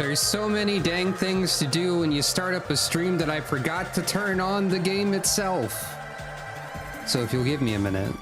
There's so many dang things to do when you start up a stream that I forgot to turn on the game itself. So if you'll give me a minute.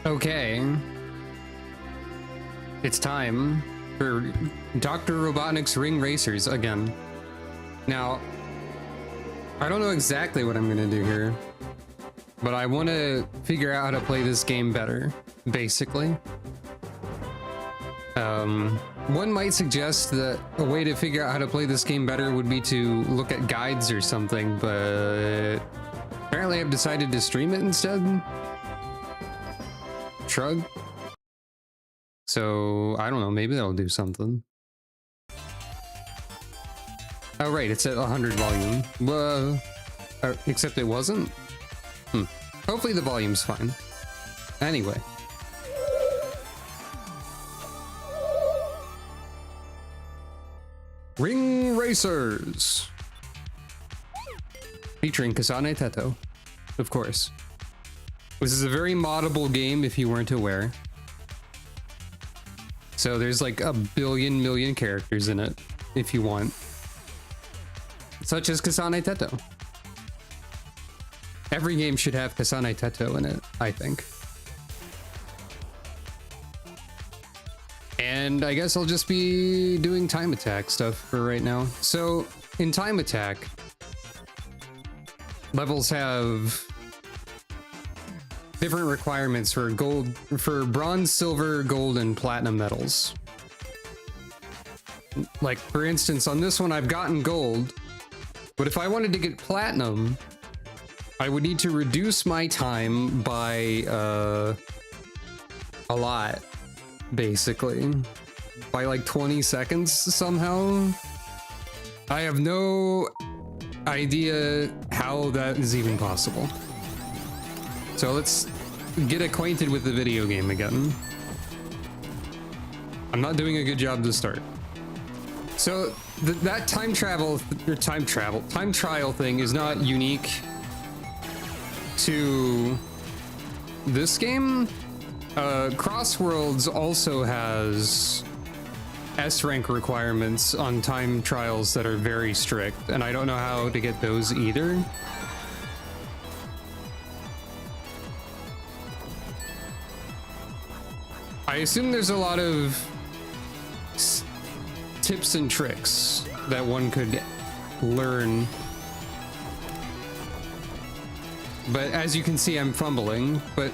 Okay. It's time for Dr. Robotnik's Ring Racers again. Now, I don't know exactly what I'm gonna do here, but I want to figure out how to play this game better, basically. One might suggest that a way to figure out how to play this game better would be to look at guides or something, but apparently I've decided to stream it instead. Shrug. So I don't know, maybe that'll do something. Oh right, it's at 100 volume. Except it wasn't. Hopefully the volume's fine. Anyway. Ring Racers! Featuring Kasane Teto, of course. This is a very moddable game if you weren't aware. So there's like a million characters in it, if you want. Such as Kasane Teto. Every game should have Kasane Teto in it, I think. And I guess I'll just be doing time attack stuff for right now. So in time attack, levels have different requirements for gold, for bronze, silver, gold, and platinum medals. Like for instance, on this one I've gotten gold, but if I wanted to get platinum, I would need to reduce my time by a lot, basically, by like 20 seconds somehow. I have no idea how that is even possible. So let's get acquainted with the video game again. I'm not doing a good job to start. So that time trial thing is not unique to this game. Crossworlds also has S rank requirements on time trials that are very strict, and I don't know how to get those either. I assume there's a lot of tips and tricks that one could learn. But as you can see, I'm fumbling, but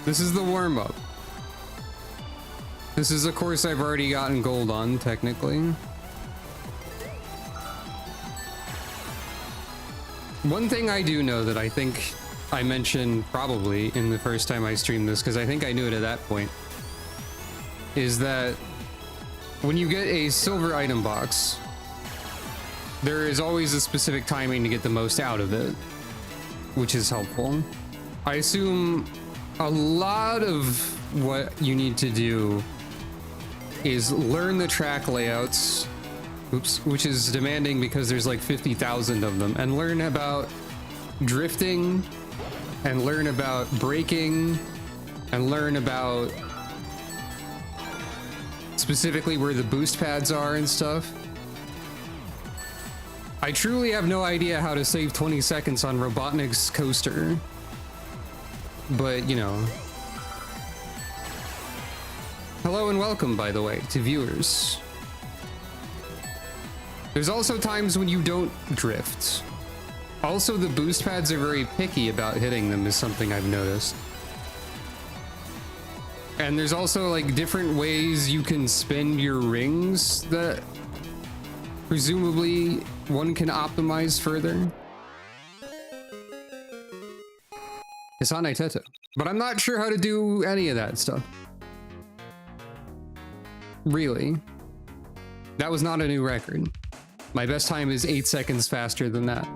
this is the warm-up. This is a course I've already gotten gold on, technically. One thing I do know that I think I mentioned probably in the first time I streamed this, because I think I knew it at that point, is that when you get a silver item box, there is always a specific timing to get the most out of it, which is helpful. I assume a lot of what you need to do is learn the track layouts, which is demanding because there's like 50,000 of them, and learn about drifting, and learn about braking, and learn about specifically where the boost pads are and stuff. I truly have no idea how to save 20 seconds on Robotnik's coaster, but you know. Hello and welcome, by the way, to viewers. There's also times when you don't drift. Also, the boost pads are very picky about hitting them, is something I've noticed. And there's also like different ways you can spin your rings that presumably one can optimize further. Hisane Teto. But I'm not sure how to do any of that stuff. Really. That was not a new record. My best time is 8 seconds faster than that.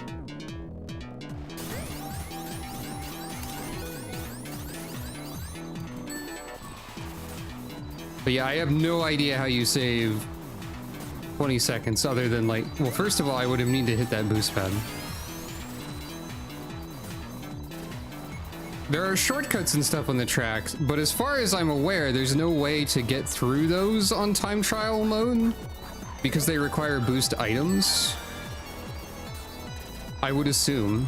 But yeah, I have no idea how you save 20 seconds other than like, well, first of all, I would have needed to hit that boost pad. There are shortcuts and stuff on the tracks, but as far as I'm aware, there's no way to get through those on time trial mode because they require boost items, I would assume.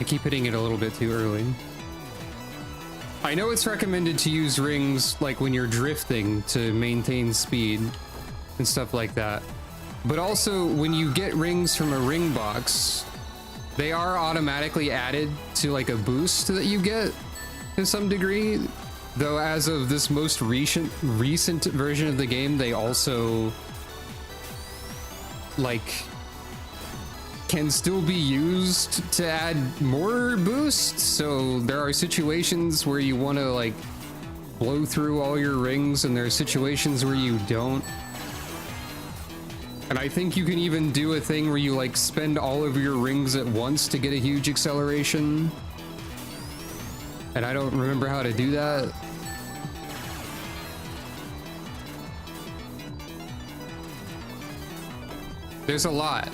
I keep hitting it a little bit too early. I know it's recommended to use rings like when you're drifting to maintain speed and stuff like that. But also when you get rings from a ring box, they are automatically added to like a boost that you get to some degree. Though as of this most recent version of the game, they also like can still be used to add more boosts. So there are situations where you want to like blow through all your rings, and there are situations where you don't. And I think you can even do a thing where you like spend all of your rings at once to get a huge acceleration. And I don't remember how to do that. There's a lot.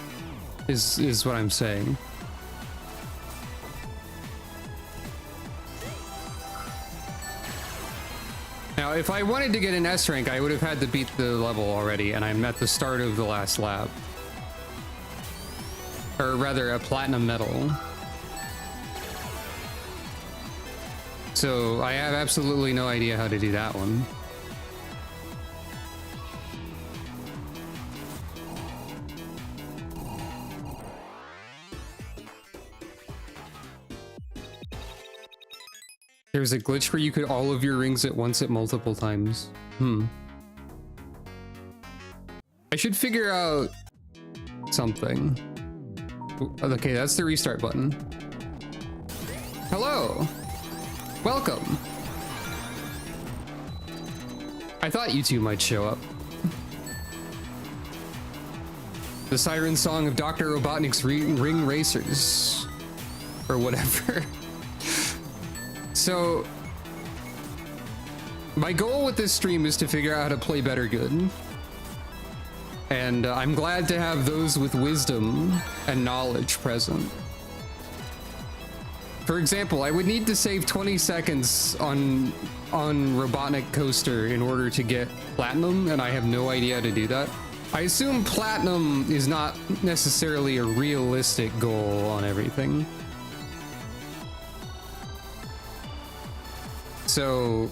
Is what I'm saying. Now, if I wanted to get an S rank, I would have had to beat the level already, and I'm at the start of the last lap. Or rather, a platinum medal. So I have absolutely no idea how to do that one. There's a glitch where you could all of your rings at once at multiple times. I should figure out something. Okay, that's the restart button. Hello. Welcome. I thought you two might show up. The siren song of Dr. Robotnik's Ring Racers. Or whatever. So, my goal with this stream is to figure out how to play better good. And I'm glad to have those with wisdom and knowledge present. For example, I would need to save 20 seconds on Robotnik Coaster in order to get platinum, and I have no idea how to do that. I assume platinum is not necessarily a realistic goal on everything. So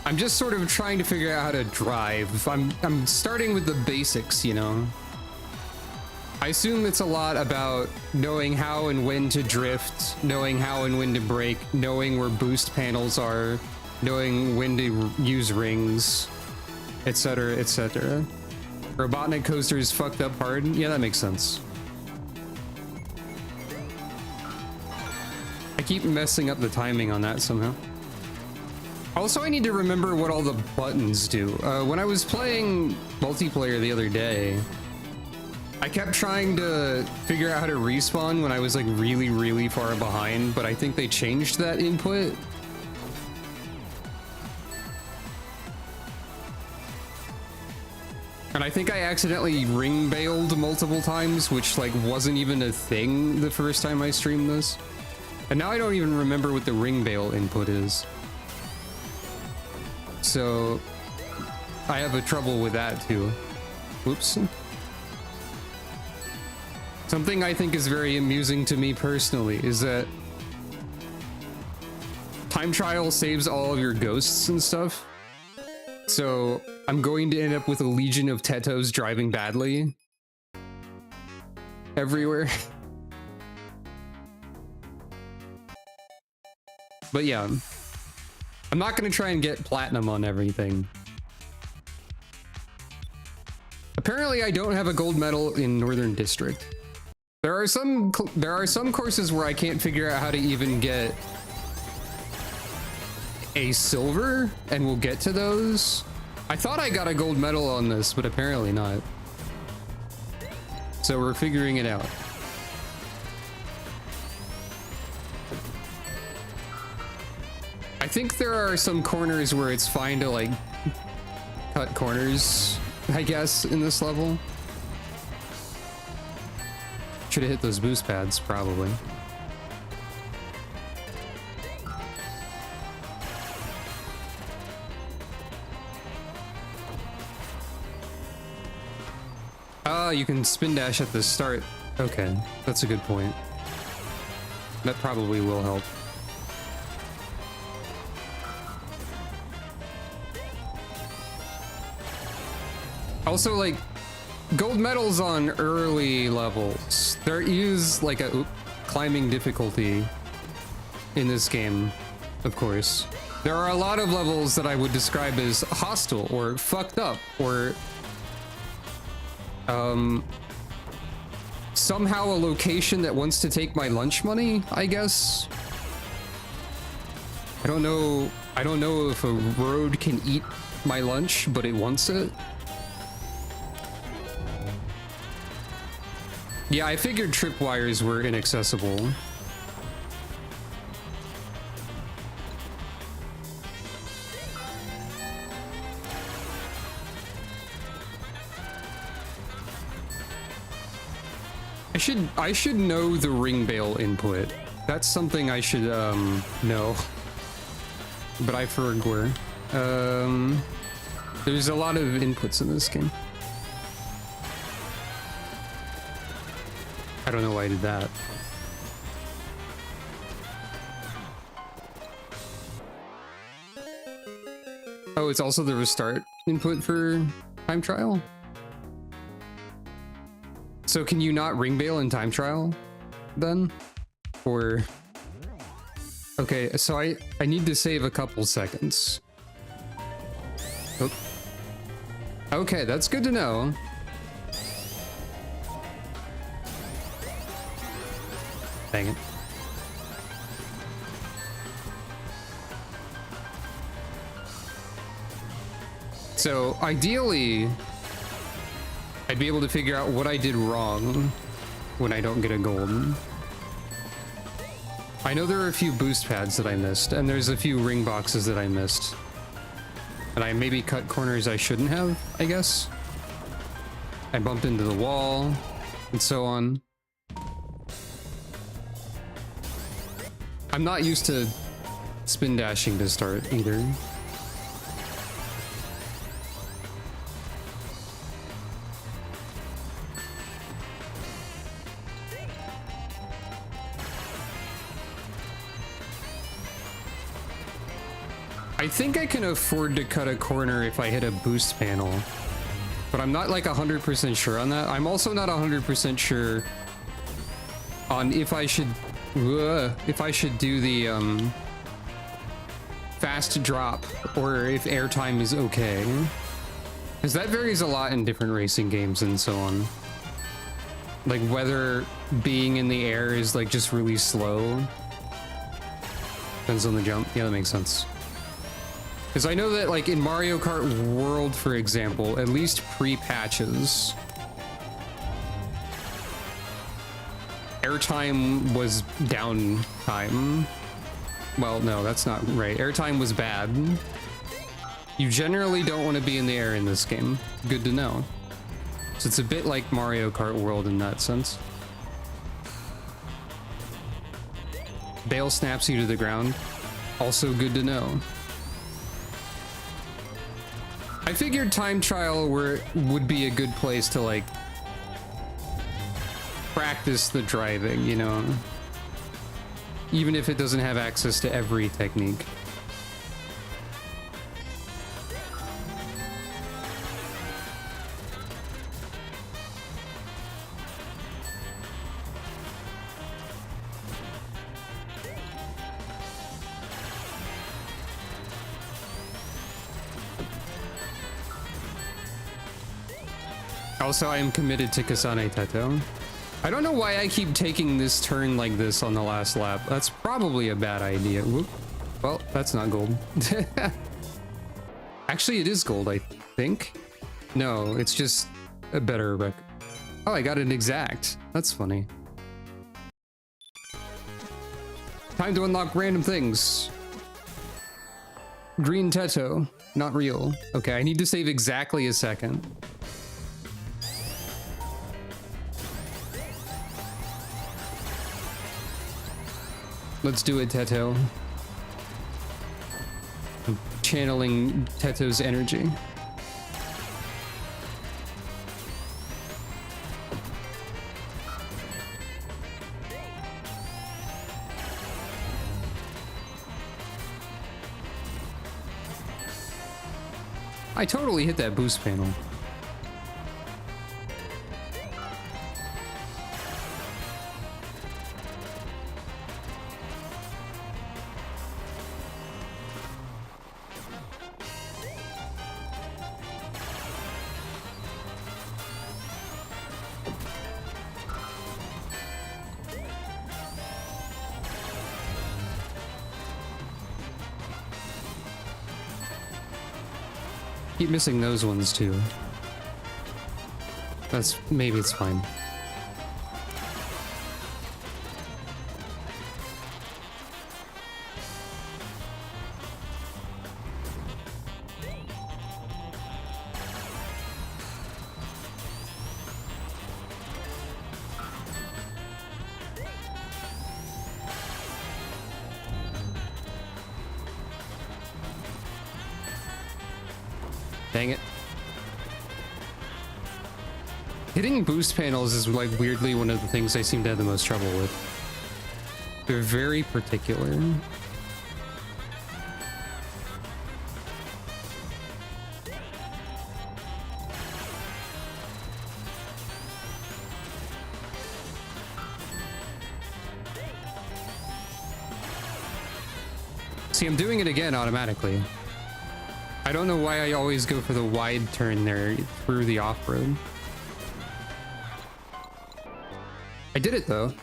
I'm just sort of trying to figure out how to drive. I'm starting with the basics, you know. I assume it's a lot about knowing how and when to drift, knowing how and when to brake, knowing where boost panels are, knowing when to use rings, etc., etc. Robotnik coaster is fucked up hard. Yeah, that makes sense. I keep messing up the timing on that somehow. Also, I need to remember what all the buttons do. When I was playing multiplayer the other day, I kept trying to figure out how to respawn when I was like really, really far behind, but I think they changed that input. And I think I accidentally ring bailed multiple times, which like wasn't even a thing the first time I streamed this. And now I don't even remember what the ring bail input is. So I have a trouble with that too. Whoops. Something I think is very amusing to me personally is that time trial saves all of your ghosts and stuff. So I'm going to end up with a legion of Tetos driving badly everywhere. But yeah, I'm not going to try and get platinum on everything. Apparently I don't have a gold medal in Northern District. There are some courses where I can't figure out how to even get a silver, and we'll get to those. I thought I got a gold medal on this, but apparently not. So we're figuring it out. I think there are some corners where it's fine to like cut corners, I guess, in this level. Should have hit those boost pads, probably. Ah, you can spin dash at the start. Okay, that's a good point. That probably will help. Also, like, gold medals on early levels. There is like a climbing difficulty in this game, of course. There are a lot of levels that I would describe as hostile or fucked up or somehow a location that wants to take my lunch money, I guess. I don't know if a road can eat my lunch, but it wants it. Yeah, I figured tripwires were inaccessible. I should know the ring bail input. That's something I should know. But I forgot. There's a lot of inputs in this game. I don't know why I did that. Oh, it's also the restart input for time trial? So can you not ring bail in time trial then? Or... Okay, so I need to save a couple seconds. Oh. Okay, that's good to know. Dang it. So ideally, I'd be able to figure out what I did wrong when I don't get a gold. I know there are a few boost pads that I missed, and there's a few ring boxes that I missed. And I maybe cut corners I shouldn't have, I guess. I bumped into the wall, and so on. I'm not used to spin dashing to start either. I think I can afford to cut a corner if I hit a boost panel, but I'm not like 100% sure on that. I'm also not 100% sure on if I should do the fast drop or if airtime is okay. Because that varies a lot in different racing games and so on. Like whether being in the air is like just really slow. Depends on the jump. Yeah, that makes sense. Because I know that like in Mario Kart World, for example, at least pre-patches, airtime was downtime. Well, no, that's not right. Airtime was bad. You generally don't want to be in the air in this game. Good to know. So it's a bit like Mario Kart World in that sense. Bale snaps you to the ground. Also good to know. I figured time trial would be a good place to like practice the driving, you know, even if it doesn't have access to every technique. Also, I am committed to Kasane Teto. I don't know why I keep taking this turn like this on the last lap. That's probably a bad idea. Whoop. Well, that's not gold. Actually, it is gold, I think. No, it's just a better record. Oh, I got an exact. That's funny. Time to unlock random things. Green Teto, not real. Okay, I need to save exactly a second. Let's do it, Teto. I'm channeling Teto's energy. I totally hit that boost panel. Keep missing those ones too. Maybe it's fine. Dang it. Hitting boost panels is like weirdly one of the things I seem to have the most trouble with. They're very particular. See, I'm doing it again automatically. I don't know why I always go for the wide turn there through the off-road. I did it though.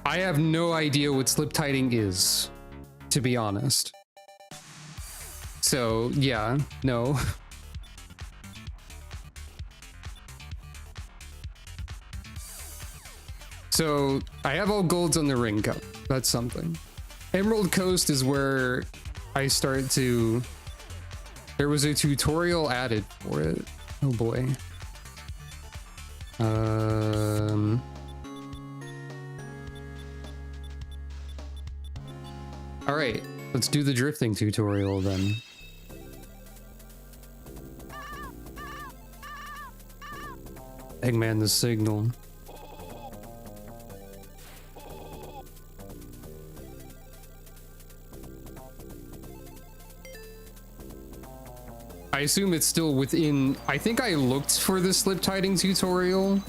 I have no idea what slip tiding is, to be honest. So yeah, no. So I have all golds on the ring cup. That's something. Emerald Coast is where I start to... There was a tutorial added for it. Oh boy. All right, let's do the drifting tutorial then. Eggman the signal. I assume it's still within... I think I looked for the slip tiding tutorial.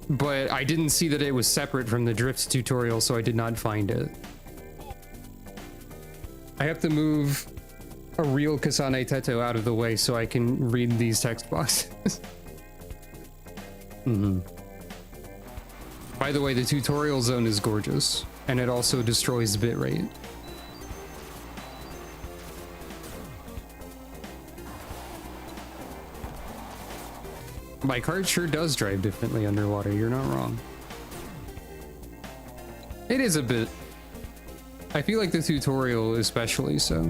but I didn't see that it was separate from the drift tutorial, so I did not find it. I have to move a real Kasane Teto out of the way so I can read these text boxes. By the way, the tutorial zone is gorgeous, and it also destroys bitrate. My cart sure does drive differently underwater, you're not wrong. It is a bit. I feel like the tutorial especially so.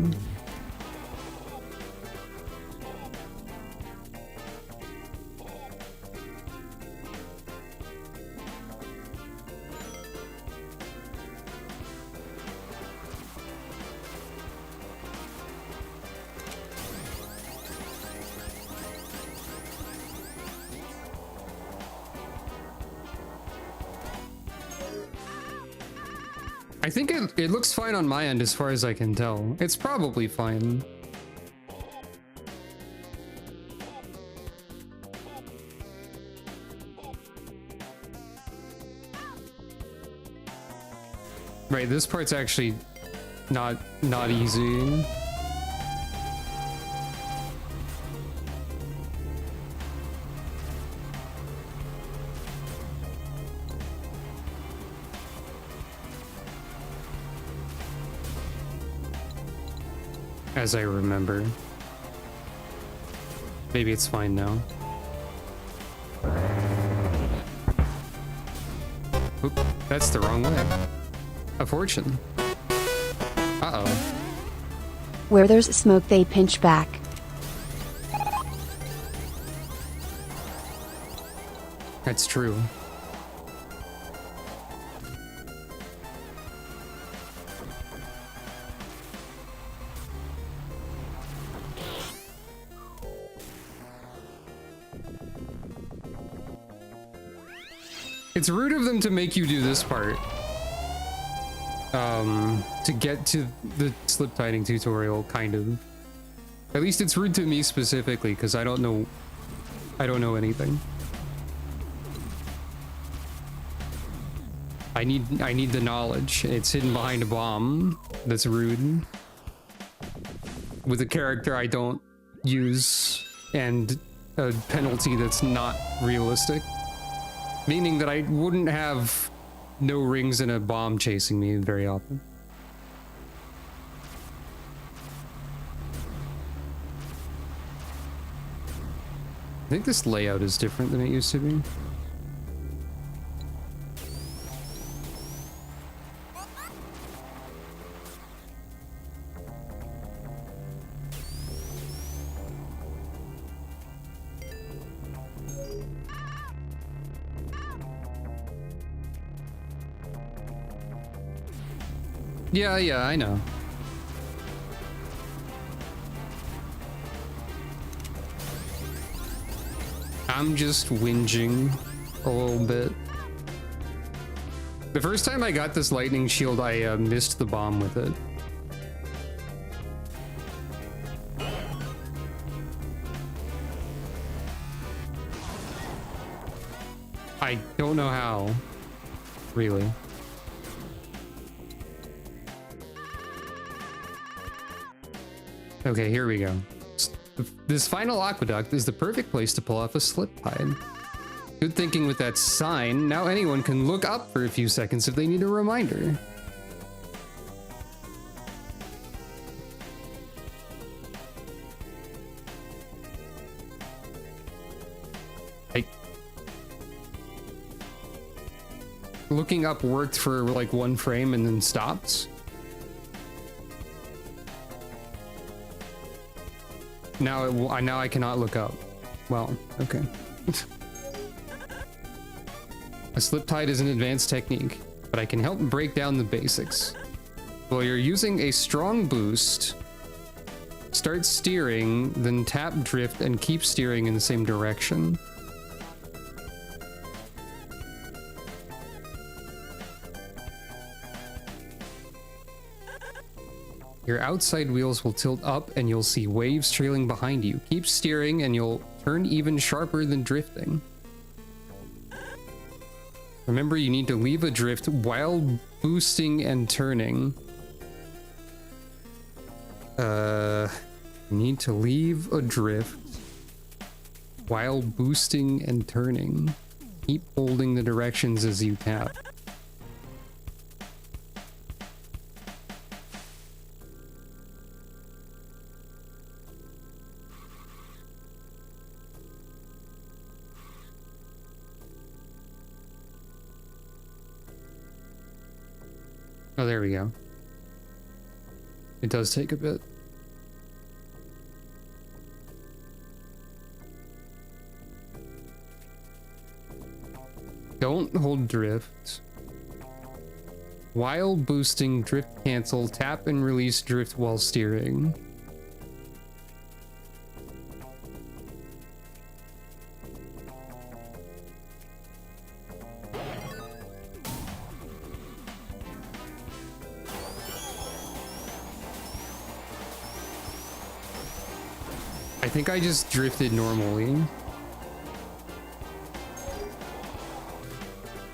I think it looks fine on my end as far as I can tell. It's probably fine. Right, this part's actually not easy. As I remember. Maybe it's fine now. Oop, that's the wrong way. A fortune. Uh-oh. Where there's smoke, they pinch back. That's true. It's rude of them to make you do this part. To get to the slip tiding tutorial, kind of. At least it's rude to me specifically, because I don't know anything. I need the knowledge. It's hidden behind a bomb. That's rude. With a character I don't use, and a penalty that's not realistic. Meaning that I wouldn't have no rings and a bomb chasing me very often. I think this layout is different than it used to be. Yeah, I know. I'm just whinging a little bit. The first time I got this lightning shield, I missed the bomb with it. I don't know how, really. Okay, here we go. This final aqueduct is the perfect place to pull off a slip tide. Good thinking with that sign. Now anyone can look up for a few seconds if they need a reminder. Looking up worked for like one frame and then stopped. Now I cannot look up. Well, okay. A slip tide is an advanced technique, but I can help break down the basics. While you're using a strong boost, start steering, then tap drift and keep steering in the same direction. Your outside wheels will tilt up and you'll see waves trailing behind you. Keep steering and you'll turn even sharper than drifting. Remember, you need to leave a drift while boosting and turning. Need to leave a drift while boosting and turning. Keep holding the directions as you tap. Oh, there we go. It does take a bit. Don't hold drift. While boosting, drift cancel, tap and release drift while steering. I think I just drifted normally.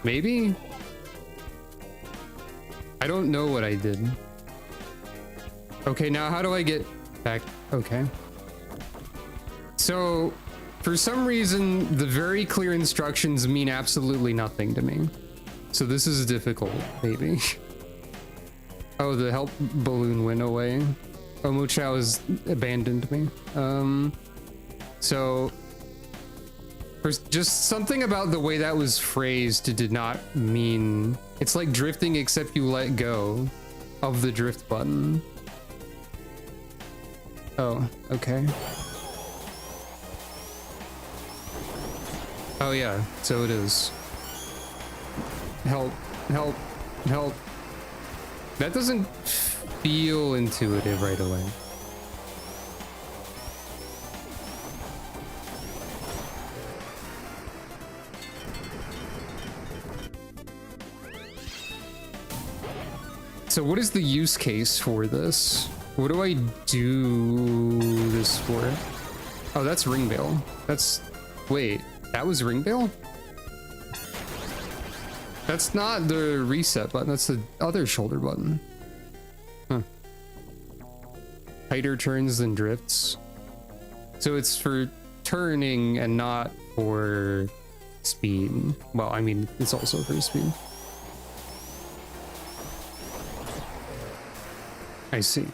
Maybe? I don't know what I did. Okay, now how do I get back? Okay. So, for some reason, the very clear instructions mean absolutely nothing to me. So this is difficult, maybe. Oh, the help balloon went away. Omochao has abandoned me. So... There's just something about the way that was phrased did not mean... It's like drifting except you let go of the drift button. Oh, okay. Oh yeah, so it is. Help, help, help. That doesn't feel intuitive right away. So what is the use case for this? What do I do this for? Oh, that's Ringbail. That's... Wait, that was Ringbail? That's not the reset button, that's the other shoulder button. Huh. Tighter turns than drifts. So it's for turning and not for speed. Well, I mean, it's also for speed. I see.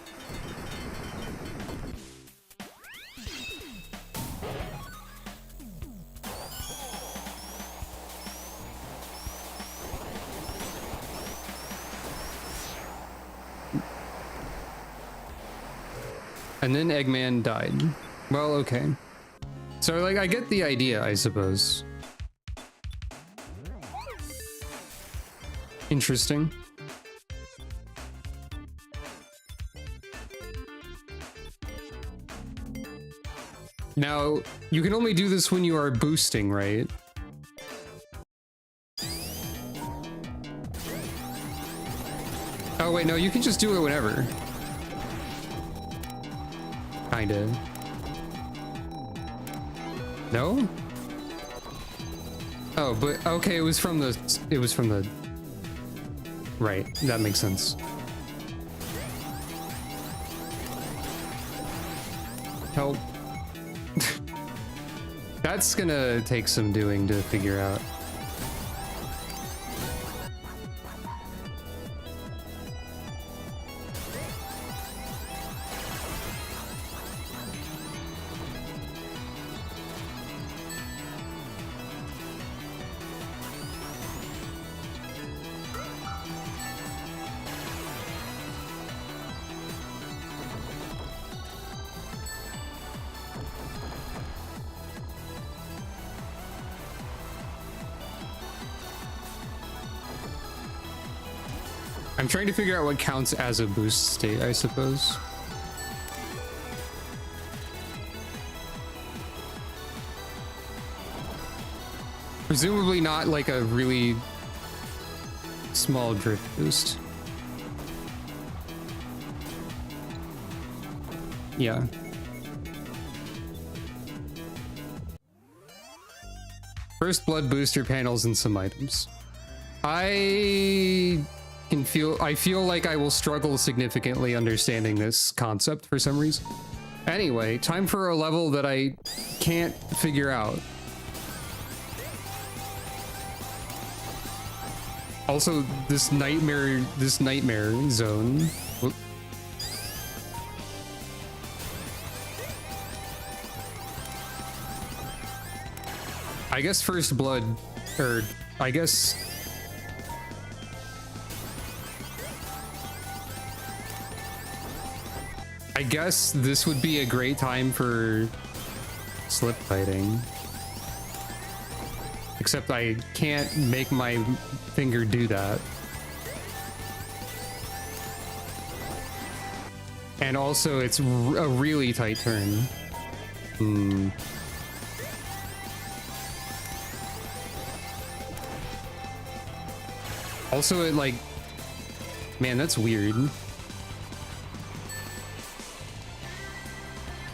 And then Eggman died. Well, okay. So, like, I get the idea, I suppose. Interesting. Now, you can only do this when you are boosting, right? Oh wait, no, you can just do it whenever. Kinda. No? Oh, but okay, it was from the... Right, that makes sense. Help. That's gonna take some doing to figure out. I'm trying to figure out what counts as a boost state, I suppose. Presumably not like a really small drift boost. Yeah. First blood booster panels and some items. I feel like I will struggle significantly understanding this concept for some reason. Anyway, time for a level that I can't figure out. Also, this nightmare zone. Whoop. I guess first blood, or I guess this would be a great time for slip fighting. Except I can't make my finger do that. And also it's a really tight turn. Also it like, man, that's weird.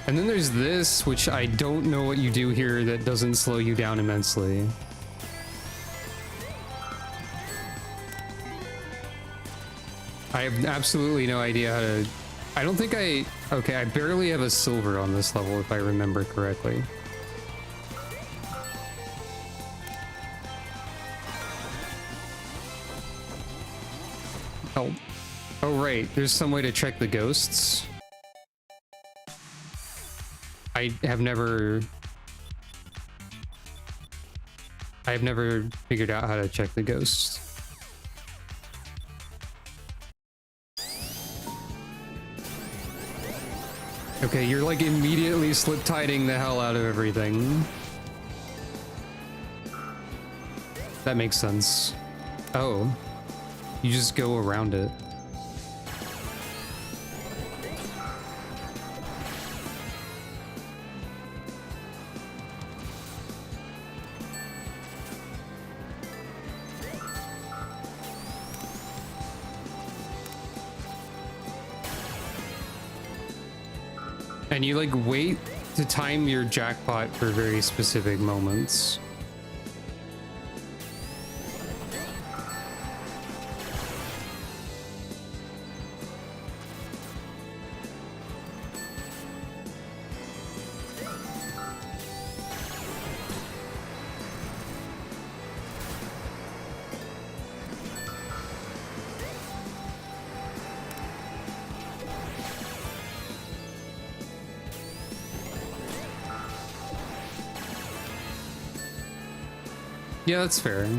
And then there's this, which I don't know what you do here that doesn't slow you down immensely. I have absolutely no idea how to... I don't think okay, I barely have a silver on this level if I remember correctly. Oh. Oh, right. There's some way to check the ghosts. I have never figured out how to check the ghosts. Okay, you're like immediately slip-tiding the hell out of everything. That makes sense. Oh. You just go around it. And you like wait to time your jackpot for very specific moments. Yeah, that's fair.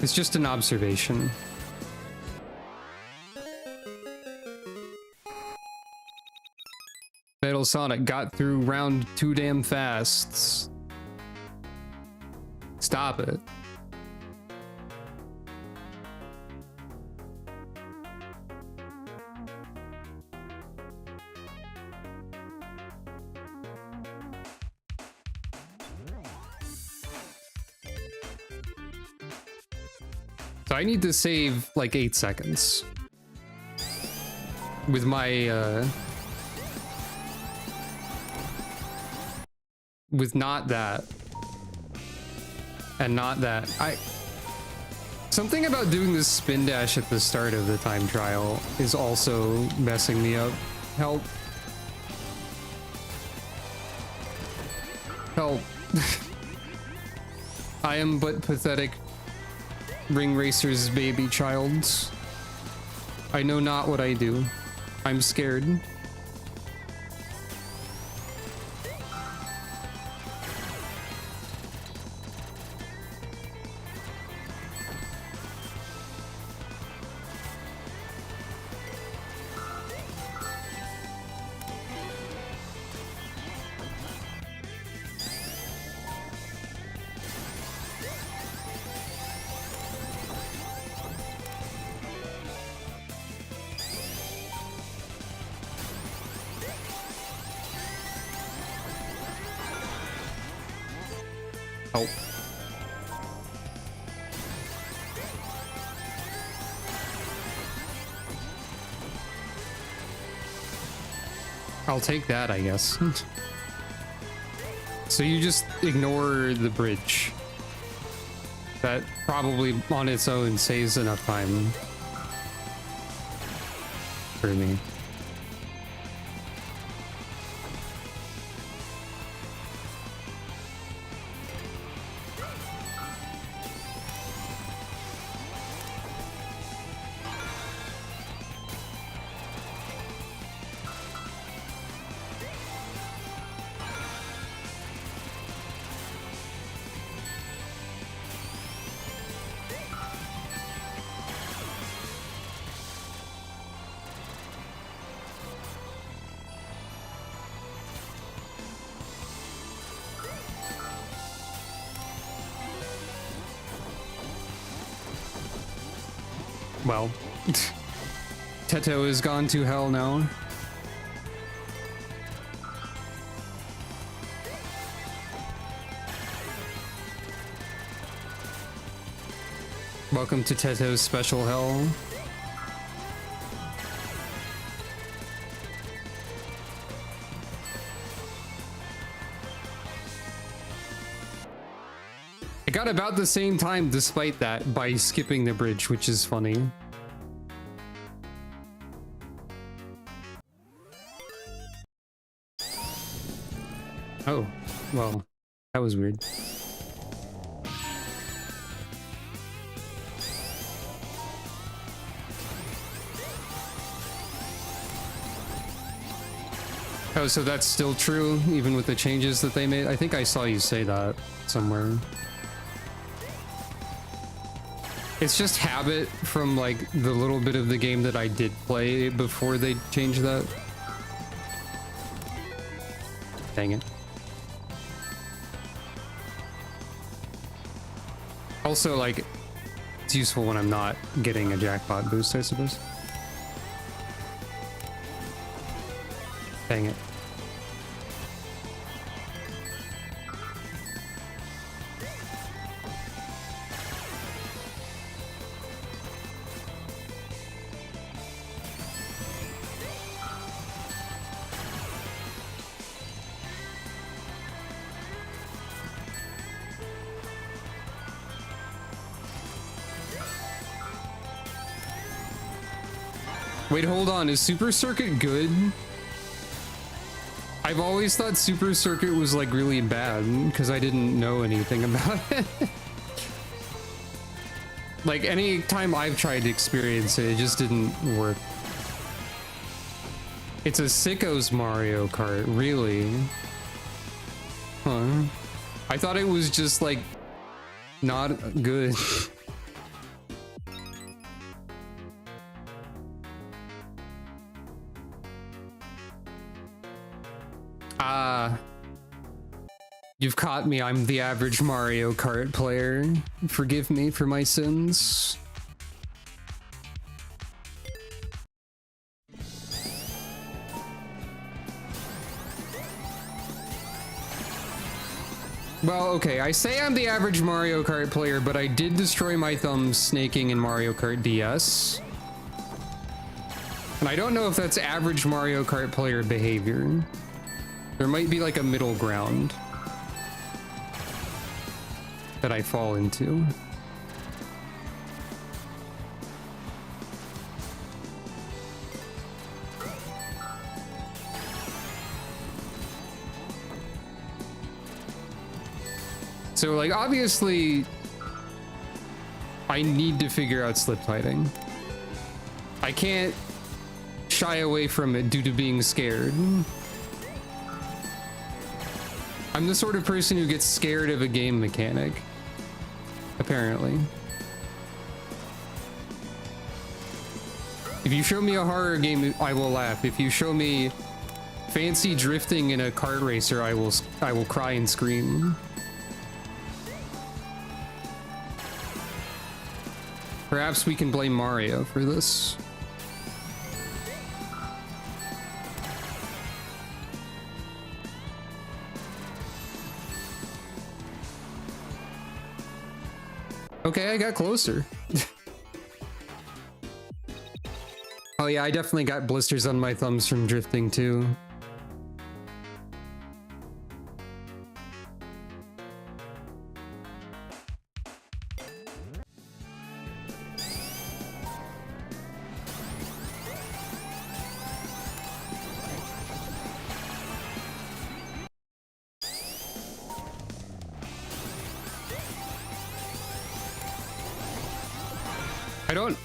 It's just an observation. Metal Sonic got through round too damn fast. Stop it. So I need to save like 8 seconds with my with not that and not that. Something about doing this spin dash at the start of the time trial is also messing me up. Help. Help. I am but pathetic Ring Racer's baby child. I know not what I do. I'm scared. Oh. I'll take that, I guess. So you just ignore the bridge. That probably on its own saves enough time for me. Well, Teto has gone to hell now. Welcome to Teto's special hell. I got about the same time despite that by skipping the bridge, which is funny. Oh, well, that was weird. Oh, so that's still true, even with the changes that they made? I think I saw you say that somewhere. It's just habit from, like, the little bit of the game that I did play before they changed that. Dang it. Also, like, it's useful when I'm not getting a jackpot boost, I suppose. Dang it. Wait, hold on. Is Super Circuit good? I've always thought Super Circuit was like really bad because I didn't know anything about it. Like any time I've tried to experience it, it just didn't work. It's a sicko's Mario Kart, really? Huh. I thought it was just like not good. You've caught me. I'm the average Mario Kart player. Forgive me for my sins. Well, okay, I say I'm the average Mario Kart player, but I did destroy my thumbs snaking in Mario Kart DS. And I don't know if that's average Mario Kart player behavior. There might be like a middle ground that I fall into. So, like, obviously, I need to figure out slip fighting. I can't shy away from it due to being scared. I'm the sort of person who gets scared of a game mechanic, apparently. If you show me a horror game, I will laugh. If you show me fancy drifting in a kart racer, I will cry and scream. Perhaps we can blame Mario for this. Okay, I got closer. Oh yeah, I definitely got blisters on my thumbs from drifting too. I don't...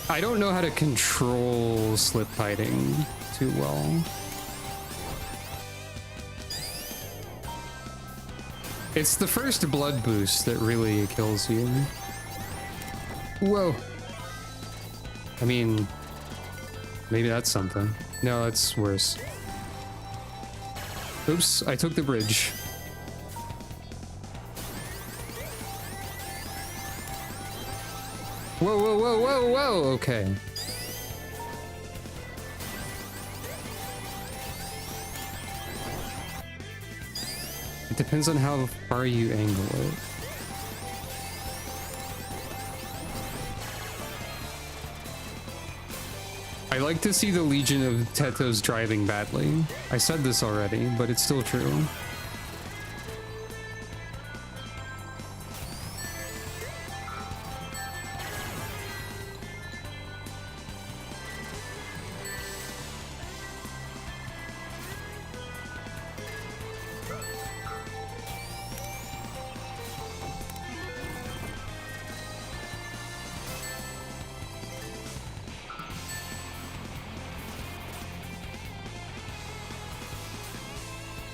I don't know how to control slip hiding too well. It's the first blood boost that really kills you. Whoa. I mean, maybe that's something. No, that's worse. Oops, I took the bridge. Whoa, whoa, whoa, whoa, whoa, okay. It depends on how far you angle it. I like to see the Legion of Tetos driving badly. I said this already, but it's still true.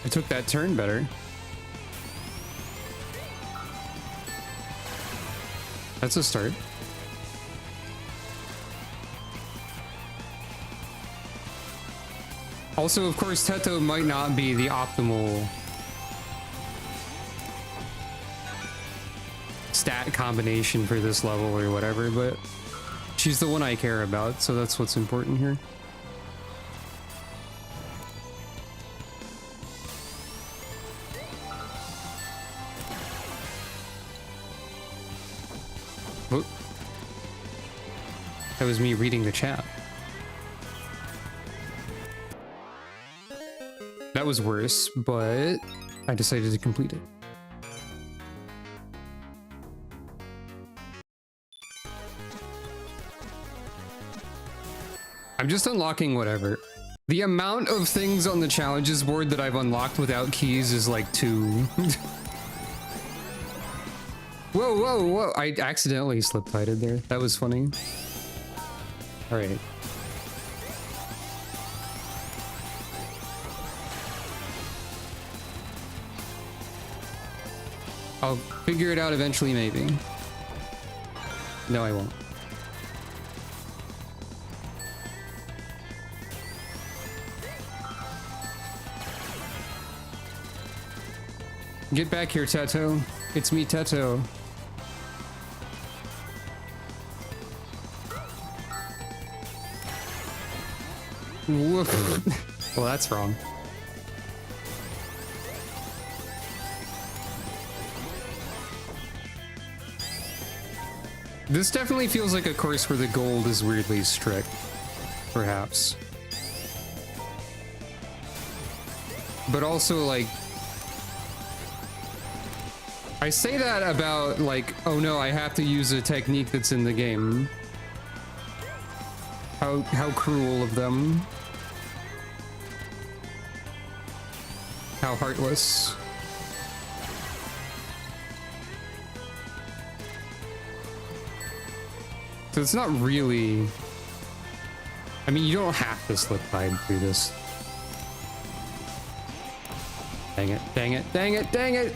I took that turn better. That's a start. Also, of course, Teto might not be the optimal stat combination for this level or whatever, but she's the one I care about, so that's what's important here. Whoop. That was me reading the chat. That was worse, but I decided to complete it. I'm just unlocking whatever. The amount of things on the challenges board that I've unlocked without keys is like 2. Whoa, whoa, whoa. I accidentally slip-tided there. That was funny. All right. I'll figure it out eventually, maybe. No, I won't. Get back here, Teto. It's me, Teto. Woof. Well, that's wrong. This definitely feels like a course where the gold is weirdly strict, perhaps. But also, like, I say that about, like, oh no, I have to use a technique that's in the game. How cruel of them. How heartless. So it's not really... I mean, you don't have to slip-slide through this. Dang it, dang it, dang it, dang it!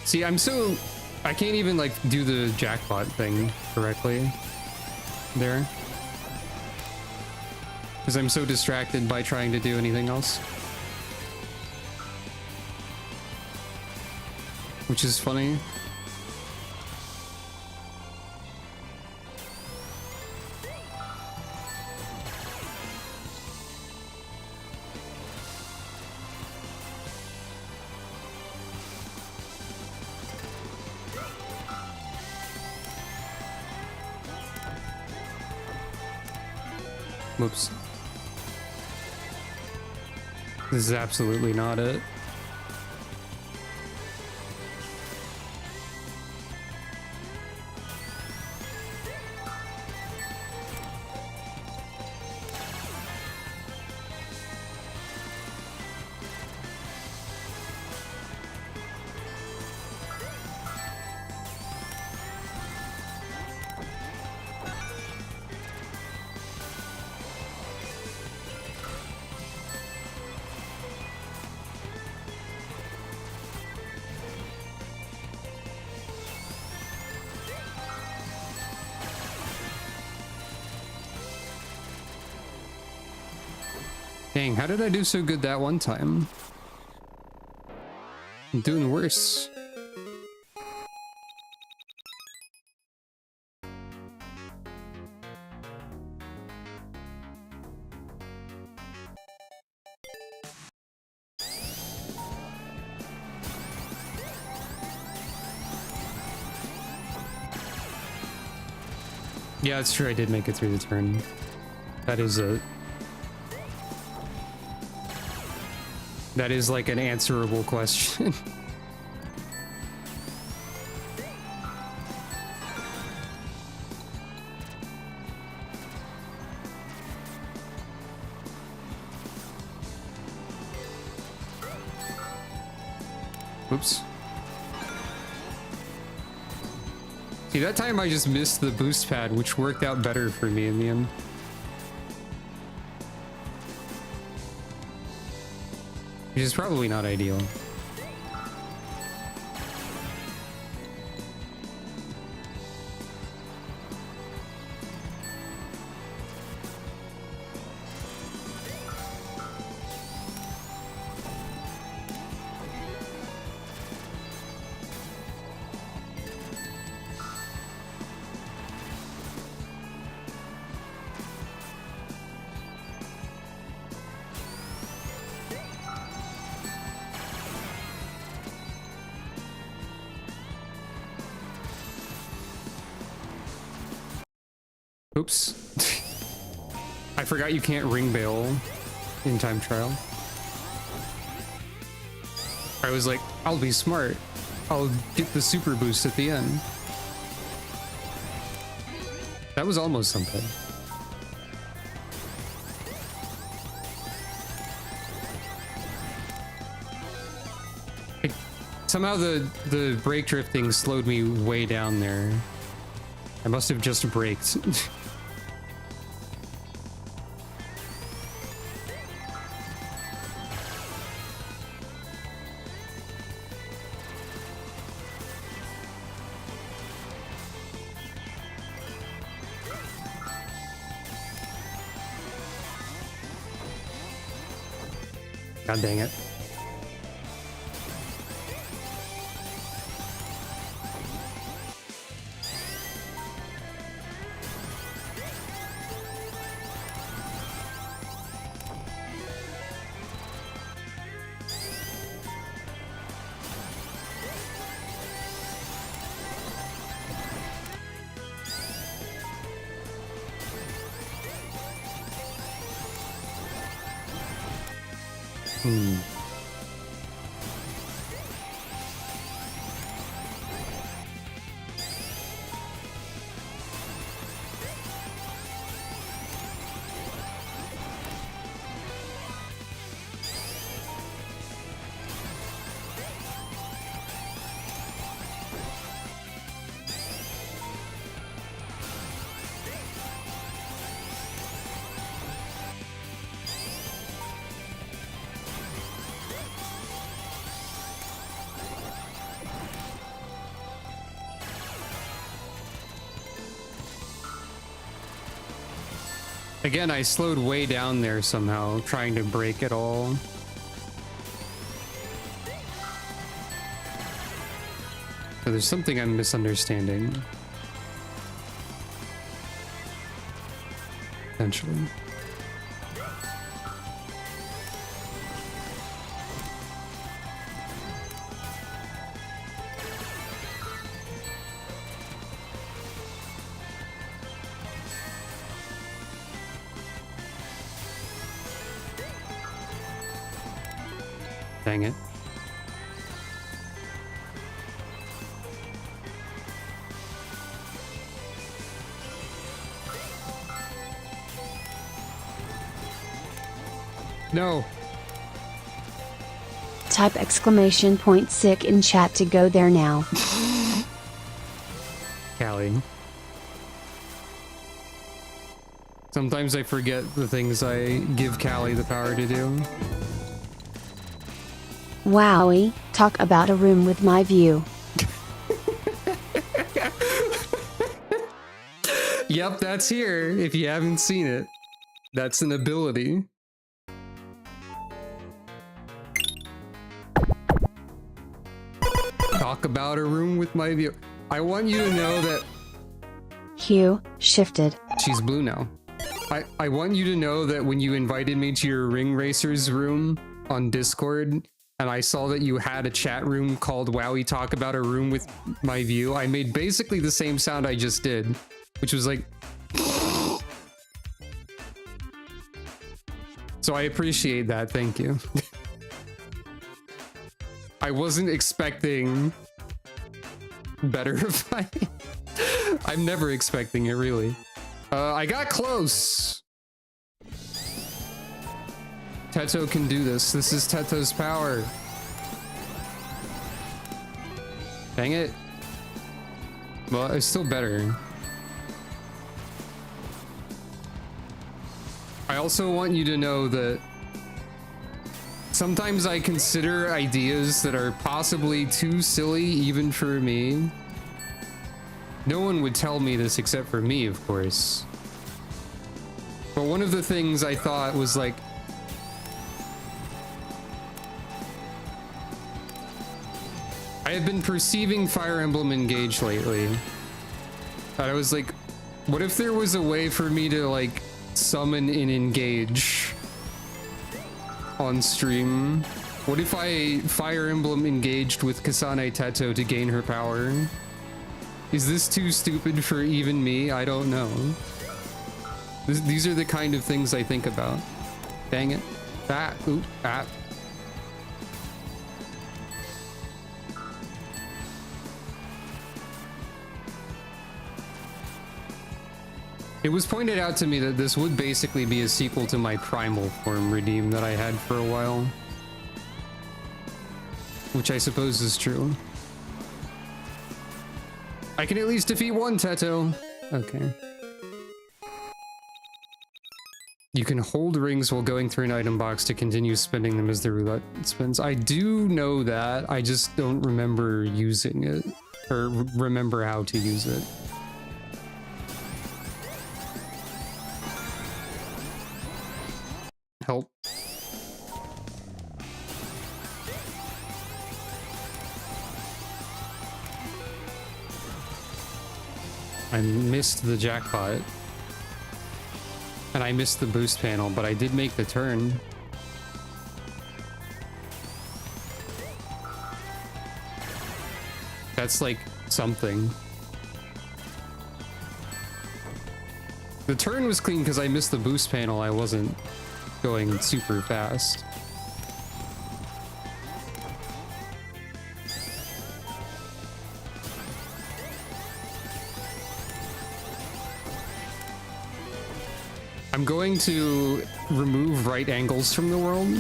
See, I can't even, like, do the jackpot thing correctly there. Because I'm so distracted by trying to do anything else. Which is funny. Whoops. This is absolutely not it. Dang, how did I do so good that one time? I'm doing worse. Yeah, it's true, I did make it through the turn. That is like an answerable question. Oops. See, that time I just missed the boost pad, which worked out better for me in the end. Which is probably not ideal. Oops. I forgot you can't ring bail in time trial. I was like, I'll be smart. I'll get the super boost at the end. That was almost something. Somehow the brake drifting slowed me way down there. I must have just braked. God dang it. Again, I slowed way down there somehow, trying to brake it all. So there's something I'm misunderstanding. Potentially. Dang it. No. Type exclamation point sick in chat to go there now. Callie. Sometimes I forget the things I give Callie the power to do. Wowie, talk about a room with my view. Yep, that's here. If you haven't seen it, that's an ability. about a room with my view. I want you to know that Hue, shifted. she's blue now. I want you to know that when you invited me to your Ring Racers room on Discord, and I saw that you had a chat room called Wowie Talk About a Room with My View, I made basically the same sound I just did, which was like... So I appreciate that, thank you. I wasn't expecting better fight. I'm never expecting it, really. I got close. Teto can do this. This is Teto's power. Dang it. Well, it's still better. I also want you to know that sometimes I consider ideas that are possibly too silly even for me. No one would tell me this except for me, of course. But one of the things I thought was like, I have been perceiving Fire Emblem Engage lately. And I was like, what if there was a way for me to like summon and engage on stream? What if I Fire Emblem engaged with Kasane Teto to gain her power? Is this too stupid for even me? I don't know. These are the kind of things I think about. Dang it. Ah, oop, ah. It was pointed out to me that this would basically be a sequel to my primal form redeem that I had for a while. Which I suppose is true. I can at least defeat one Teto. Okay. You can hold rings while going through an item box to continue spinning them as the roulette spins. I do know that. I just don't remember using it. Or remember how to use it. Help. I missed the jackpot. And I missed the boost panel, but I did make the turn. That's like something. The turn was clean because I missed the boost panel. I wasn't going super fast. I'm going to remove right angles from the world.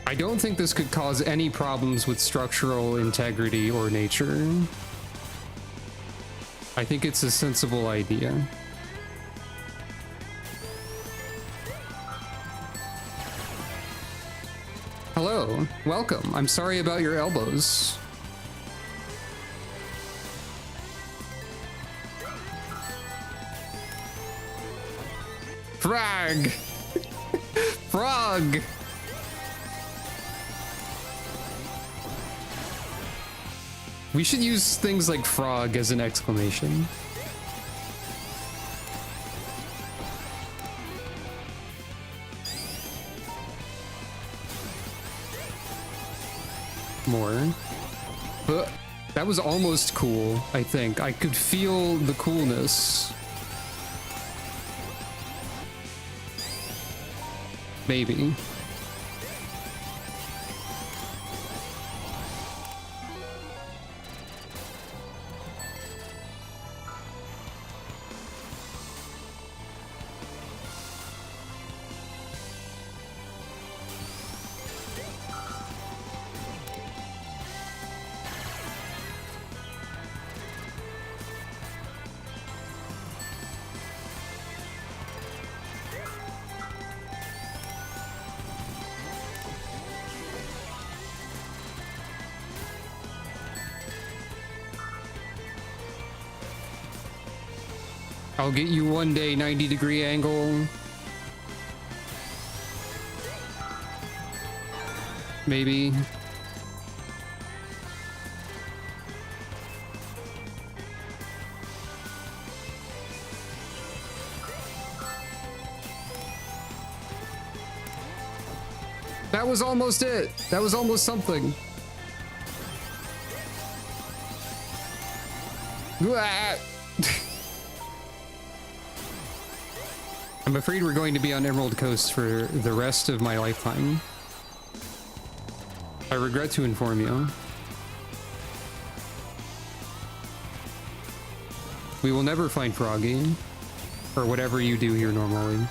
I don't think this could cause any problems with structural integrity or nature. I think it's a sensible idea. Hello, welcome. I'm sorry about your elbows. Frog! Frog! We should use things like frog as an exclamation. More. That was almost cool, I think. I could feel the coolness. Maybe. I'll get you one day, 90-degree angle. maybe. That was almost it. That was almost something. I'm afraid we're going to be on Emerald Coast for the rest of my lifetime. I regret to inform you. We will never find Froggy, or whatever you do here normally.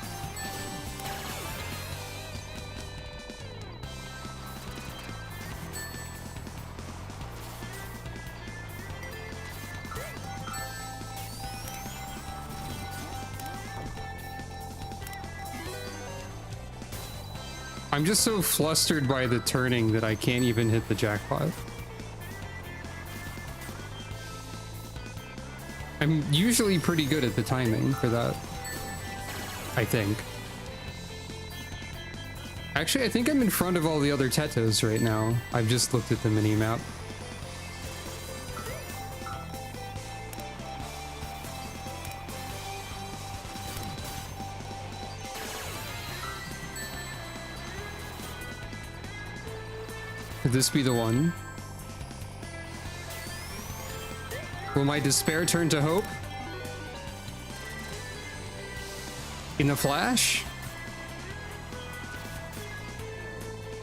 I'm just so flustered by the turning that I can't even hit the jackpot. I'm usually pretty good at the timing for that, I think. Actually, I think I'm in front of all the other Tetos right now. I've just looked at the mini-map. Could this be the one? Will my despair turn to hope? In a flash?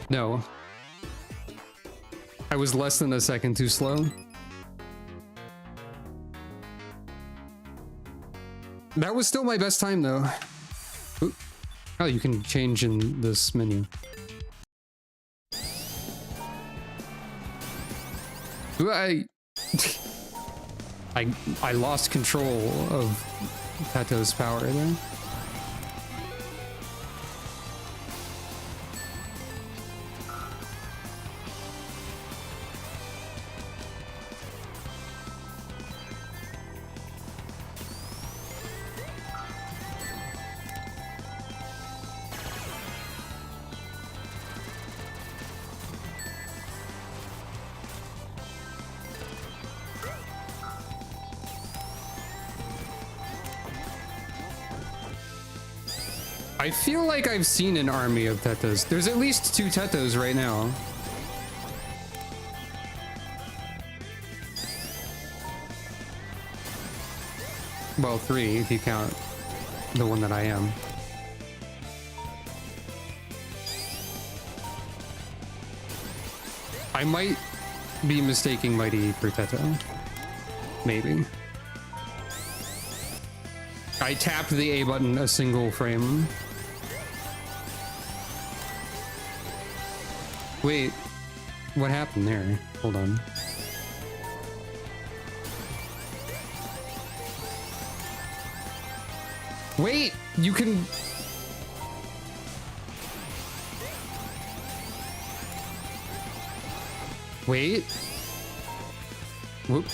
No. I was less than a second too slow. That was still my best time though. Ooh. Oh, you can change in this menu. I lost control of Tato's power there. I feel like I've seen an army of Tetos. There's at least 2 Tetos right now. Well, 3 if you count the one that I am. I might be mistaking Mighty for Teto. Maybe. I tapped the A button a single frame. Wait, what happened there? Hold on. Wait, you can... Wait. Whoop.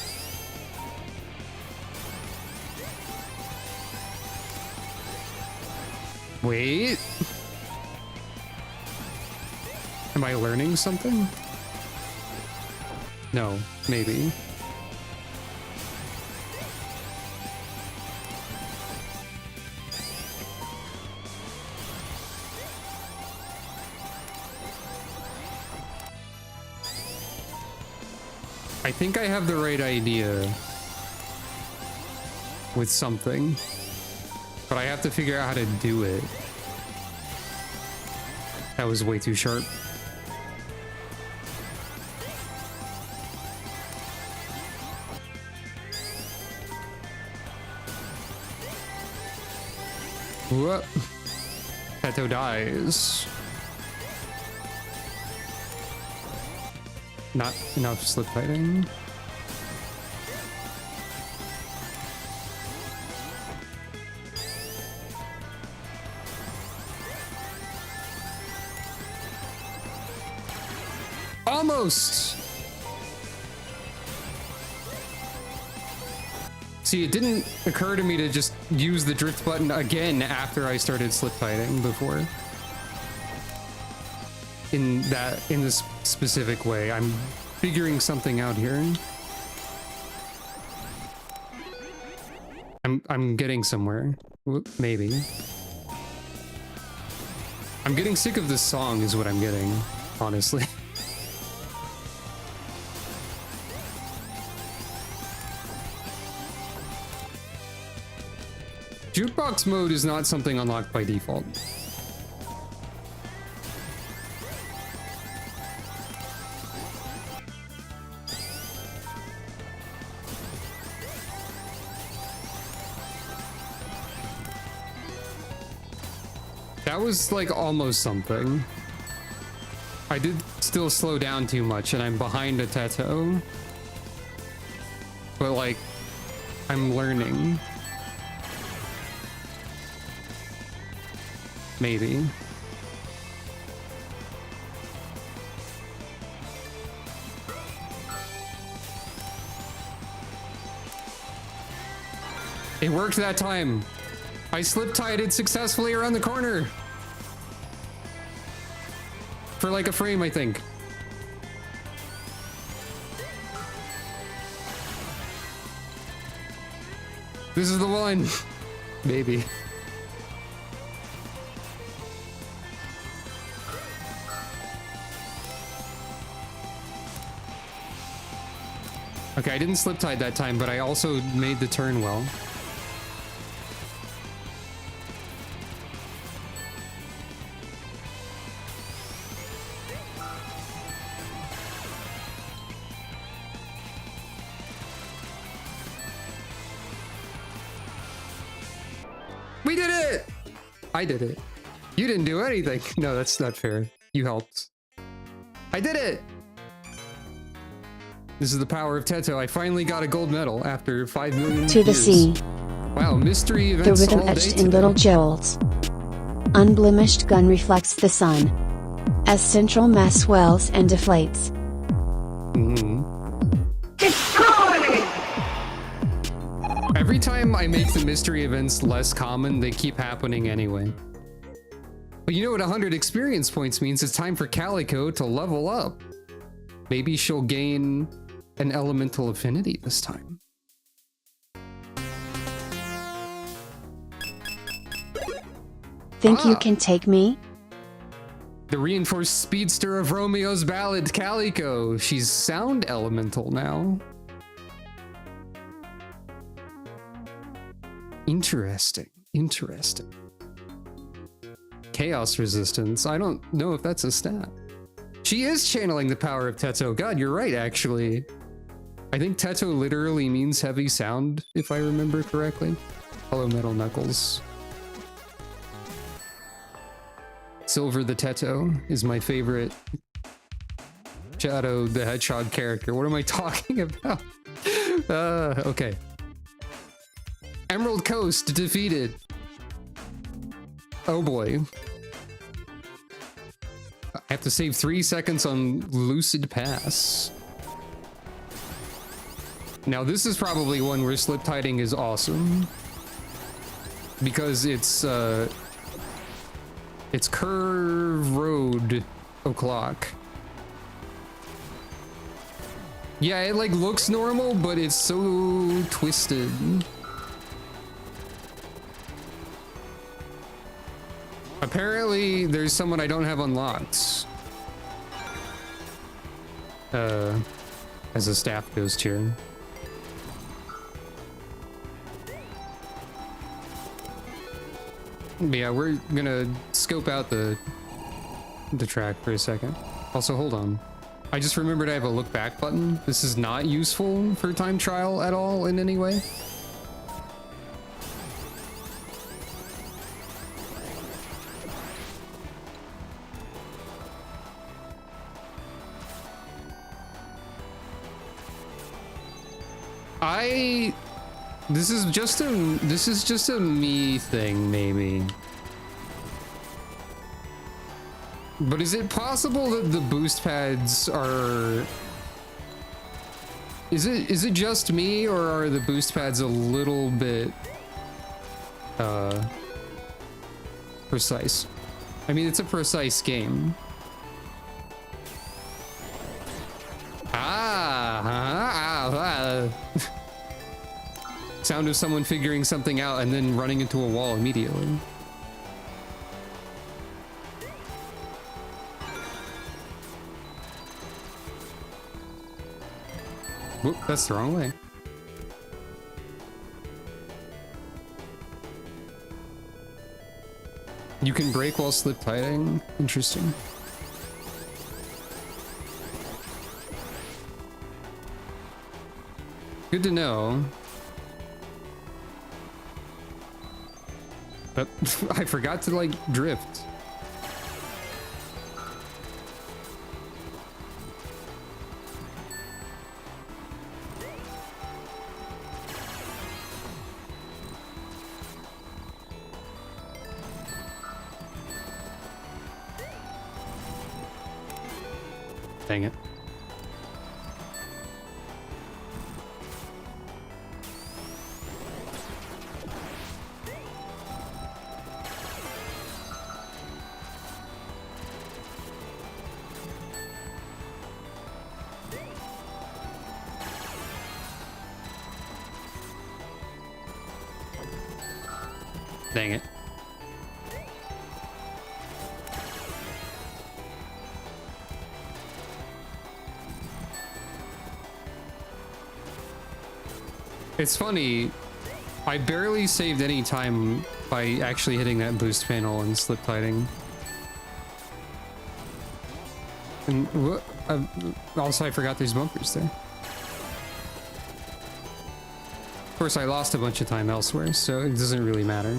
Wait. Am I learning something? No, maybe. I think I have the right idea with something, but I have to figure out how to do it. That was way too sharp. Whoop. Teto dies. Not enough slip fighting. Almost! See, it didn't occur to me to just use the drift button again after I started slip fighting before. in this specific way. I'm figuring something out here. I'm getting somewhere. Maybe. I'm getting sick of this song is what I'm getting, honestly. Jukebox mode is not something unlocked by default. That was like almost something. I did still slow down too much and I'm behind a Teto. But like, I'm learning. Maybe. It worked that time. I slip-tied it successfully around the corner. For like a frame, I think. This is the one. Maybe. Okay, I didn't slip-tie that time, but I also made the turn well. We did it! I did it. You didn't do anything. No, that's not fair. You helped. I did it! This is the power of Teto. I finally got a gold medal after 5 million To the years. sea. Wow, mystery The events rhythm all day etched today. in little jewels. Unblemished gun reflects the sun. As central mass swells and deflates. Every time I make the mystery events less common, they keep happening anyway. But you know what 100 experience points means? It's time for Calico to level up. Maybe she'll gain an elemental affinity this time. Think you can take me? The reinforced speedster of Romeo's ballad, Calico. She's sound elemental now. Interesting. Interesting. Chaos resistance. I don't know if that's a stat. She is channeling the power of Teto. God, you're right, actually. I think Teto literally means heavy sound, if I remember correctly. Hello, Metal Knuckles. Silver the Teto is my favorite Shadow the Hedgehog character. What am I talking about? Okay. Emerald Coast defeated. Oh boy. I have to save 3 seconds on Lucid Pass. Now this is probably one where slip tiding is awesome. Because it's curve road o'clock. Yeah, it like looks normal, but it's so twisted. Apparently, there's someone I don't have unlocked. As a staff ghost here. Yeah, we're gonna scope out the track for a second. Also, hold on. I just remembered I have a look back button. This is not useful for time trial at all in any way. This is just a me thing, maybe. But is it possible that the boost pads are... Is it just me, or are the boost pads a little bit precise? I mean, it's a precise game. sound of someone figuring something out and then running into a wall immediately. Whoop, that's the wrong way. You can break while slip tiding. Interesting. Good to know. But I forgot to like drift. Dang it. Dang it. It's funny, I barely saved any time by actually hitting that boost panel and slip tiding. And also I forgot there's bumpers there. Of course I lost a bunch of time elsewhere, so it doesn't really matter.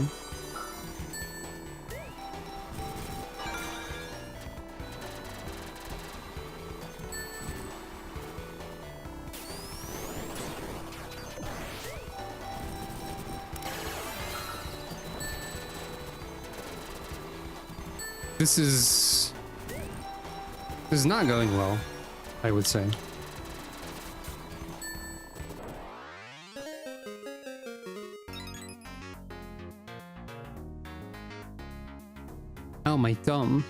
This is not going well, I would say. Oh, my thumb.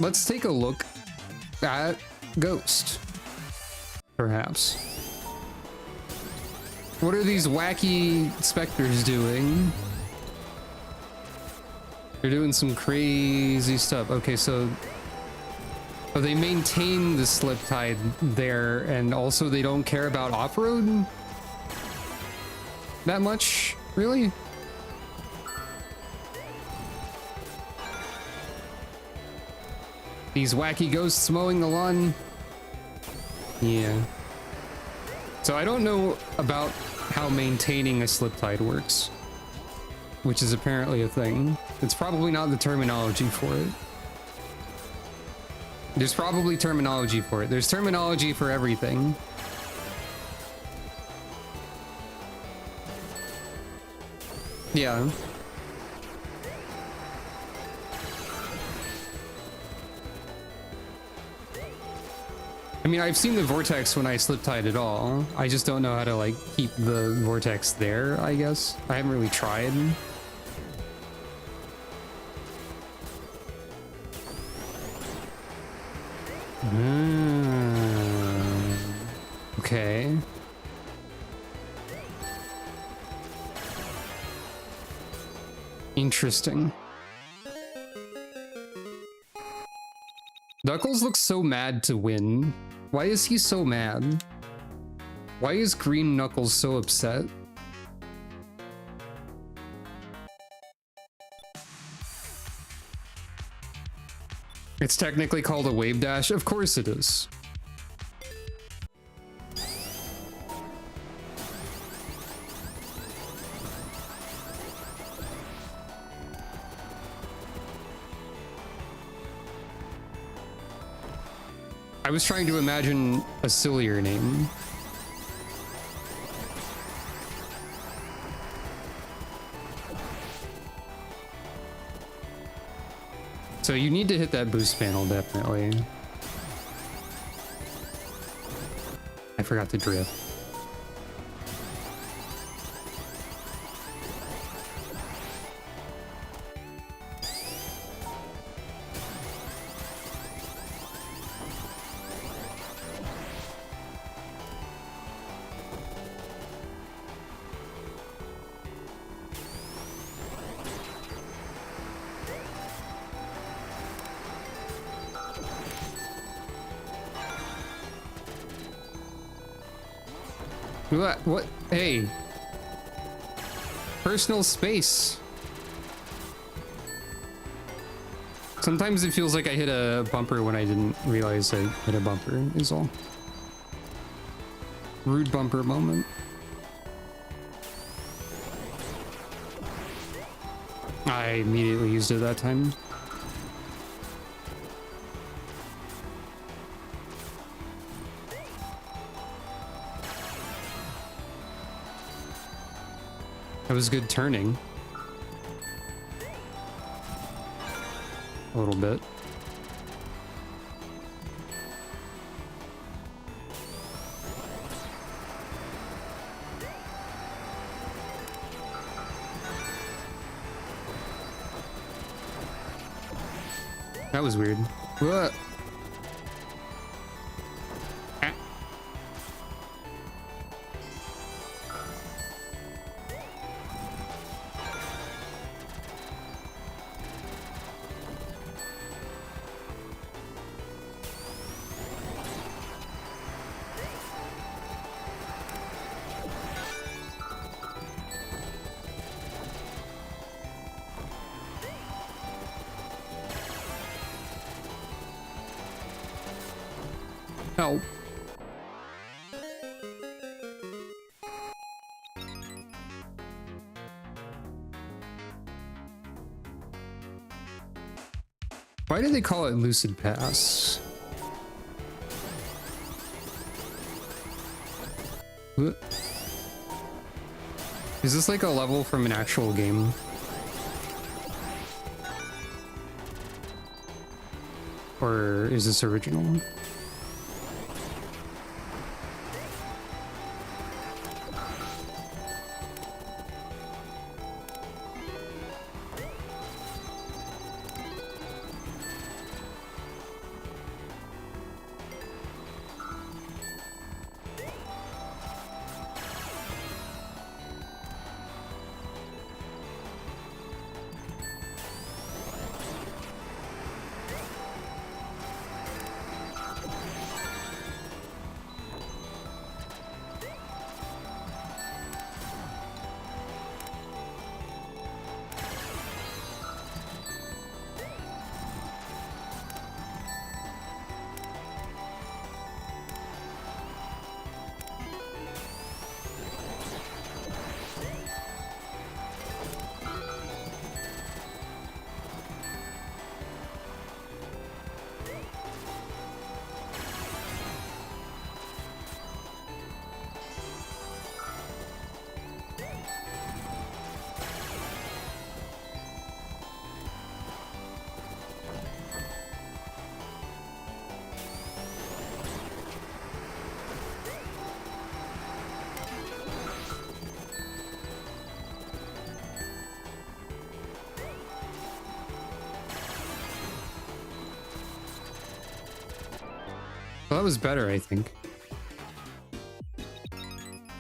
Let's take a look at Ghost, perhaps. What are these wacky specters doing? They're doing some crazy stuff. Okay, so they maintain the slip tide there, and also they don't care about off-road that much, really? These wacky ghosts mowing the lawn. Yeah. So I don't know about how maintaining a slip tide works, which is apparently a thing. It's probably not the terminology for it. There's probably terminology for it. There's terminology for everything. Yeah. I mean, I've seen the vortex when I slip tide at all. I just don't know how to, like, keep the vortex there, I guess. I haven't really tried. Okay. Interesting. Knuckles looks so mad to win. Why is he so mad? Why is Green Knuckles so upset? It's technically called a wave dash. Of course it is. I was trying to imagine a sillier name. So you need to hit that boost panel, definitely. I forgot to drift. What? Hey. Personal space. Sometimes it feels like I hit a bumper when I didn't realize I hit a bumper, is all. Rude bumper moment. I immediately used it that time. That was good turning. A little bit. That was weird. What? Help. Why do they call it Lucid Pass? What? Is this like a level from an actual game? Or is this original? Well, that was better, I think.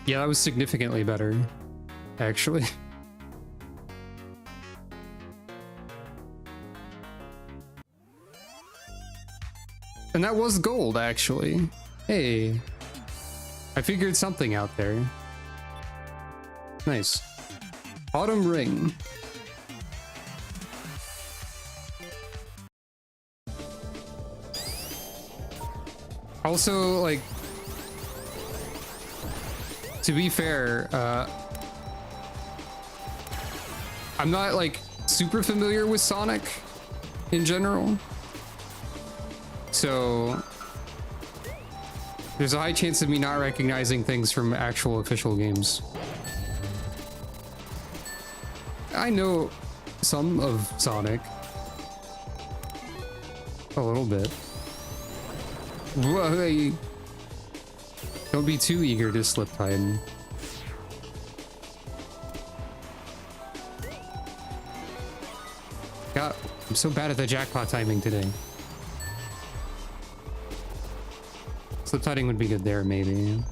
Yeah, that was significantly better, actually. And that was gold, actually. Hey, I figured something out there. Nice. Autumn Ring. Also, like, to be fair, I'm not like super familiar with Sonic in general, so there's a high chance of me not recognizing things from actual official games. I know some of Sonic a little bit. Whoa, hey. Don't be too eager to slip tide. God, I'm so bad at the jackpot timing today. Slip tiding would be good there, maybe.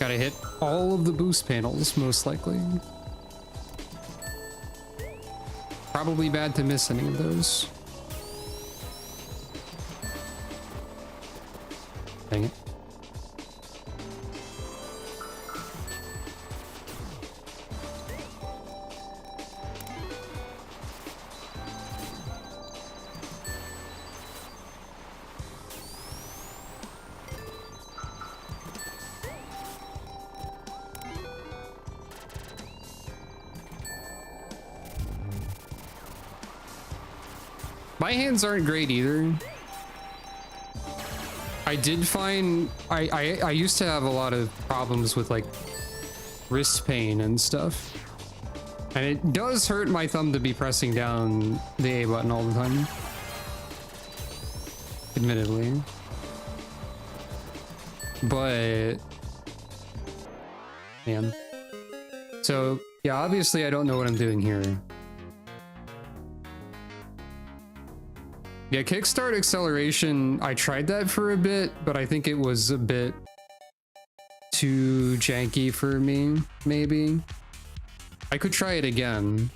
Gotta hit all of the boost panels, most likely. Probably bad to miss any of those. Dang it. My hands aren't great either. I did find I used to have a lot of problems with like wrist pain and stuff. And it does hurt my thumb to be pressing down the A button all the time. Admittedly. But man. So yeah, obviously I don't know what I'm doing here. Yeah, kickstart acceleration, I tried that for a bit, but I think it was a bit too janky for me, maybe. I could try it again.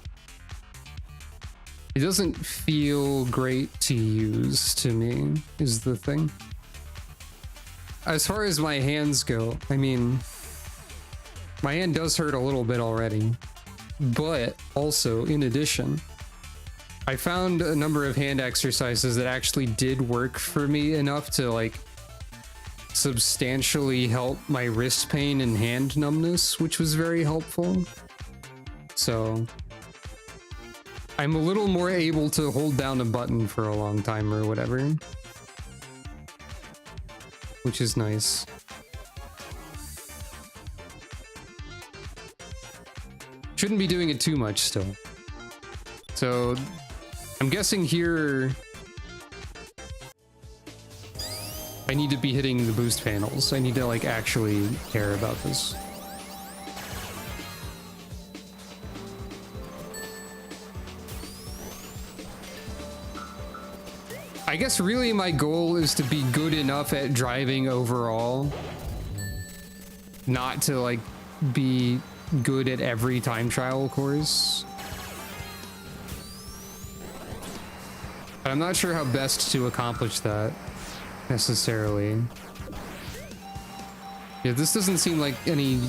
It doesn't feel great to use to me, is the thing. As far as my hands go, I mean, my hand does hurt a little bit already, but also, in addition, I found a number of hand exercises that actually did work for me enough to like substantially help my wrist pain and hand numbness, which was very helpful. So I'm a little more able to hold down a button for a long time or whatever, which is nice. Shouldn't be doing it too much still. So I'm guessing here I need to be hitting the boost panels. I need to like actually care about this. I guess really my goal is to be good enough at driving overall, not to like be good at every time trial course. But I'm not sure how best to accomplish that necessarily. Yeah, this doesn't seem like any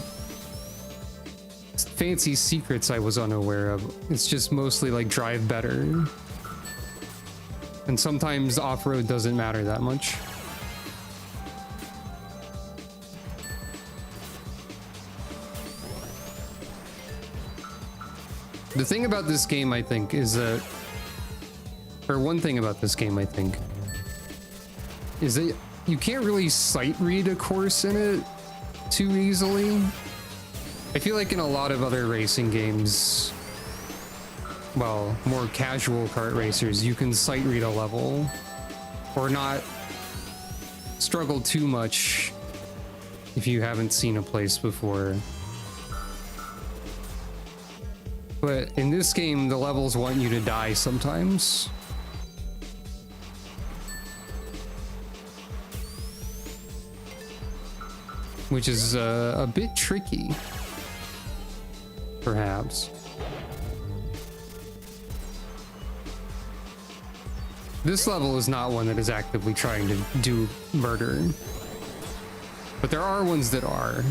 fancy secrets I was unaware of. It's just mostly like drive better. And sometimes off-road doesn't matter that much. The thing about this game, I think, is that, or one thing about this game, I think, is that you can't really sight read a course in it too easily. I feel like in a lot of other racing games, well, more casual kart racers, you can sight read a level or not struggle too much if you haven't seen a place before. But in this game, the levels want you to die sometimes. Which is a bit tricky, perhaps. This level is not one that is actively trying to do murder, but there are ones that are,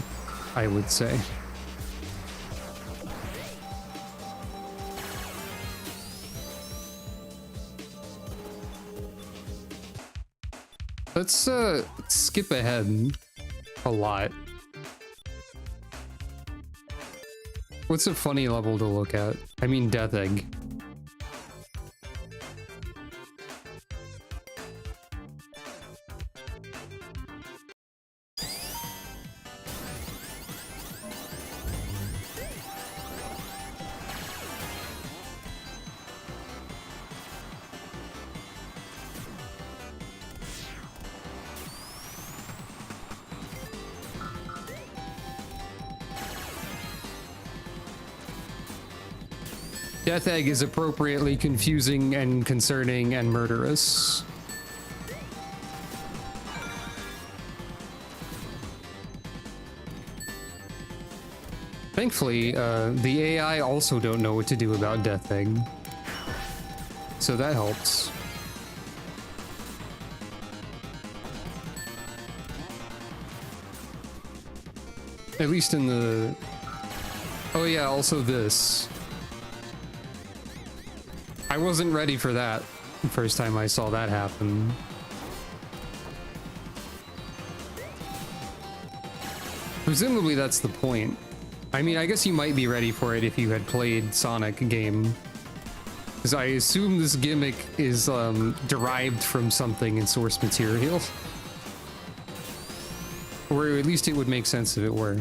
I would say. Let's skip ahead a lot. What's a funny level to look at? I mean, Death Egg. Death Egg is appropriately confusing and concerning and murderous. Thankfully, the AI also don't know what to do about Death Egg. So that helps. At least in the... Oh yeah, also this. I wasn't ready for that the first time I saw that happen. Presumably that's the point. I mean, I guess you might be ready for it if you had played Sonic game. Because I assume this gimmick is derived from something in source material. Or at least it would make sense if it were.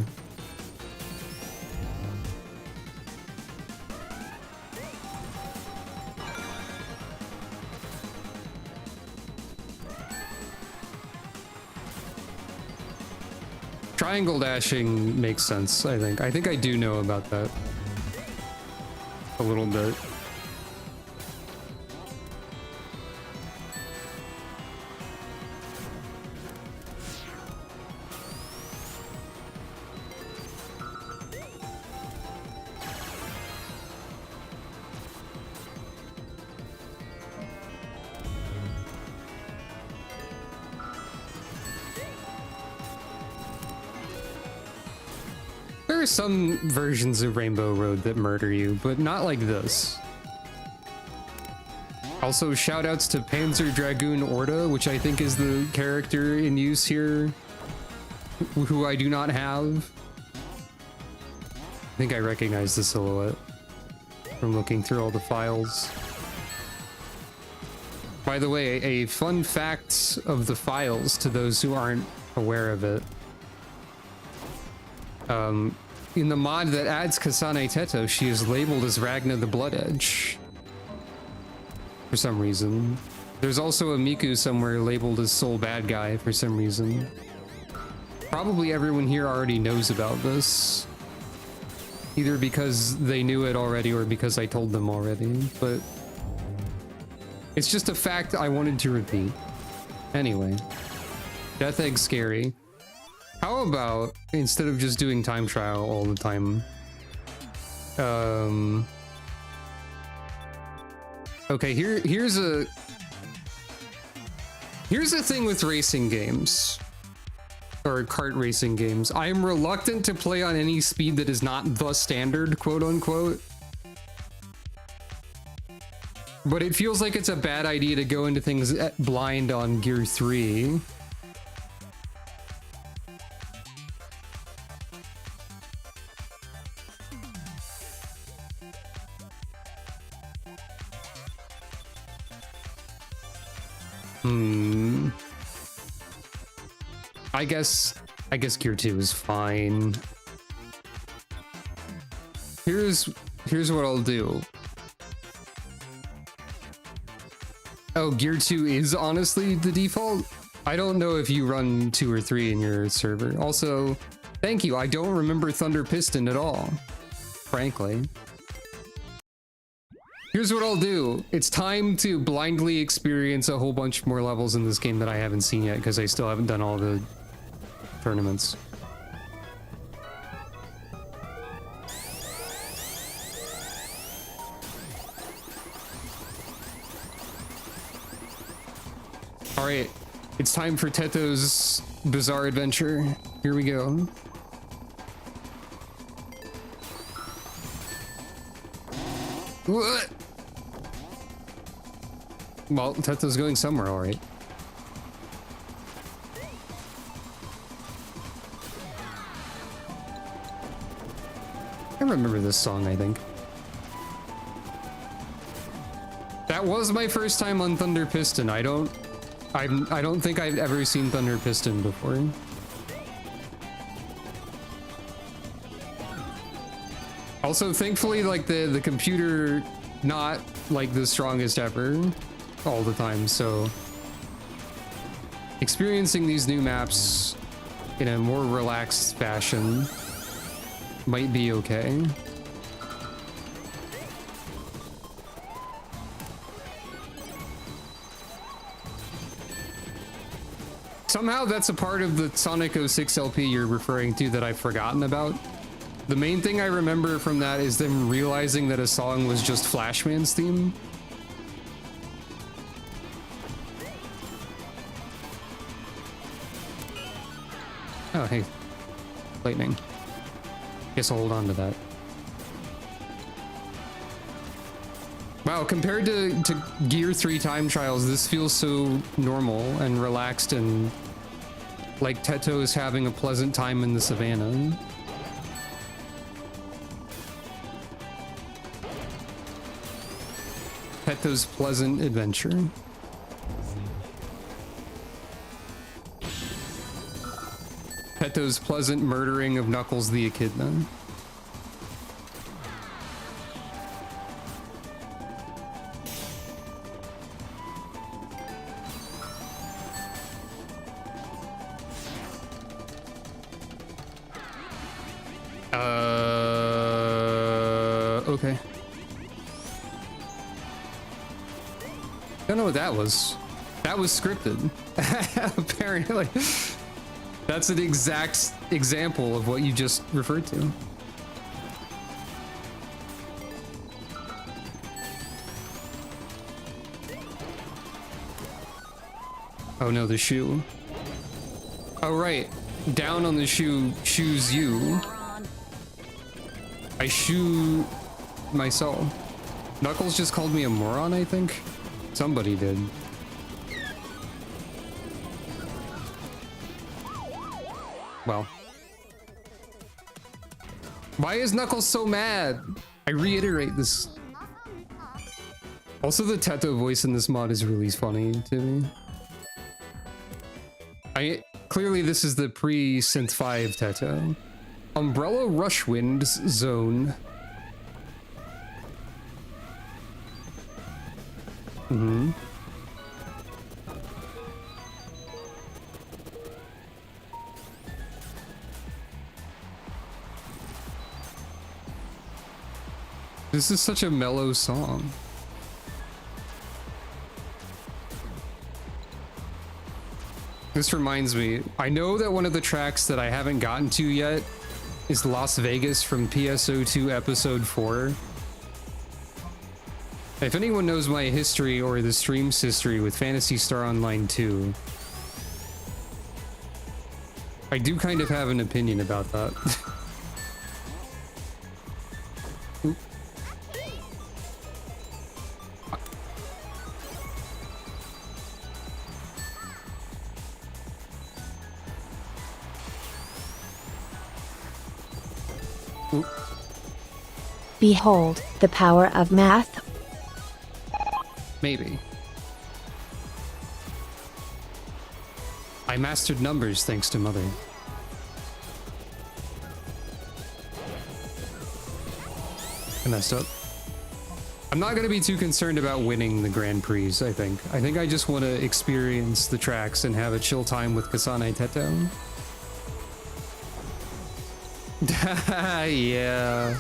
Triangle dashing makes sense, I think. I think I do know about that. A little bit. There are some versions of Rainbow Road that murder you, but not like this. Also, shoutouts to Panzer Dragoon Orta, which I think is the character in use here, who I do not have. I think I recognize the silhouette from looking through all the files. By the way, a fun fact of the files to those who aren't aware of it. In the mod that adds Kasane Teto, she is labeled as Ragna the Blood Edge. For some reason. There's also a Miku somewhere labeled as Soul Bad Guy for some reason. Probably everyone here already knows about this. Either because they knew it already or because I told them already, but... it's just a fact I wanted to repeat. Anyway. Death Egg's scary. How about, instead of just doing time trial all the time, okay, here's a thing with racing games, or kart racing games. I am reluctant to play on any speed that is not the standard, quote unquote. But it feels like it's a bad idea to go into things blind on Gear 3. I guess Gear 2 is fine. Here's what I'll do. Oh, Gear 2 is honestly the default? I don't know if you run 2 or 3 in your server. Also, thank you. I don't remember Thunder Piston at all, frankly. Here's what I'll do. It's time to blindly experience a whole bunch more levels in this game that I haven't seen yet because I still haven't done all the tournaments. All right, it's time for Teto's bizarre adventure. Here we go. What? Well, Teto's going somewhere, all right. I remember this song, I think. That was my first time on Thunder Piston. I don't think I've ever seen Thunder Piston before. Also, thankfully, like the computer not like the strongest ever all the time, so experiencing these new maps in a more relaxed fashion might be okay. Somehow that's a part of the Sonic 06 LP you're referring to that I've forgotten about. The main thing I remember from that is them realizing that a song was just Flashman's theme. Oh, hey. Lightning. Guess I'll hold on to that. Wow, compared to Gear 3 time trials, this feels so normal and relaxed and like Teto is having a pleasant time in the savannah. Teto's pleasant adventure. Teto's pleasant murdering of Knuckles the Echidna. Okay. Don't know what that was. That was scripted. Apparently. That's an exact example of what you just referred to. Oh no, the shoe. Oh right. Down on the shoe, shoes you. I shoe myself. Knuckles just called me a moron, I think. Somebody did. Well. Why is Knuckles so mad? I reiterate this. Also, the Teto voice in this mod is really funny to me. Clearly this is the pre-Synth 5 Teto. Umbrella Rushwind's zone. Mm-hmm. This is such a mellow song. This reminds me, I know that one of the tracks that I haven't gotten to yet is Las Vegas from PSO2 episode 4. If anyone knows my history or the stream's history with Phantasy Star Online 2, I do kind of have an opinion about that. Oop. Oop. Behold, the power of math. Maybe. I mastered numbers thanks to Mother. I messed up. I'm not gonna be too concerned about winning the Grand Prix, I think. I think I just want to experience the tracks and have a chill time with Kasane Teto. Yeah.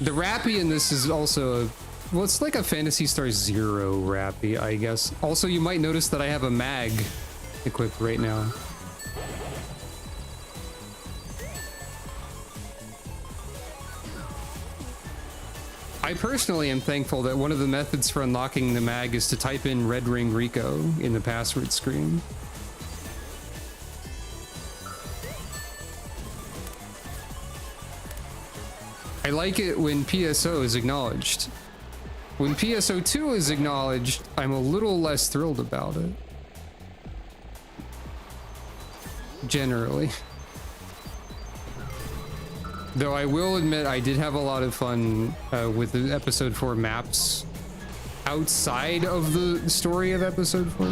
The rappy in this is also a... Well, it's like a Phantasy Star Zero rappy, I guess. Also, you might notice that I have a mag equipped right now. I personally am thankful that one of the methods for unlocking the mag is to type in Red Ring Rico in the password screen. I like it when PSO is acknowledged. When PSO2 is acknowledged, I'm a little less thrilled about it. Generally. Though I will admit I did have a lot of fun with the episode 4 maps outside of the story of episode 4.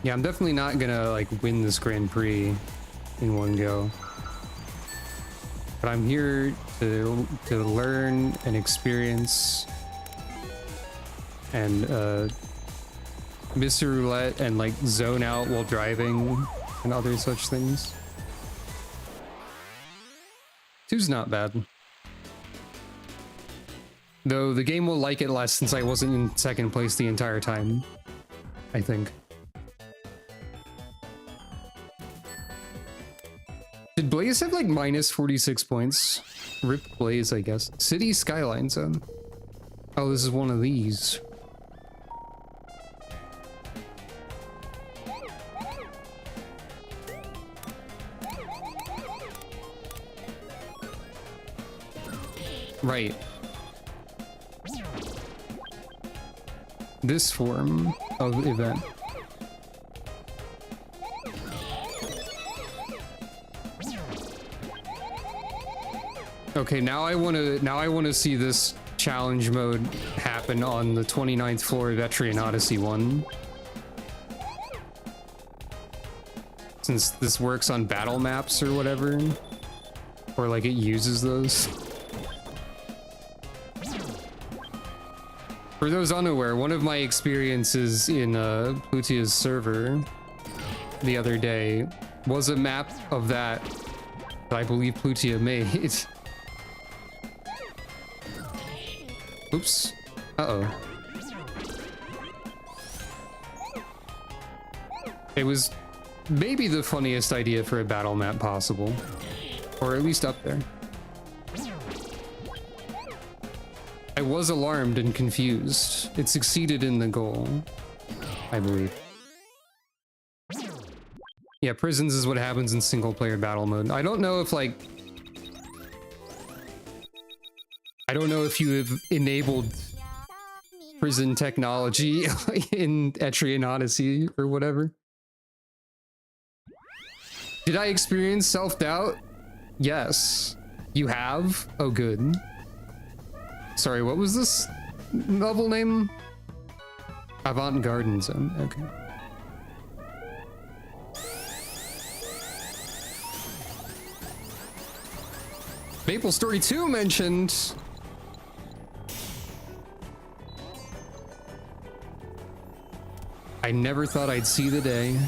Yeah, I'm definitely not gonna like win this Grand Prix in one go. But I'm here to learn and experience and Mr. Roulette and like zone out while driving and other such things. 2's not bad. Though the game will like it less since I wasn't in second place the entire time, I think. Blaze have like minus 46 points? Rip Blaze, I guess. City Skyline Zone. Oh, this is one of these. Right. This form of event. Okay, now I want to see this challenge mode happen on the 29th floor of Etrian Odyssey 1. Since this works on battle maps or whatever, or like it uses those. For those unaware, one of my experiences in Plutia's server the other day was a map of that I believe Plutia made. Oops. Uh-oh. It was maybe the funniest idea for a battle map possible. Or at least up there. I was alarmed and confused. It succeeded in the goal, I believe. Yeah, prisons is what happens in single player battle mode. I don't know if like... I don't know if you have enabled prison technology in Etrian Odyssey or whatever. Did I experience self-doubt? Yes. You have? Oh, good. Sorry, what was this novel name? Avant-Garde Zone. Okay. Maple Story 2 mentioned. I never thought I'd see the day.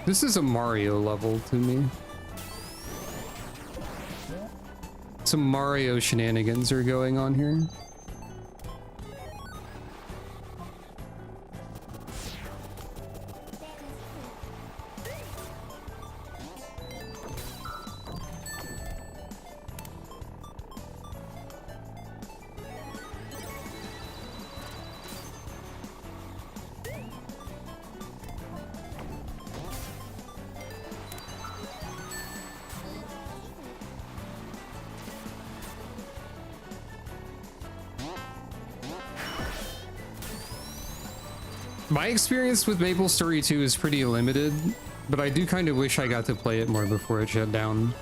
This is a Mario level to me. Some Mario shenanigans are going on here. My experience with Maple Story 2 is pretty limited, but I do kind of wish I got to play it more before it shut down.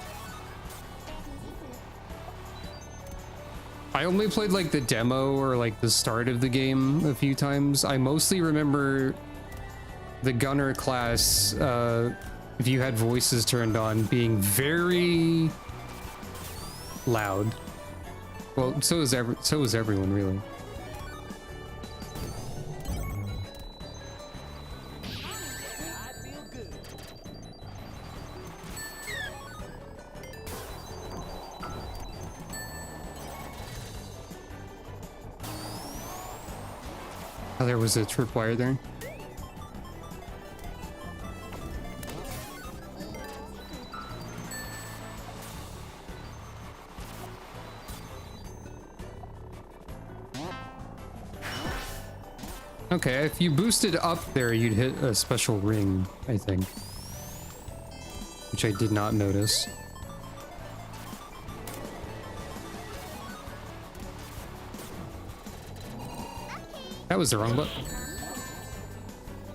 I only played like the demo or like the start of the game a few times. I mostly remember the gunner class, if you had voices turned on, being very loud. Well, so was everyone really. Oh, there was a tripwire there. Okay, if you boosted up there, you'd hit a special ring, I think. Which I did not notice. That was the wrong button.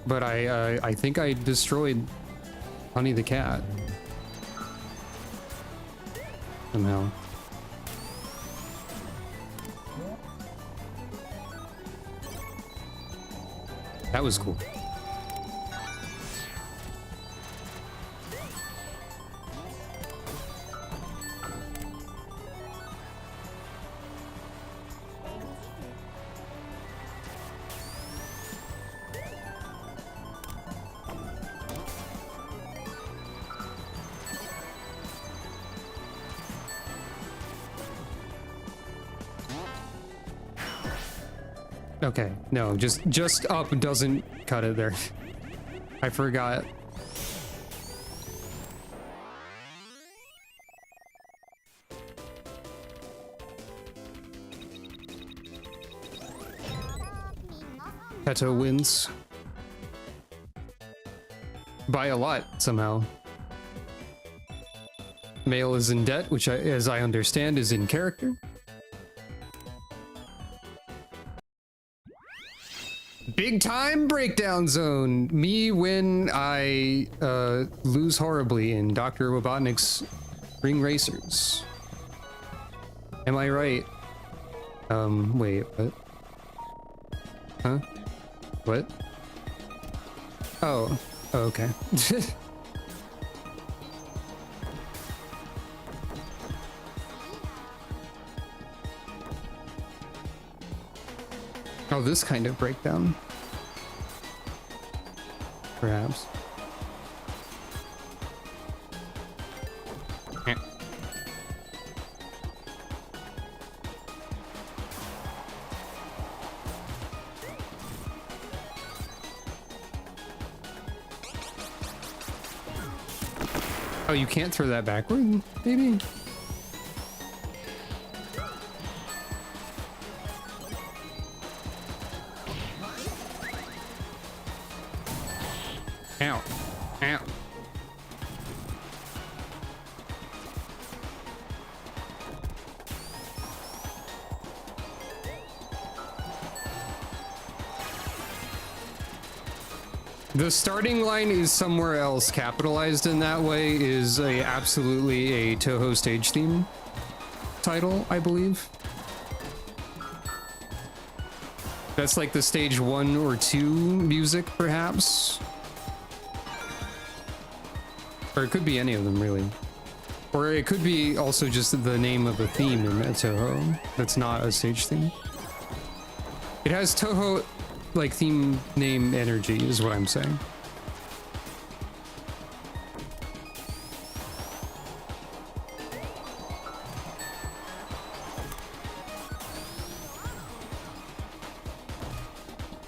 But I think I destroyed Honey the cat. Somehow. That was cool. Okay, no, just up doesn't cut it there. I forgot. Peto wins. By a lot, somehow. Male is in debt, which, as I understand, is in character. Big time breakdown zone. Me when I lose horribly in Dr. Robotnik's Ring Racers. Am I right? Wait, what? Huh? What? Oh, okay. Oh, this kind of breakdown. Perhaps. Yeah. Oh, you can't throw that backward, maybe? Ow. Ow. The starting line is somewhere else. Capitalized in that way is absolutely a Toho stage theme title, I believe. That's like the stage 1 or 2 music, perhaps. Or it could be any of them, really. Or it could be also just the name of a theme in Toho that's not a stage theme. It has Toho, like, theme name energy, is what I'm saying.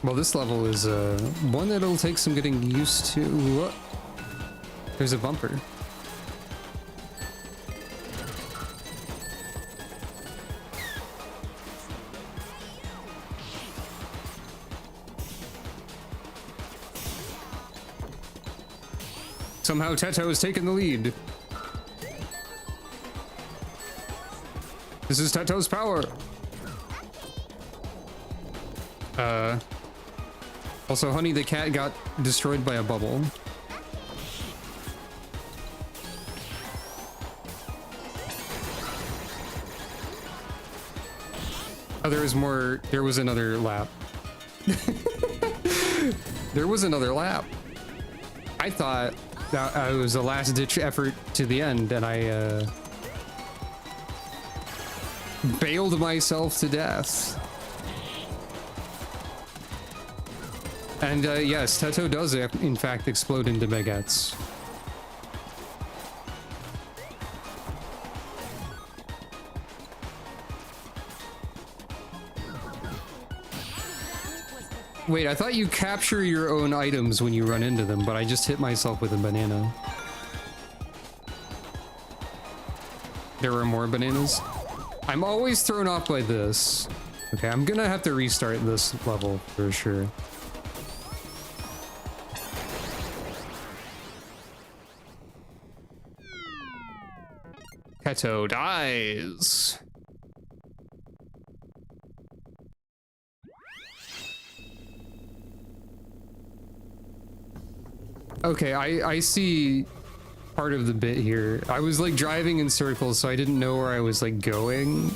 Well, this level is one that'll take some getting used to. Whoa. There's a bumper. Somehow Teto has taken the lead. This is Teto's power. Also, Honey the cat got destroyed by a bubble. Oh, there was more. There was another lap. There was another lap. I thought that it was a last-ditch effort to the end, and I bailed myself to death. And yes, Teto does in fact explode into baguettes. Wait, I thought you capture your own items when you run into them, but I just hit myself with a banana. There were more bananas? I'm always thrown off by this. Okay, I'm gonna have to restart this level for sure. Teto dies. Okay, I see part of the bit here. I was like driving in circles, so I didn't know where I was like going.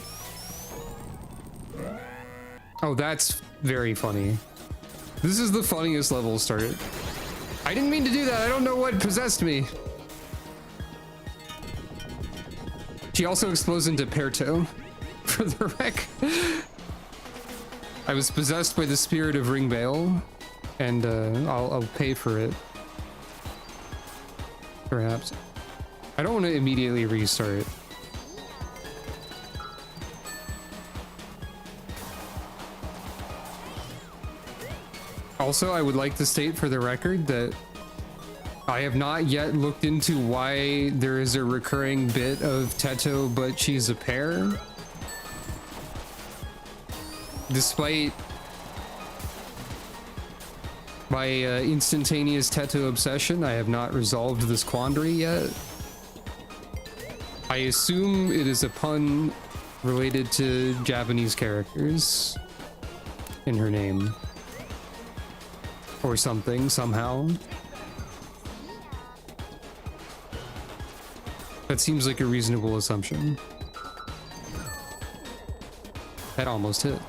Oh, that's very funny. This is the funniest level started. I didn't mean to do that. I don't know what possessed me. She also explodes into Perto, for the wreck. I was possessed by the spirit of Ringbale, and I'll pay for it. Perhaps. I don't want to immediately restart. Also, I would like to state for the record that I have not yet looked into why there is a recurring bit of Teto, but she's a pair. Despite my instantaneous Teto obsession, I have not resolved this quandary yet. I assume it is a pun related to Japanese characters in her name. Or something, somehow. That seems like a reasonable assumption. That almost hit.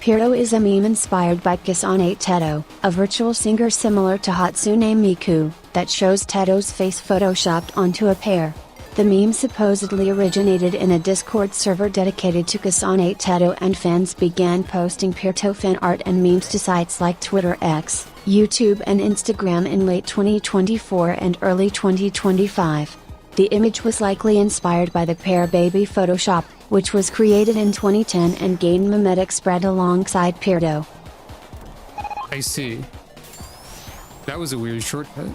Pirto is a meme inspired by Kasane Teto, a virtual singer similar to Hatsune Miku, that shows Teto's face photoshopped onto a pear. The meme supposedly originated in a Discord server dedicated to Kasane Teto, and fans began posting Pirto fan art and memes to sites like Twitter X, YouTube and Instagram in late 2024 and early 2025. The image was likely inspired by the Pear Baby Photoshop, which was created in 2010 and gained memetic spread alongside Pirto. I see. That was a weird shortcut.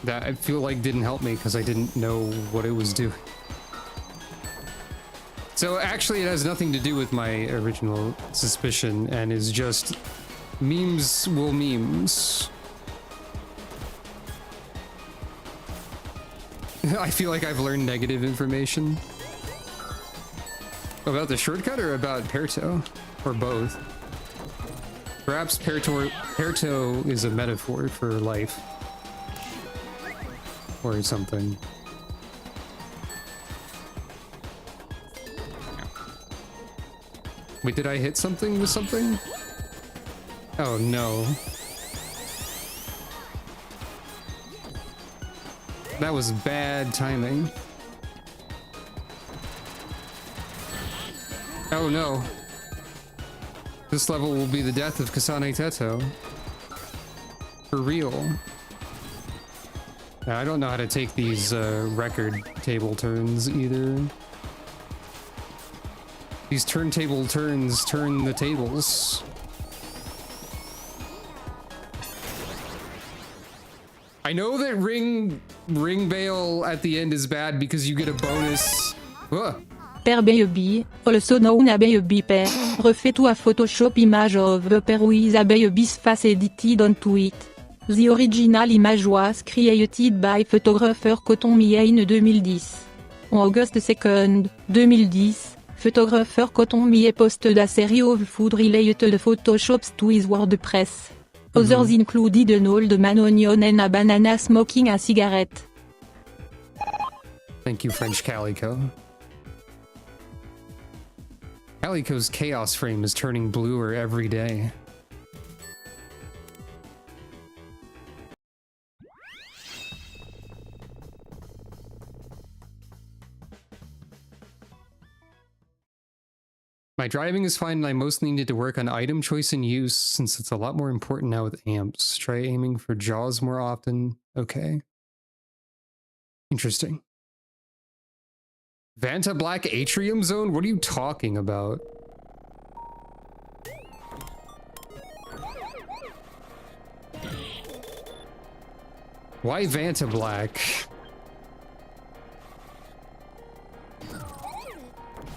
That I feel like didn't help me because I didn't know what it was doing. So actually it has nothing to do with my original suspicion and is just memes will memes. I feel like I've learned negative information. About the shortcut or about Pirto? Or both? Perhaps Pirto is a metaphor for life. Or something. Wait, did I hit something with something? Oh no. That was bad timing. Oh no. This level will be the death of Kasane Teto. For real. I don't know how to take these record table turns either. These turntable turns turn the tables. I know that ring bail at the end is bad because you get a bonus. Per baby, also known as baby pair, refait to a Photoshop image of the pair with a baby's face edited onto it. The original image was created by photographer Coton Mie in 2010. On August 2nd, 2010, photographer Coton Mie posted a series of food-related photoshops to his WordPress. Others included an old man onion and a banana smoking a cigarette. Thank you, French Calico. Calico's chaos frame is turning bluer every day. My driving is fine and I mostly needed to work on item choice and use since it's a lot more important now with amps. Try aiming for jaws more often. Okay. Interesting. Vanta Black Atrium Zone? What are you talking about? Why Vanta Black?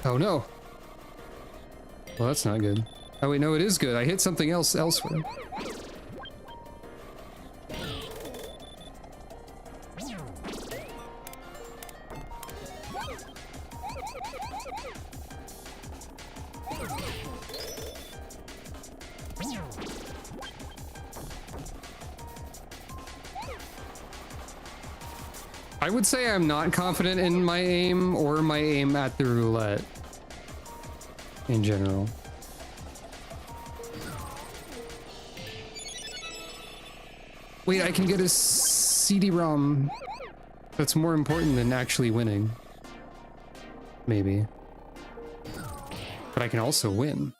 Oh no. Well, that's not good. Oh wait, no, it is good. I hit something else elsewhere. I would say I'm not confident in my aim or my aim at the roulette. In general. Wait, I can get a CD-ROM. That's more important than actually winning. Maybe. But I can also win.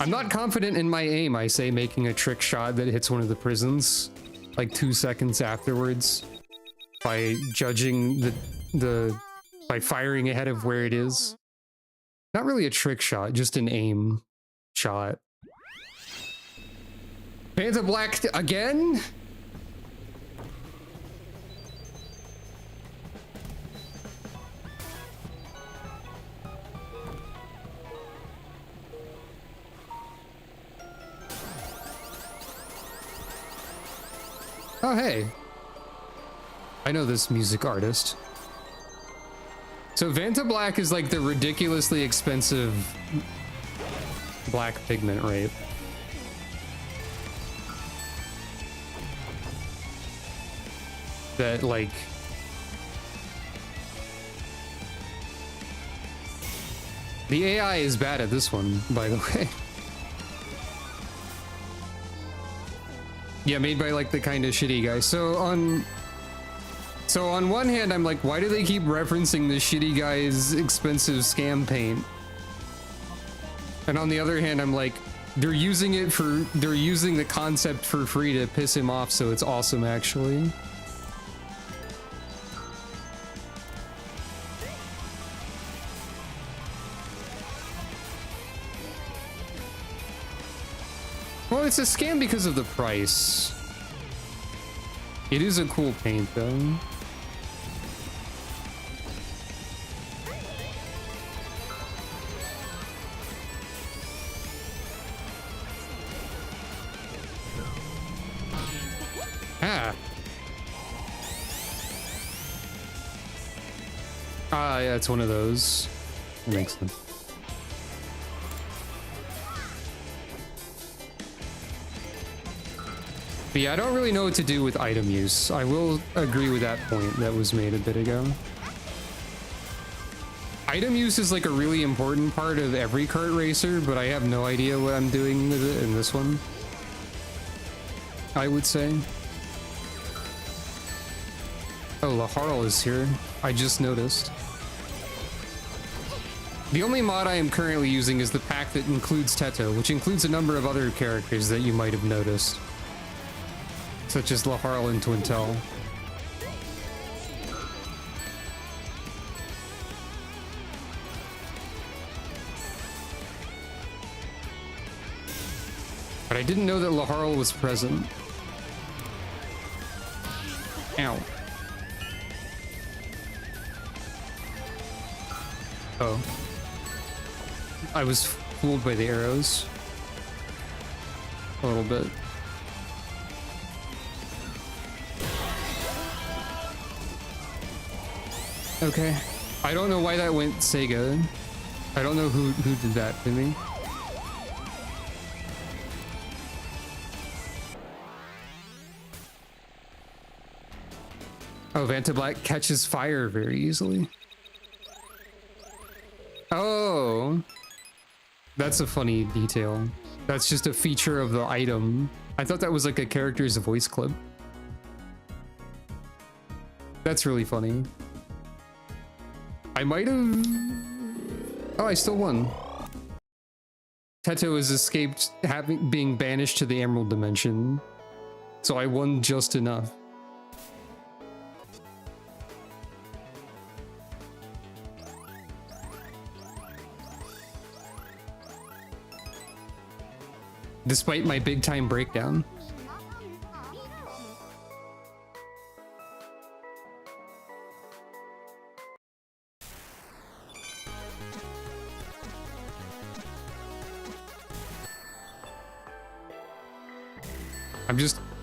I'm not confident in my aim, I say, making a trick shot that hits one of the prisons like 2 seconds afterwards by judging by firing ahead of where it is. Not really a trick shot, just an aim shot. Panta Black again? Oh, hey. I know this music artist. So Vanta Black is like the ridiculously expensive black pigment, right? That like... The AI is bad at this one, by the way. Yeah, made by like the kind of shitty guy. So on one hand, I'm like, why do they keep referencing the shitty guy's expensive scam paint? And on the other hand, I'm like, they're using the concept for free to piss him off, so it's awesome actually. Well, it's a scam because of the price. It is a cool paint, though. Ah. Ah, yeah, it's one of those. That makes sense. But yeah, I don't really know what to do with item use. I will agree with that point that was made a bit ago. Item use is like a really important part of every kart racer, but I have no idea what I'm doing with it in this one. I would say. Oh, Laharl is here. I just noticed. The only mod I am currently using is the pack that includes Teto, which includes a number of other characters that you might have noticed. Such as Laharl and Twintel. But I didn't know that Laharl was present. Ow. Oh. I was fooled by the arrows. A little bit. Okay. I don't know why that went Sega. I don't know who did that to me. Oh, Vanta Black catches fire very easily. Oh. That's a funny detail. That's just a feature of the item. I thought that was like a character's voice clip. That's really funny. I might have... Oh, I still won. Teto has escaped being banished to the Emerald Dimension. So I won just enough. Despite my big time breakdown.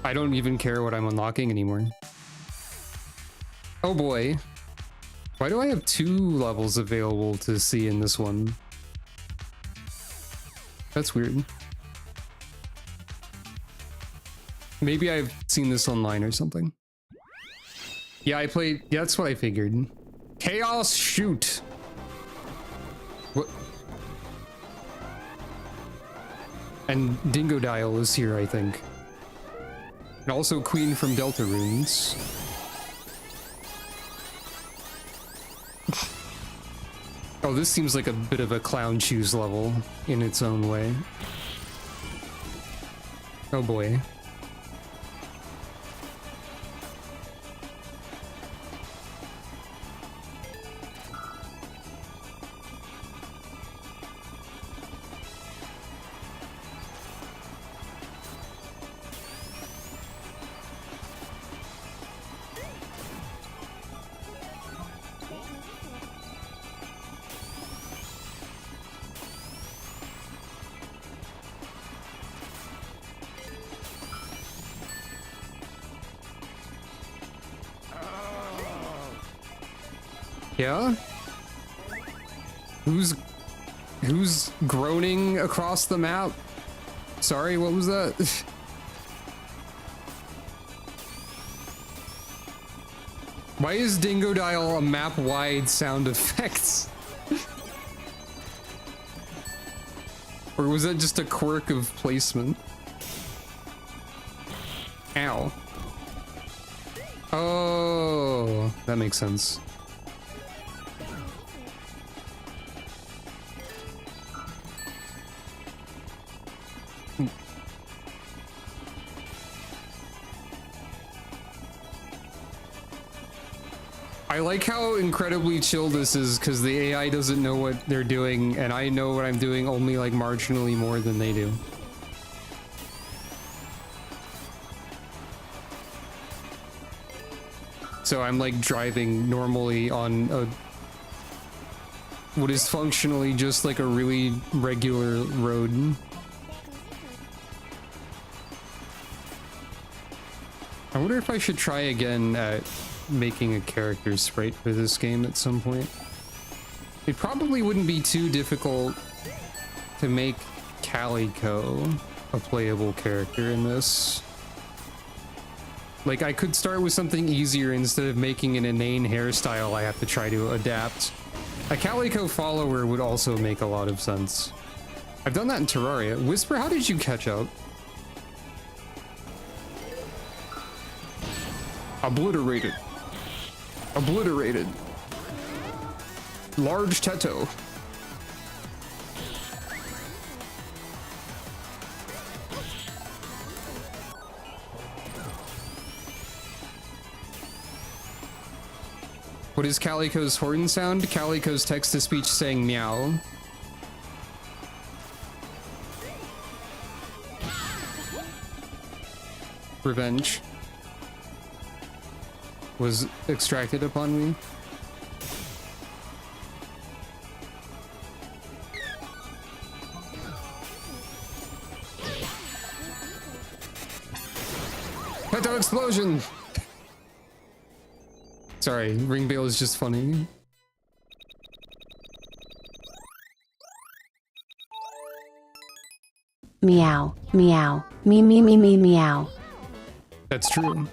I don't even care what I'm unlocking anymore. Oh boy. Why do I have 2 levels available to see in this one? That's weird. Maybe I've seen this online or something. Yeah, yeah, that's what I figured. Chaos shoot! What? And Dingo Dial is here, I think. And also Queen from Delta Runes. Oh, this seems like a bit of a clown shoes level in its own way. Oh boy. Yeah? Who's groaning across the map? Sorry, what was that? Why is Dingo Dial a map-wide sound effects? Or was that just a quirk of placement? Ow. Oh, that makes sense. I like how incredibly chill this is because the AI doesn't know what they're doing and I know what I'm doing only like marginally more than they do. So I'm like driving normally on a what is functionally just like a really regular road. I wonder if I should try again at making a character sprite for this game at some point. It probably wouldn't be too difficult to make Calico a playable character in this. Like, I could start with something easier instead of making an inane hairstyle I have to try to adapt. A Calico follower would also make a lot of sense. I've done that in Terraria. Whisper, how did you catch up? Obliterated. Obliterated. Large Teto. What is Calico's horn sound? Calico's text-to-speech saying meow. Revenge was extracted upon me. Peto explosion! Sorry, ring bail is just funny. Meow, meow, me me me me meow. That's true.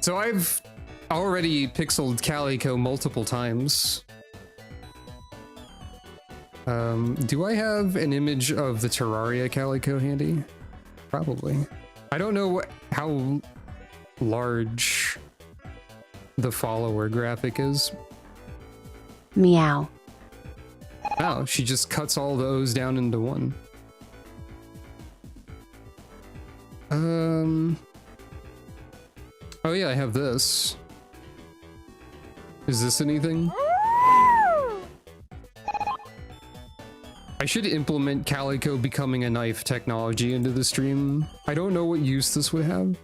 So I've already pixeled Calico multiple times. Do I have an image of the Terraria Calico handy? Probably. I don't know how large the follower graphic is. Meow. Oh, she just cuts all the O's down into one. Oh yeah, I have this. Is this anything? I should implement Calico becoming a knife technology into the stream. I don't know what use this would have.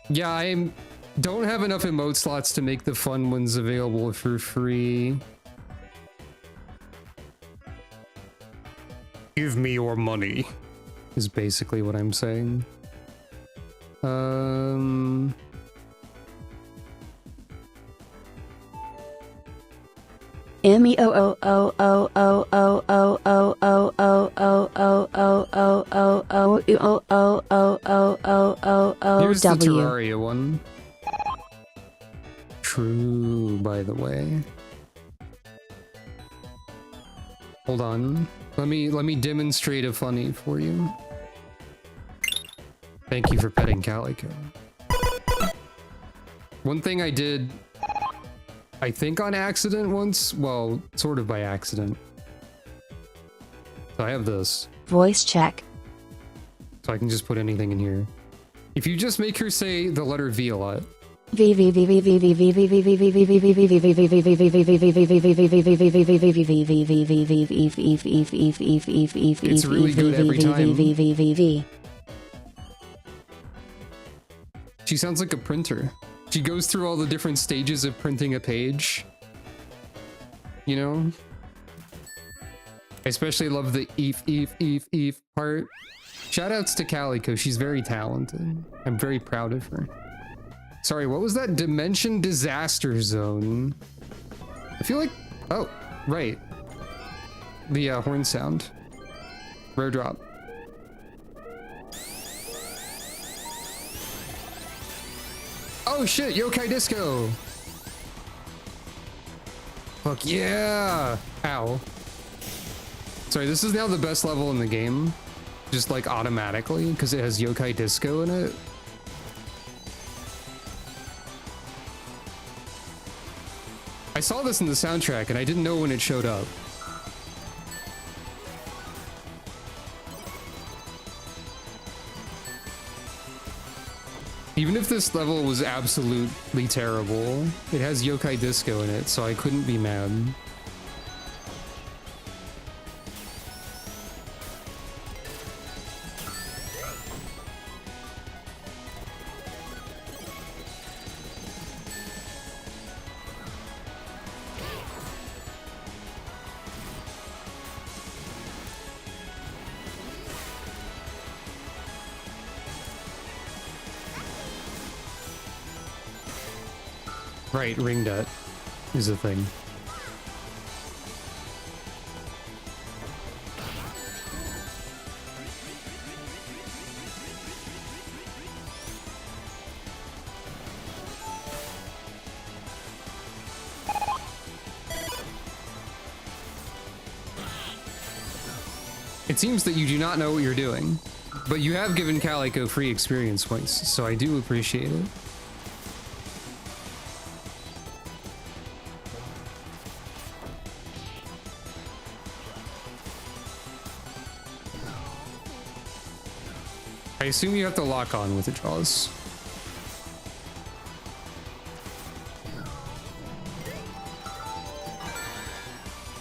Yeah, I don't have enough emote slots to make the fun ones available for free. Give me your money, is basically what I'm saying. Here's the Terraria one. True, by the way. Hold on. Let me demonstrate a funny for you. Thank you for petting Calico. One thing I did, I think on accident once, well, sort of by accident. So I have this. Voice check. So I can just put anything in here. If you just make her say the letter V a lot. It's really good every time. She sounds like a printer. She goes through all the different stages of printing a page. You know? I especially love the eef part. Shoutouts to Calico, she's very talented. I'm very proud of her. Sorry, what was that? Dimension Disaster Zone. I feel like... Oh, right. The horn sound. Rare drop. Oh shit, Yokai Disco! Fuck yeah! Ow. Sorry, this is now the best level in the game. Just like automatically, because it has Yokai Disco in it. I saw this in the soundtrack and I didn't know when it showed up. Even if this level was absolutely terrible, it has Yokai Disco in it, so I couldn't be mad. Right, ring dot is a thing. It seems that you do not know what you're doing, but you have given Calico free experience points, so I do appreciate it. I assume you have to lock on with the jaws.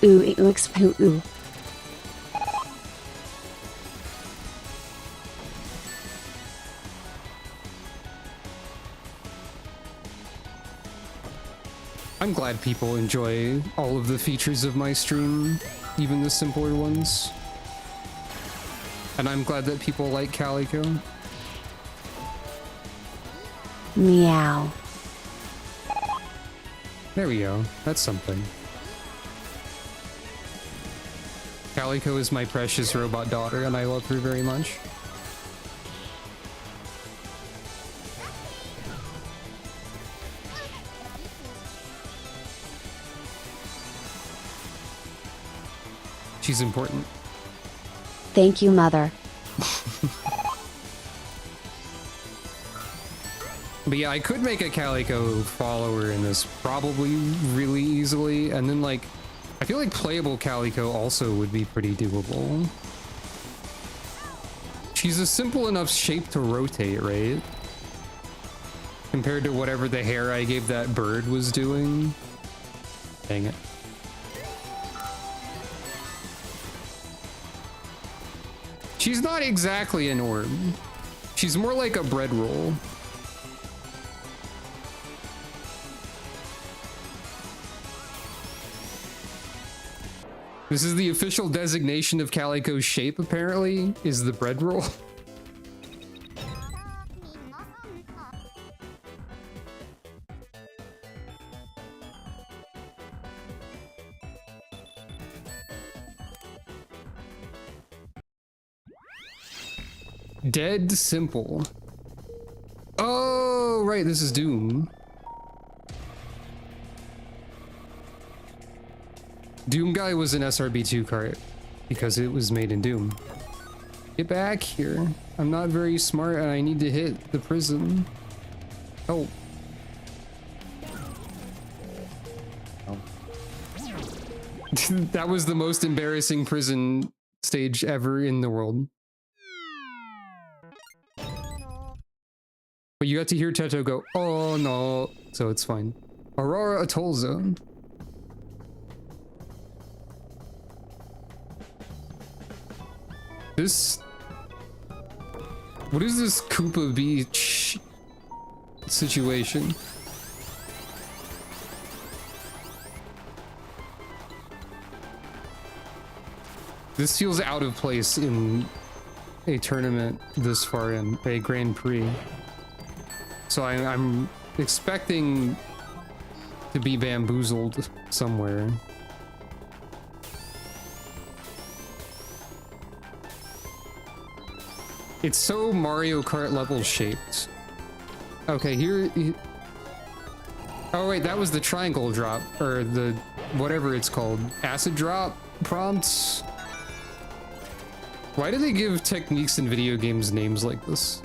Ooh. I'm glad people enjoy all of the features of my stream, even the simpler ones. And I'm glad that people like Calico. Meow. There we go. That's something. Calico is my precious robot daughter, and I love her very much. She's important. Thank you, Mother. But yeah, I could make a Calico follower in this probably really easily, and then like, I feel like playable Calico also would be pretty doable. She's a simple enough shape to rotate, right? Compared to whatever the hair I gave that bird was doing. Dang it. She's not exactly an orb. She's more like a bread roll. This is the official designation of Calico's shape, apparently, is the bread roll. Dead simple. Oh, right, this is Doom. Doom Guy was an SRB2 cart because it was made in Doom. Get back here. I'm not very smart and I need to hit the prison. Oh. That was the most embarrassing prison stage ever in the world. But you got to hear Teto go, oh no, so it's fine. Aurora Atoll Zone. This... What is this Koopa Beach situation? This feels out of place in a tournament this far in, a Grand Prix. So I'm expecting to be bamboozled somewhere. It's so Mario Kart level shaped. Okay, here... Oh wait, that was the triangle drop, or the... whatever it's called. Acid drop prompts? Why do they give techniques in video games names like this?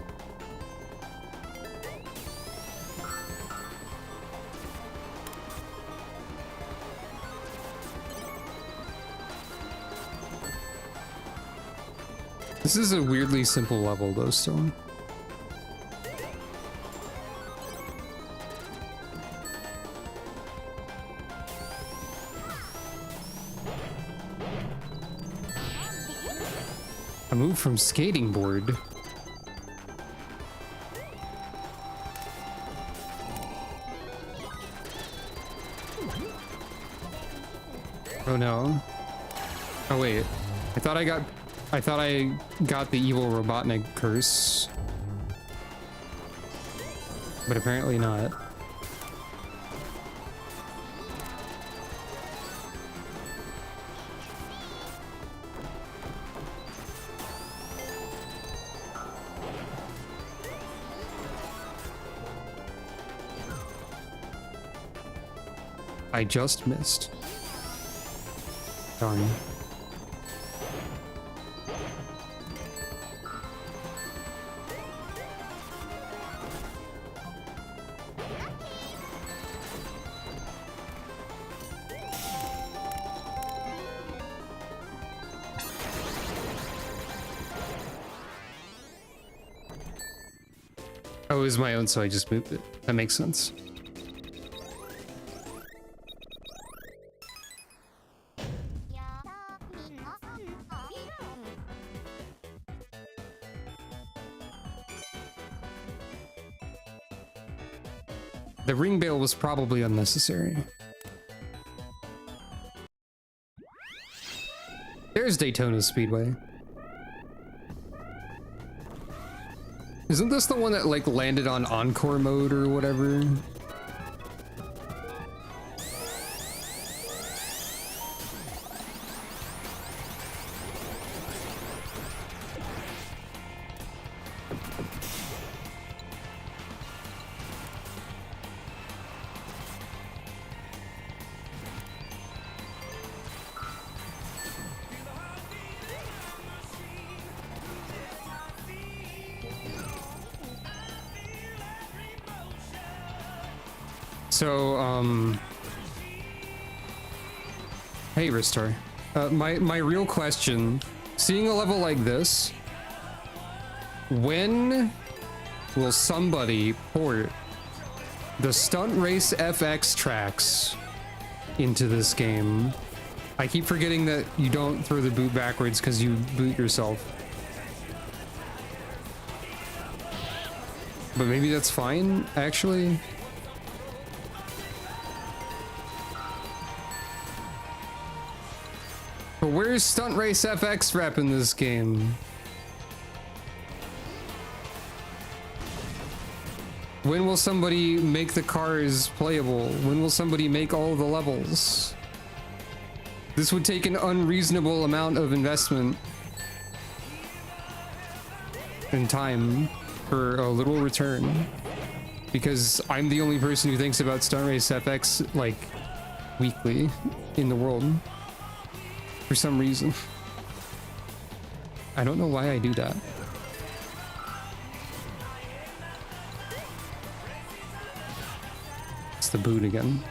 This is a weirdly simple level though, still. A move from skating board. Oh no. Oh wait. I thought I got the evil Robotnik curse. But apparently not. I just missed. Darn. Oh, it was my own, so I just moved it. That makes sense. The ring bail was probably unnecessary. There's Daytona Speedway. Isn't this the one that like landed on Encore mode or whatever? So, hey, Ristar. My real question, seeing a level like this, when will somebody port the Stunt Race FX tracks into this game? I keep forgetting that you don't throw the boot backwards because you boot yourself. But maybe that's fine, actually. But where's Stunt Race FX rep in this game? When will somebody make the cars playable? When will somebody make all the levels? This would take an unreasonable amount of investment and time for a little return. Because I'm the only person who thinks about Stunt Race FX, like, weekly in the world. For some reason. I don't know why I do that. It's the boot again.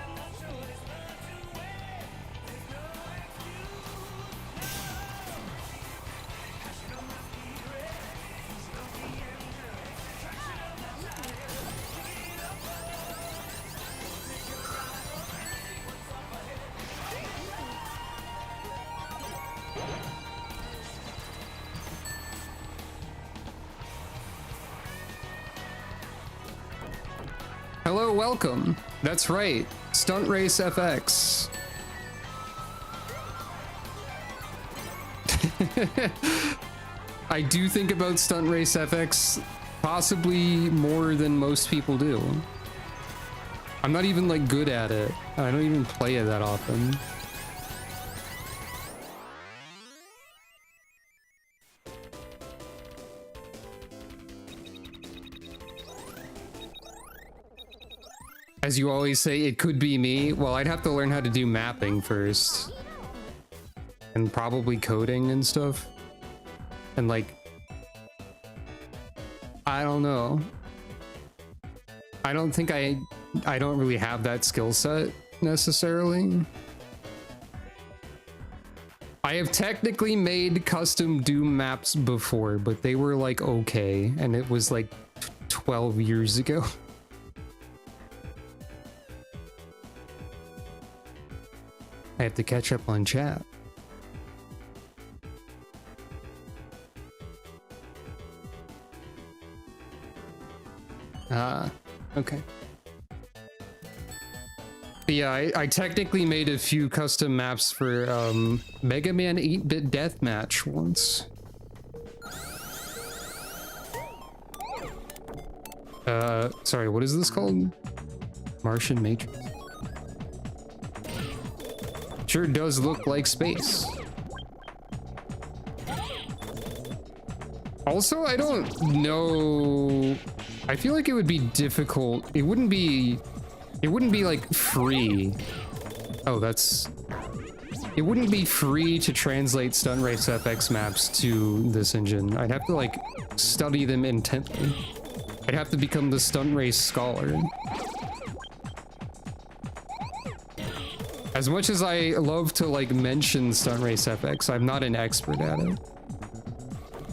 Hello, welcome. That's right, Stunt Race FX. I do think about Stunt Race FX possibly more than most people do. I'm not even like good at it. I don't even play it that often. As you always say, it could be me. Well, I'd have to learn how to do mapping first. And probably coding and stuff. And like, I don't know. I don't think I don't really have that skill set necessarily. I have technically made custom Doom maps before, but they were like okay, and it was like 12 years ago. I have to catch up on chat. Okay. But yeah, I technically made a few custom maps for Mega Man 8-Bit Deathmatch once. Sorry, what is this called? Martian Matrix. Sure does look like space. Also, I don't know. I feel like it would be difficult. It wouldn't be like free. Oh, it wouldn't be free to translate Stunt Race FX maps to this engine. I'd have to like study them intently. I'd have to become the Stunt Race scholar. As much as I love to like mention Stunt Race FX, I'm not an expert at it.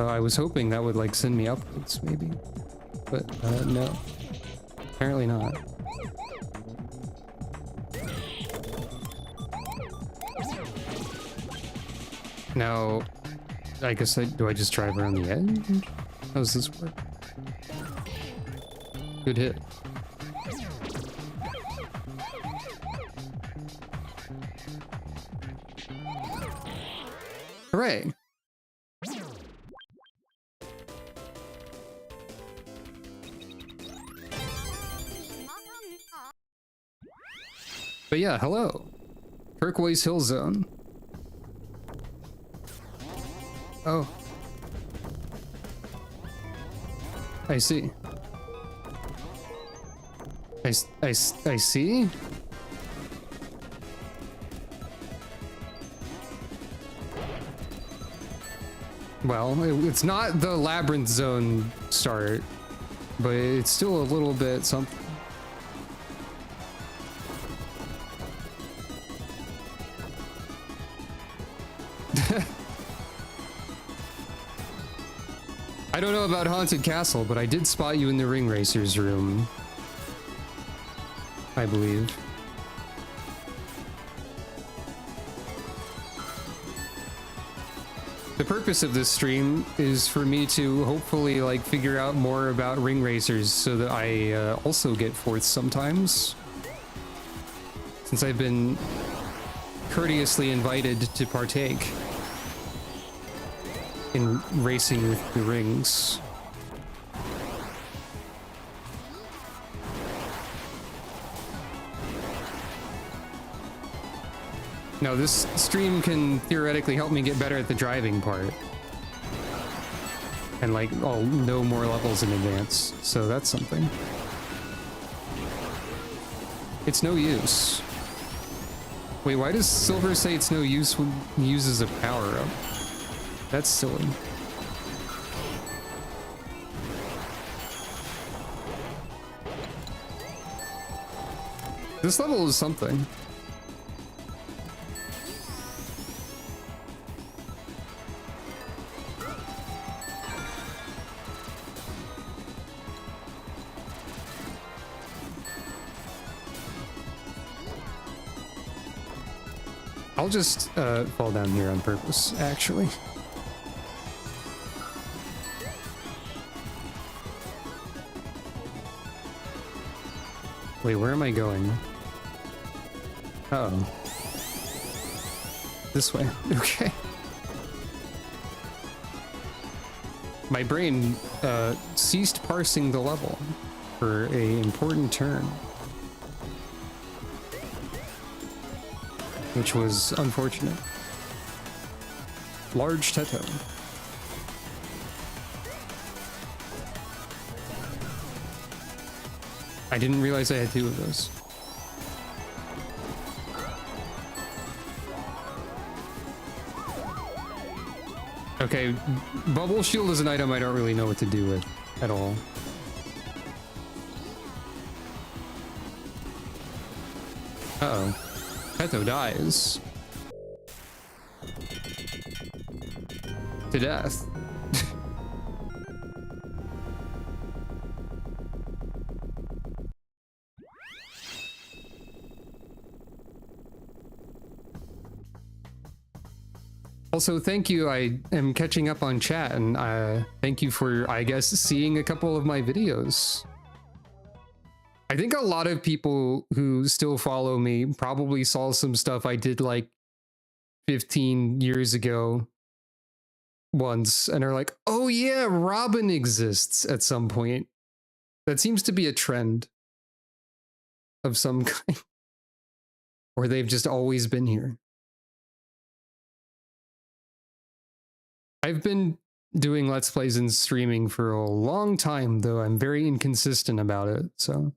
I was hoping that would like send me upwards maybe, but no, apparently not. Now, I guess do I just drive around the edge? How does this work? Good hit. Hooray! But yeah, hello. Turquoise Hill Zone. Oh. I see. I see? Well, it's not the Labyrinth Zone start, but it's still a little bit something. I don't know about Haunted Castle, but I did spot you in the Ring Racers room, I believe. The purpose of this stream is for me to hopefully like figure out more about Ring Racers so that I also get fourths sometimes. Since I've been courteously invited to partake in racing with the rings. No, this stream can theoretically help me get better at the driving part. And like, I'll know more levels in advance, so that's something. It's no use. Wait, why does Silver say it's no use when he uses a power-up? That's silly. This level is something. I'll just fall down here on purpose, actually. Wait, where am I going? Uh-oh. This way. Okay. My brain ceased parsing the level for a important turn, which was unfortunate. Large Teto. I didn't realize I had 2 of those. Okay, Bubble Shield is an item I don't really know what to do with at all. Uh-oh. Teto dies. To death. Also, thank you. I am catching up on chat, and thank you for, I guess, seeing a couple of my videos. I think a lot of people who still follow me probably saw some stuff I did like 15 years ago once, and are like, oh yeah, Robin exists at some point. That seems to be a trend of some kind. Or they've just always been here. I've been doing Let's Plays and streaming for a long time, though I'm very inconsistent about it, so.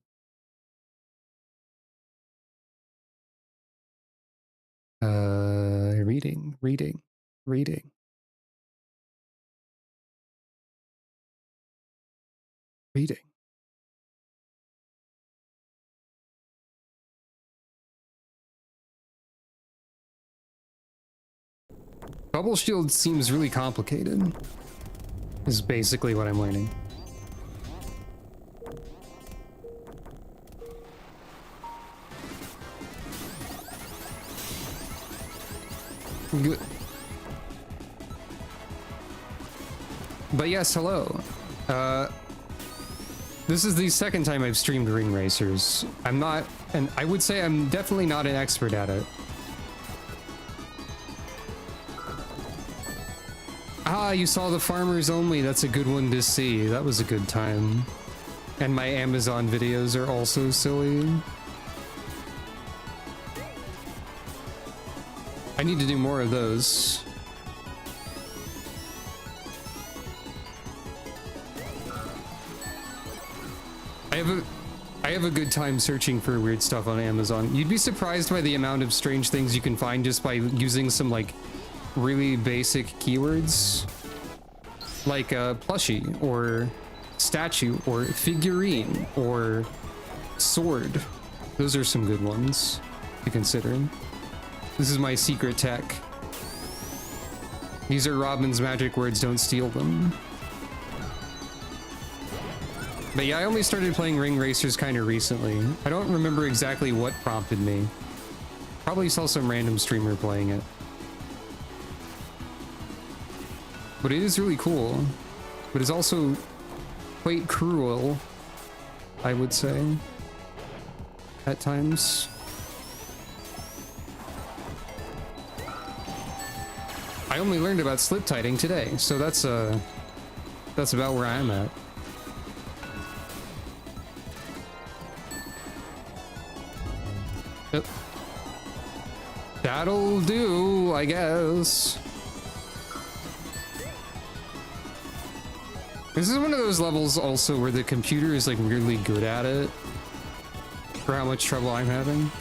Reading. Bubble Shield seems really complicated, is basically what I'm learning. Good. But yes, hello. This is the second time I've streamed Ring Racers. I'm not, and I would say I'm definitely not an expert at it. Ah, you saw the Farmers Only. That's a good one to see. That was a good time. And my Amazon videos are also silly. I need to do more of those. I have a good time searching for weird stuff on Amazon. You'd be surprised by the amount of strange things you can find just by using some like really basic keywords, like plushie or statue or figurine or sword. Those are some good ones to consider. This is my secret tech. These are Robin's magic words, don't steal them. But yeah, I only started playing Ring Racers kind of recently. I don't remember exactly what prompted me. Probably saw some random streamer playing it. But it is really cool. But it's also quite cruel, I would say, at times. I only learned about slip tiding today, so that's about where I'm at. Yep. That'll do, I guess. This is one of those levels also where the computer is like really good at it for how much trouble I'm having.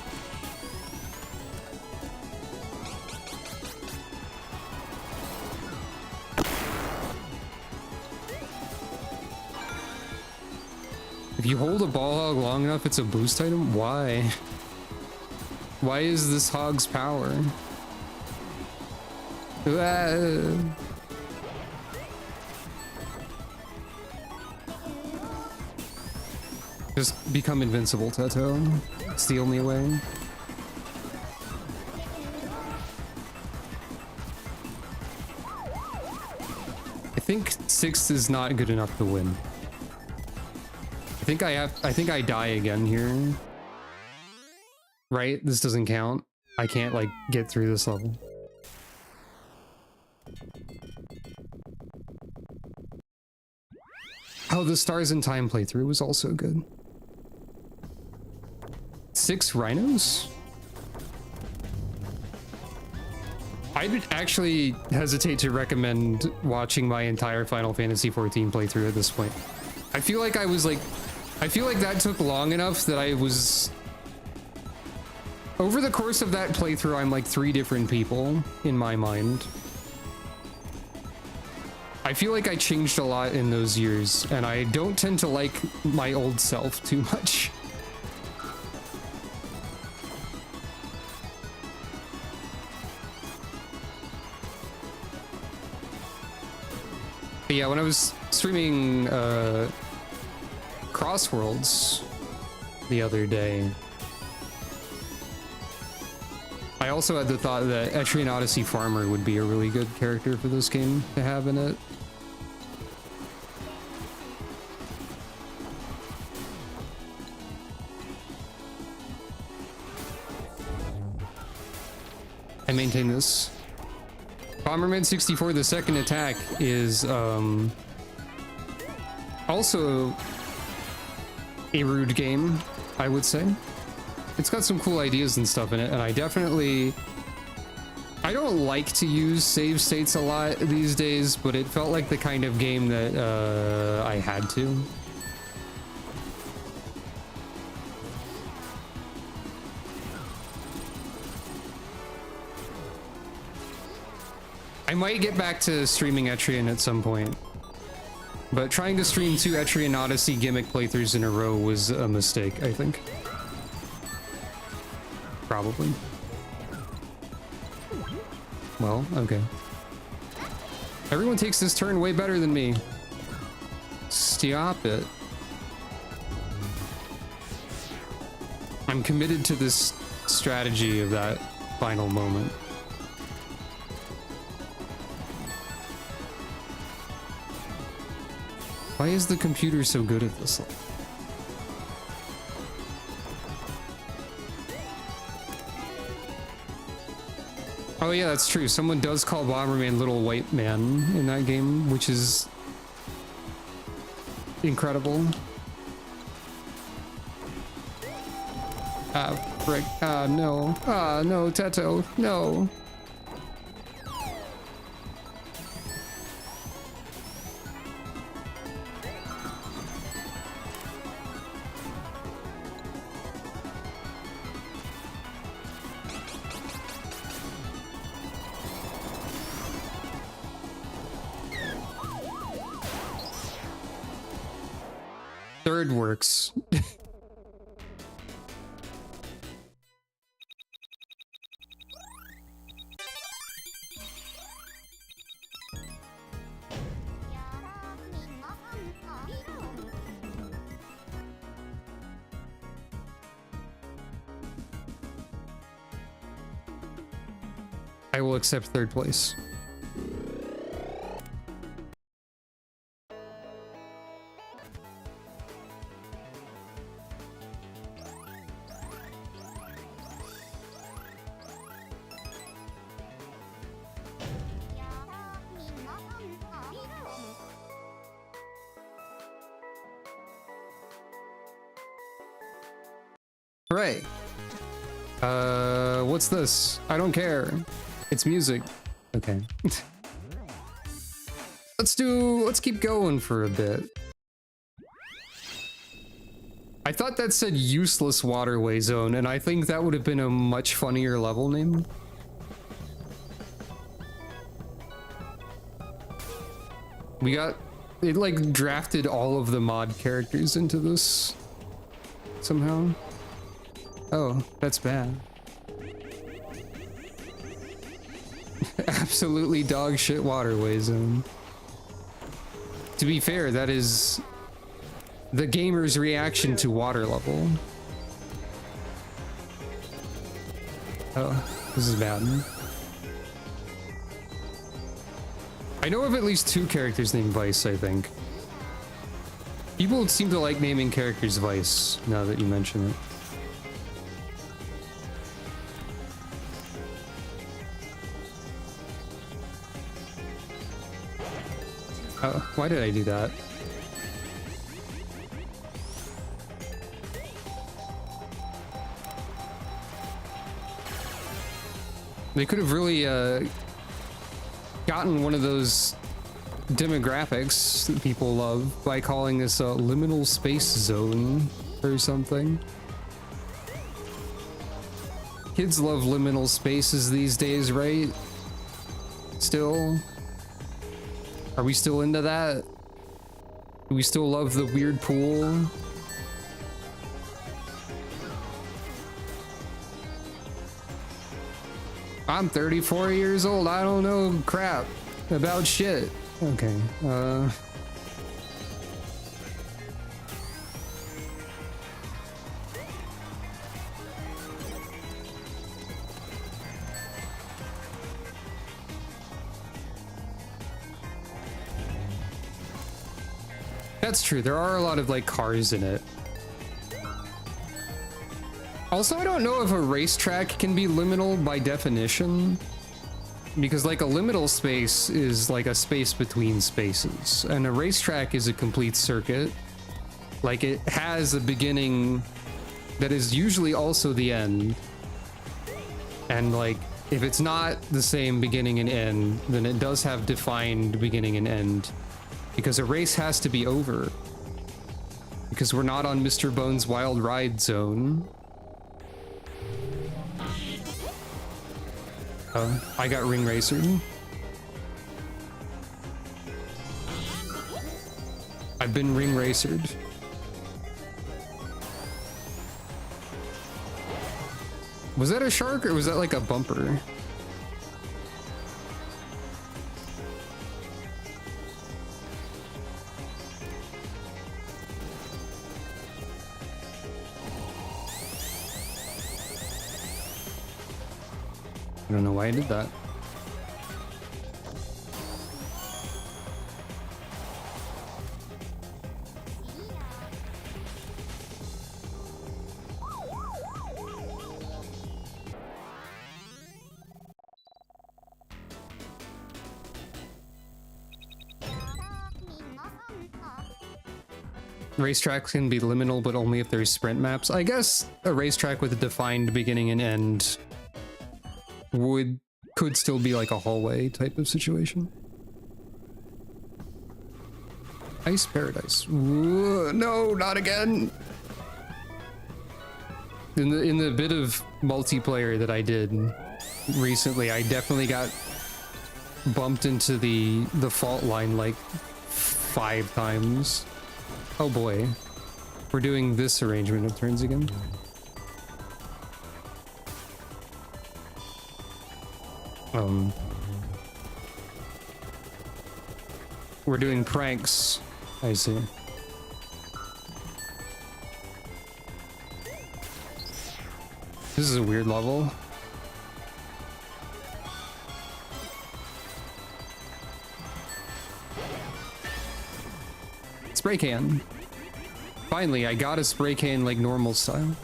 If you hold a ball hog long enough, it's a boost item? Why? Why is this hog's power? Just become invincible, Teto. It's the only way. I think 6th is not good enough to win. I think I die again here. Right? This doesn't count. I can't, like, get through this level. Oh, the Stars in Time playthrough was also good. 6 rhinos? I'd actually hesitate to recommend watching my entire Final Fantasy XIV playthrough at this point. I feel like I feel like that took long enough that I was... Over the course of that playthrough, I'm like 3 different people in my mind. I feel like I changed a lot in those years, and I don't tend to like my old self too much. But yeah, when I was streaming Crossworlds the other day, I also had the thought that Etrian Odyssey Farmer would be a really good character for this game to have in it. I maintain this. Bomberman 64, the second attack, is also a rude game, I would say. It's got some cool ideas and stuff in it, and I don't like to use save states a lot these days, but it felt like the kind of game that I had to. I might get back to streaming Etrian at some point, but trying to stream 2 Etrian Odyssey gimmick playthroughs in a row was a mistake, I think. Probably. Well, okay. Everyone takes this turn way better than me. Stop it. I'm committed to this strategy of that final moment. Why is the computer so good at this? Oh yeah, that's true. Someone does call Bomberman Little White Man in that game, which is incredible. Ah, frick. Ah, no. Ah, no, Teto. No. Third works. I will accept third place. Hooray. What's this? I don't care. It's music. Okay. Let's keep going for a bit. I thought that said useless waterway zone, and I think that would have been a much funnier level name. We got, it like drafted all of the mod characters into this somehow. Oh, that's bad. Absolutely dog shit waterway zone. To be fair, that is the gamer's reaction to water level. Oh, this is bad. I know of at least 2 characters named Vice, I think. People seem to like naming characters Vice, now that you mention it. Why did I do that? They could have really gotten one of those demographics that people love by calling this a liminal space zone or something. Kids love liminal spaces these days, right? Still? Are we still into that? Do we still love the weird pool? I'm 34 years old. I don't know crap about shit. Okay. That's true. There are a lot of like cars in it. Also, I don't know if a racetrack can be liminal by definition, because like a liminal space is like a space between spaces, and a racetrack is a complete circuit. Like it has a beginning that is usually also the end. And like if it's not the same beginning and end, then it does have defined beginning and end, because a race has to be over. Because we're not on Mr. Bones' Wild Ride zone. I got ring racered. I've been ring racered. Was that a shark or was that like a bumper? I don't know why I did that. Racetracks can be liminal, but only if there's sprint maps. I guess a racetrack with a defined beginning and end could still be like a hallway type of situation. Ice Paradise. Ooh, no, not again. In the bit of multiplayer that I did recently, I definitely got bumped into the fault line like 5 times. Oh boy. We're doing this arrangement of turns again. We're doing pranks. I see. This is a weird level. Spray can. Finally, I got a spray can like normal style.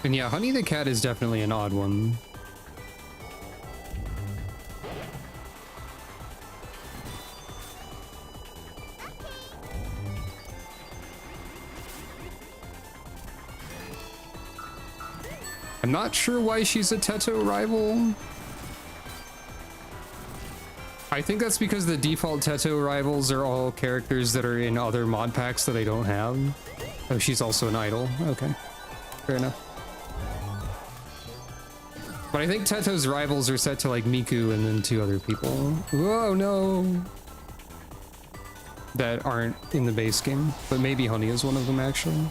And yeah, Honey the Cat is definitely an odd one. I'm not sure why she's a Teto rival. I think that's because the default Teto rivals are all characters that are in other mod packs that I don't have. Oh, she's also an idol. Okay, fair enough. But I think Teto's rivals are set to like Miku and then 2 other people. Whoa, no! That aren't in the base game. But maybe Honey is one of them, actually.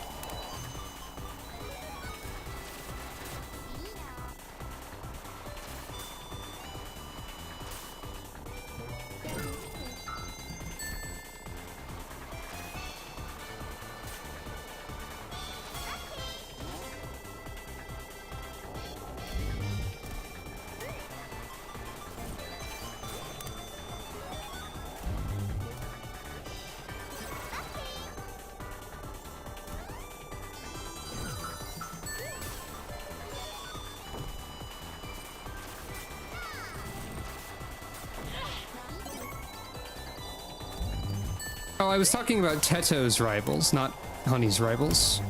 Oh, I was talking about Teto's rivals, not Honey's rivals.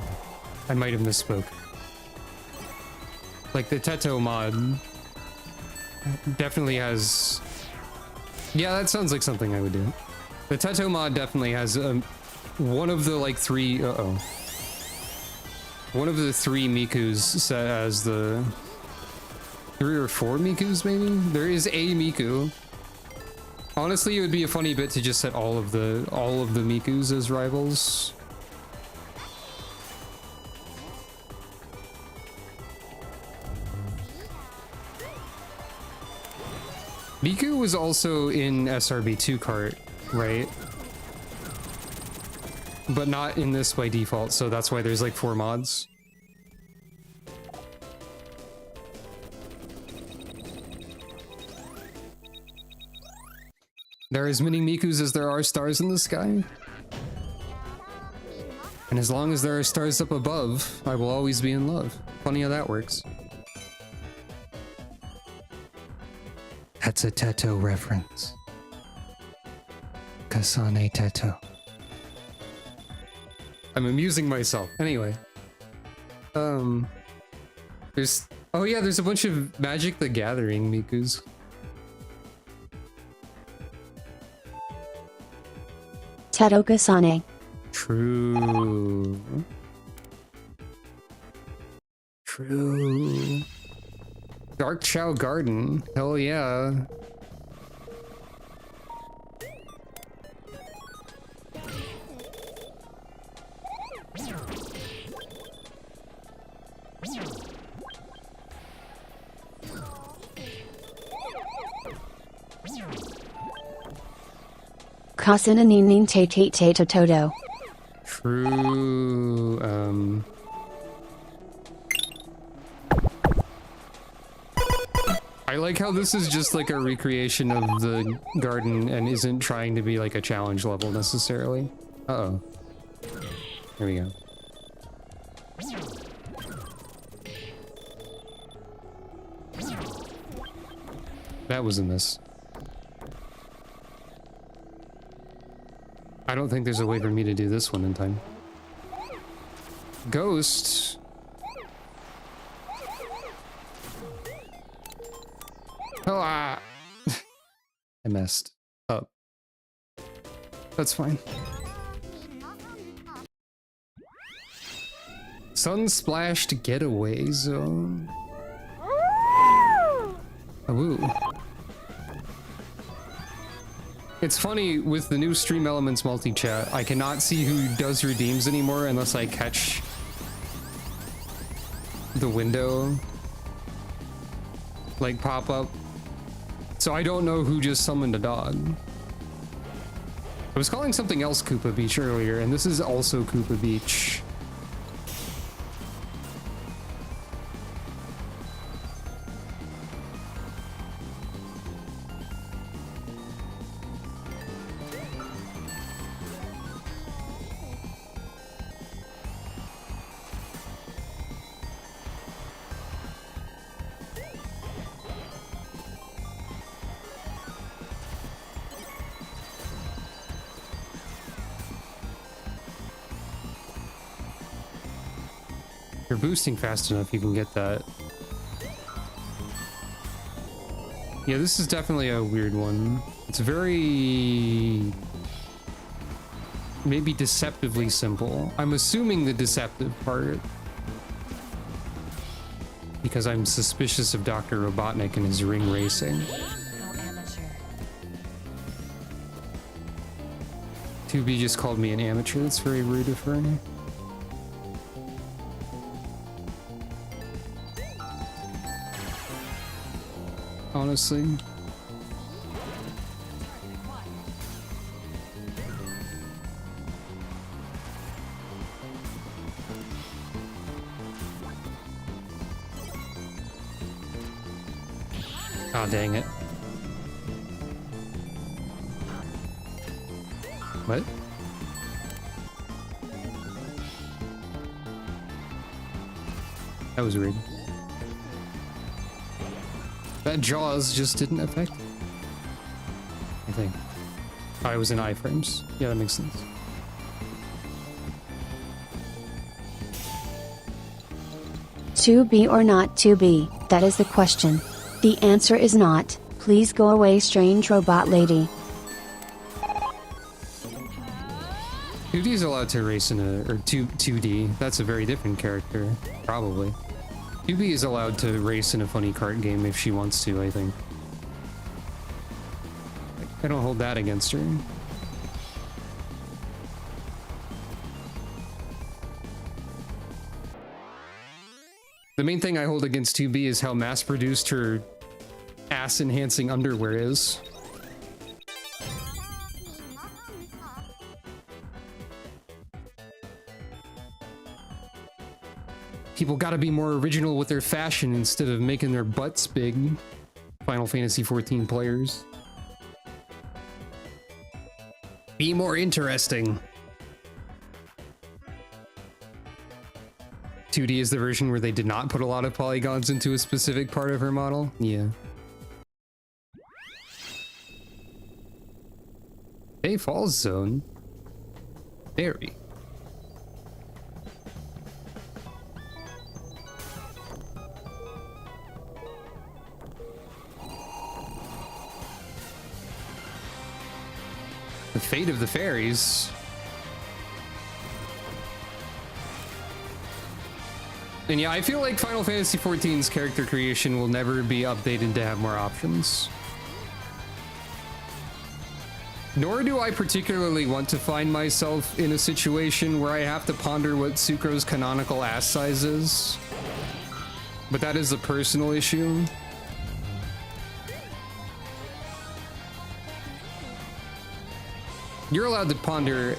I might have misspoke. Like the Teto mod definitely has... Yeah, that sounds like something I would do. The Teto mod definitely has one of the like three... One of the three Mikus set as the... 3 or 4 Mikus, maybe? There is a Miku. Honestly, it would be a funny bit to just set all of the Mikus as rivals. Miku was also in SRB2 cart, right? But not in this by default, so that's why there's like 4 mods. There are as many Mikus as there are stars in the sky. And as long as there are stars up above, I will always be in love. Funny how that works. That's a Teto reference. Kasane Teto. I'm amusing myself. Anyway. There's... Oh yeah, there's a bunch of Magic the Gathering Mikus. Teto Kasane. True. True. Dark Chow Garden. Hell yeah. Kasina Nin Te Te Te Toto. True. I like how this is just like a recreation of the garden and isn't trying to be like a challenge level necessarily. Uh-oh. Here we go. That was a miss. I don't think there's a way for me to do this one in time. Ghost. Oh, I messed up. That's fine. Sun-splashed getaway zone. Ooh. It's funny, with the new Stream Elements multi-chat, I cannot see who does redeems anymore unless I catch the window, like, pop up. So I don't know who just summoned a dog. I was calling something else Koopa Beach earlier, and this is also Koopa Beach. You're boosting fast enough, you can get that. Yeah, this is definitely a weird one. It's very... maybe deceptively simple. I'm assuming the deceptive part. Because I'm suspicious of Dr. Robotnik and his ring racing. How amateur. 2B just called me an amateur. That's very rude of her. Honestly. Oh, dang it. What? That was weird. That Jaws just didn't affect, I think. I was in iframes. Yeah, that makes sense. To be or not to be, that is the question. The answer is not. Please go away, strange robot lady. 2D is allowed to race in a, or 2D. That's a very different character, probably. 2B is allowed to race in a funny kart game if she wants to, I think. I don't hold that against her. The main thing I hold against 2B is how mass-produced her ass-enhancing underwear is. People gotta be more original with their fashion instead of making their butts big. Final Fantasy XIV players. Be more interesting. 2D is the version where they did not put a lot of polygons into a specific part of her model. Yeah. Hey, Falls Zone. Very. The fate of the fairies. And yeah, I feel like Final Fantasy XIV's character creation will never be updated to have more options. Nor do I particularly want to find myself in a situation where I have to ponder what Sucro's canonical ass size is. But that is a personal issue. You're allowed to ponder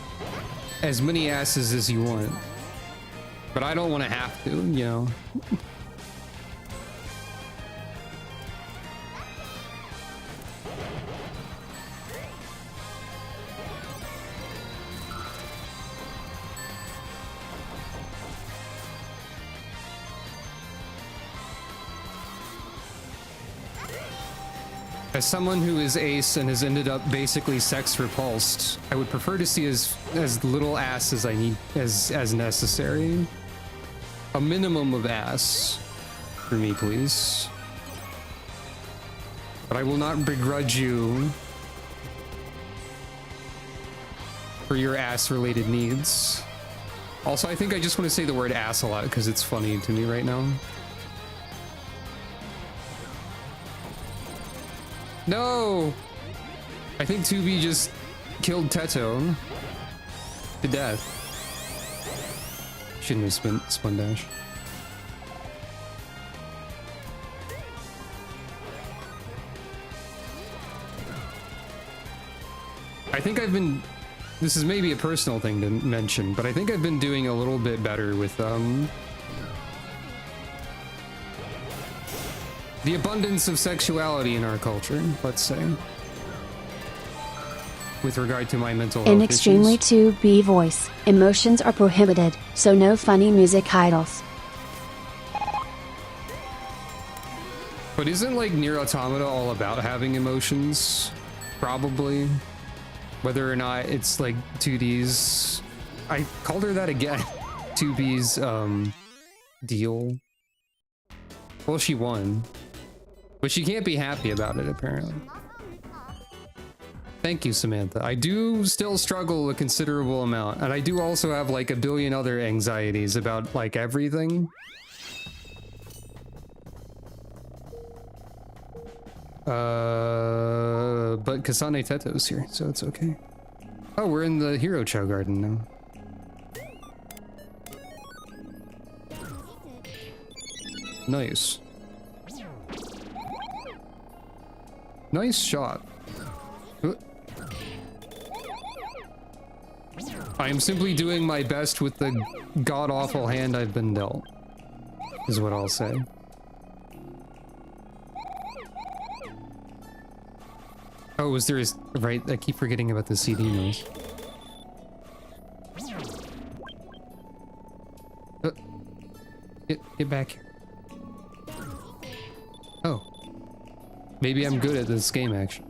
as many asses as you want. But I don't want to have to, you know. As someone who is ace and has ended up basically sex repulsed, I would prefer to see as little ass as I need as necessary. A minimum of ass for me, please. But I will not begrudge you for your ass-related needs. Also, I think I just want to say the word ass a lot because it's funny to me right now. No! I think 2B just killed Teto to death. Shouldn't have spun dash. I think I've been... This is maybe a personal thing to mention, but I think I've been doing a little bit better with, the abundance of sexuality in our culture, let's say. With regard to my mental health In extremely issues. 2B voice, emotions are prohibited, so no funny music idols. But isn't like Nier Automata all about having emotions? Probably. Whether or not it's like 2D's... I called her that again. 2B's, deal. Well, she won. But she can't be happy about it, apparently. Thank you, Samantha. I do still struggle a considerable amount, and I do also have like a billion other anxieties about like everything. But Kasane Teto's here, so it's okay. Oh, we're in the Hero Chow Garden now. Nice. Nice shot. I am simply doing my best with the god-awful hand I've been dealt, is what I'll say. Oh, was there right, I keep forgetting about the CD noise. Get back here. Oh. Maybe I'm good at this game, actually.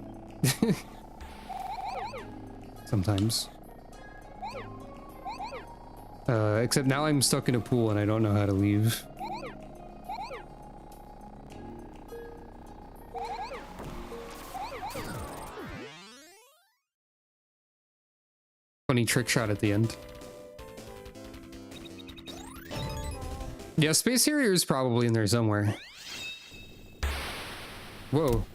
sometimes. Except now I'm stuck in a pool and I don't know how to leave. Funny trick shot at the end. Yeah, Space Harrier is probably in there somewhere. Whoa.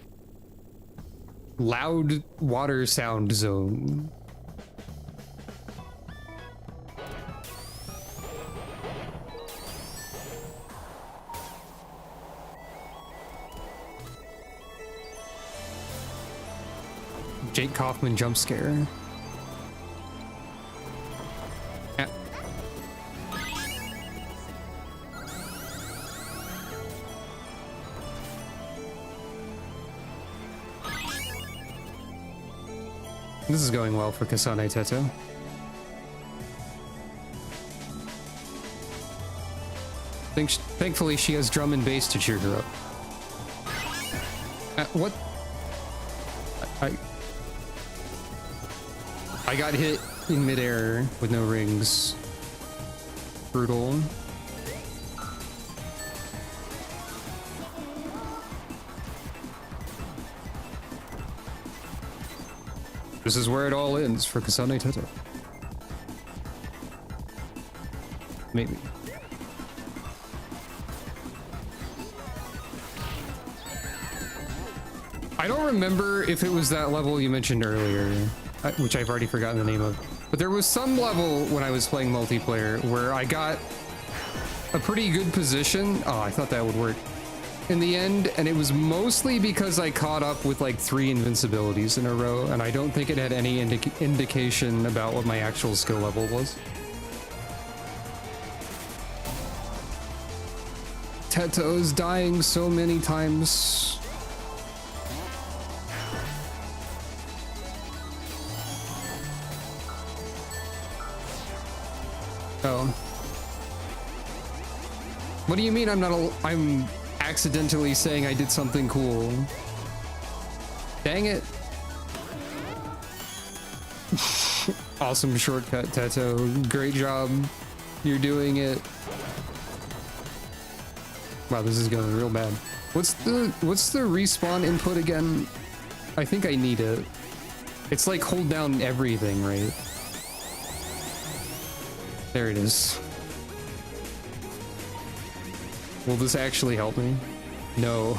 Loud water sound zone. Jake Kaufman jump scare. Yeah. This is going well for Kasane Teto. Thankfully, she has drum and bass to cheer her up. What? I got hit in midair with no rings. Brutal. This is where it all ends for Kasane Teto. Maybe. I don't remember if it was that level you mentioned earlier, which I've already forgotten the name of. But there was some level when I was playing multiplayer where I got a pretty good position. Oh, I thought that would work in the end, and it was mostly because I caught up with like 3 invincibilities in a row, and I don't think it had any indication about what my actual skill level was. Teto's dying so many times. Oh. What do you mean I'm accidentally saying I did something cool? Dang it. Awesome shortcut, Teto. Great job. You're doing it. Wow, this is going real bad. What's the respawn input again? I think I need it. It's like hold down everything, right? There it is. Will this actually help me? No.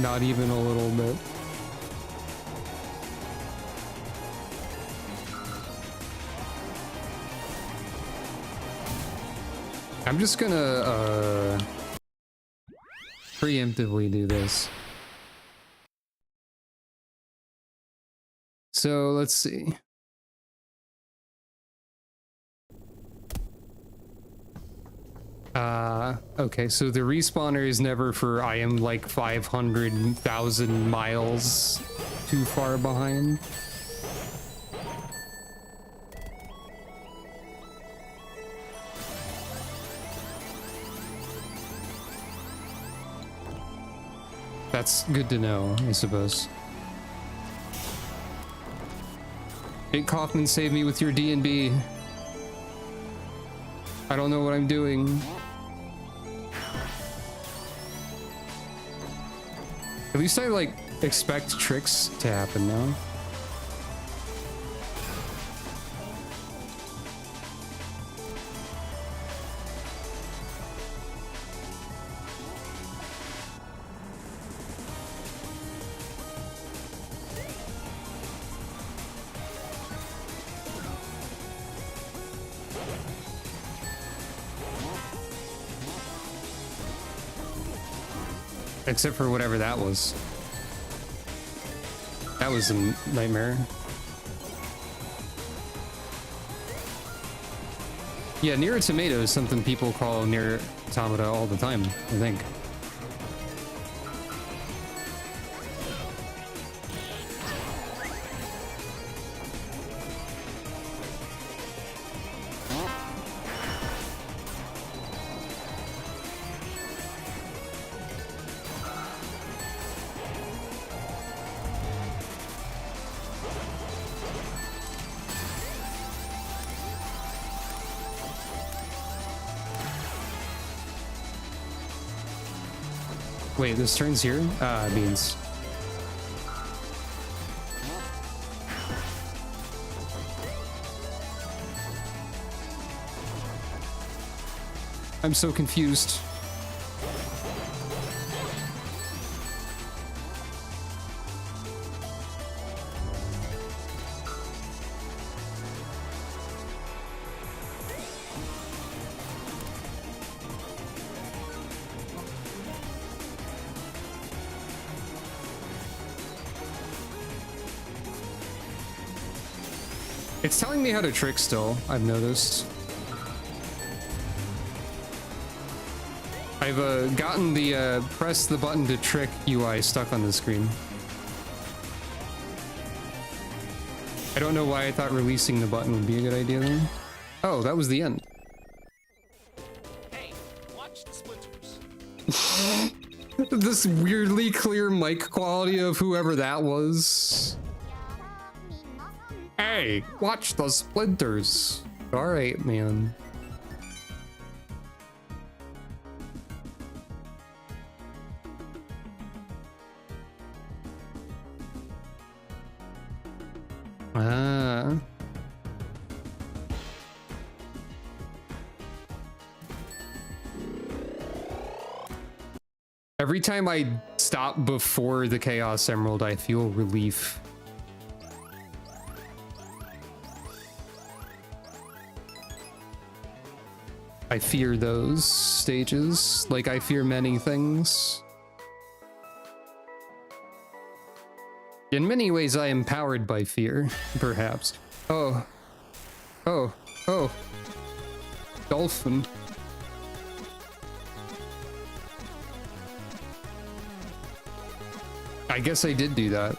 Not even a little bit. I'm just gonna preemptively do this. So let's see. Okay, so the respawner is never for I am like 500,000 miles too far behind. That's good to know, I suppose. Jake Kaufman saved me with your D&B. I don't know what I'm doing. At least I, like, expect tricks to happen now. Except for whatever that was. That was a nightmare. Yeah, near a tomato is something people call near automata all the time, I think. Wait, this turns here? Beans. I'm so confused. It's telling me how to trick still, I've noticed. I've gotten the press the button to trick UI stuck on the screen. I don't know why I thought releasing the button would be a good idea then. Oh, that was the end. Hey, watch the splinters. This weirdly clear mic quality of whoever that was. Hey, watch the splinters. All right, man. Ah. Every time I stop before the Chaos Emerald, I feel relief. I fear those stages, like I fear many things. In many ways, I am powered by fear, perhaps. Oh. Oh. Oh. Dolphin. I guess I did do that.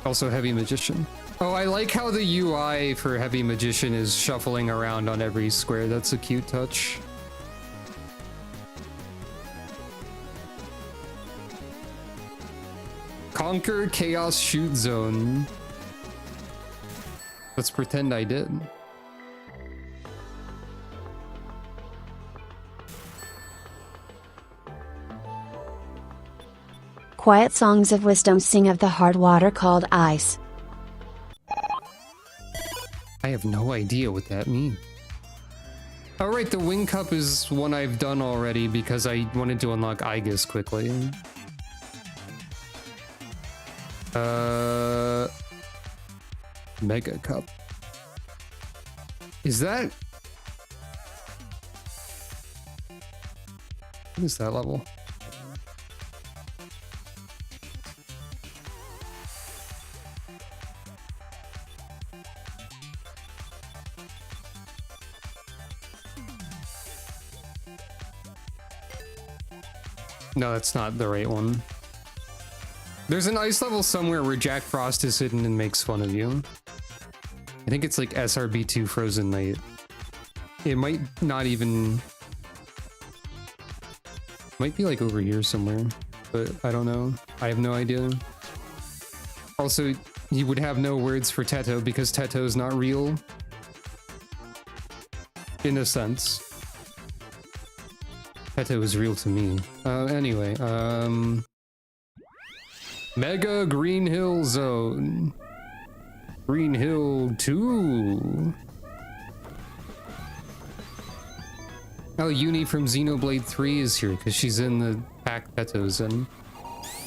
Also, Heavy Magician. Oh, I like how the UI for Heavy Magician is shuffling around on every square. That's a cute touch. Conquer Chaos Shoot Zone. Let's pretend I did. Quiet songs of wisdom sing of the hard water called ice. I have no idea what that means. Oh right, the Wing Cup is one I've done already because I wanted to unlock Aegis quickly. Mega Cup. Is that... What is that level? No, that's not the right one. There's an ice level somewhere where Jack Frost is hidden and makes fun of you. I think it's like SRB2 Frozen Night. It might not even... Might be like over here somewhere, but I don't know. I have no idea. Also, you would have no words for Teto because Teto is not real. In a sense. Teto is real to me. Anyway, Mega Green Hill Zone. Green Hill 2. Oh, Uni from Xenoblade 3 is here because she's in the pack Teto's in.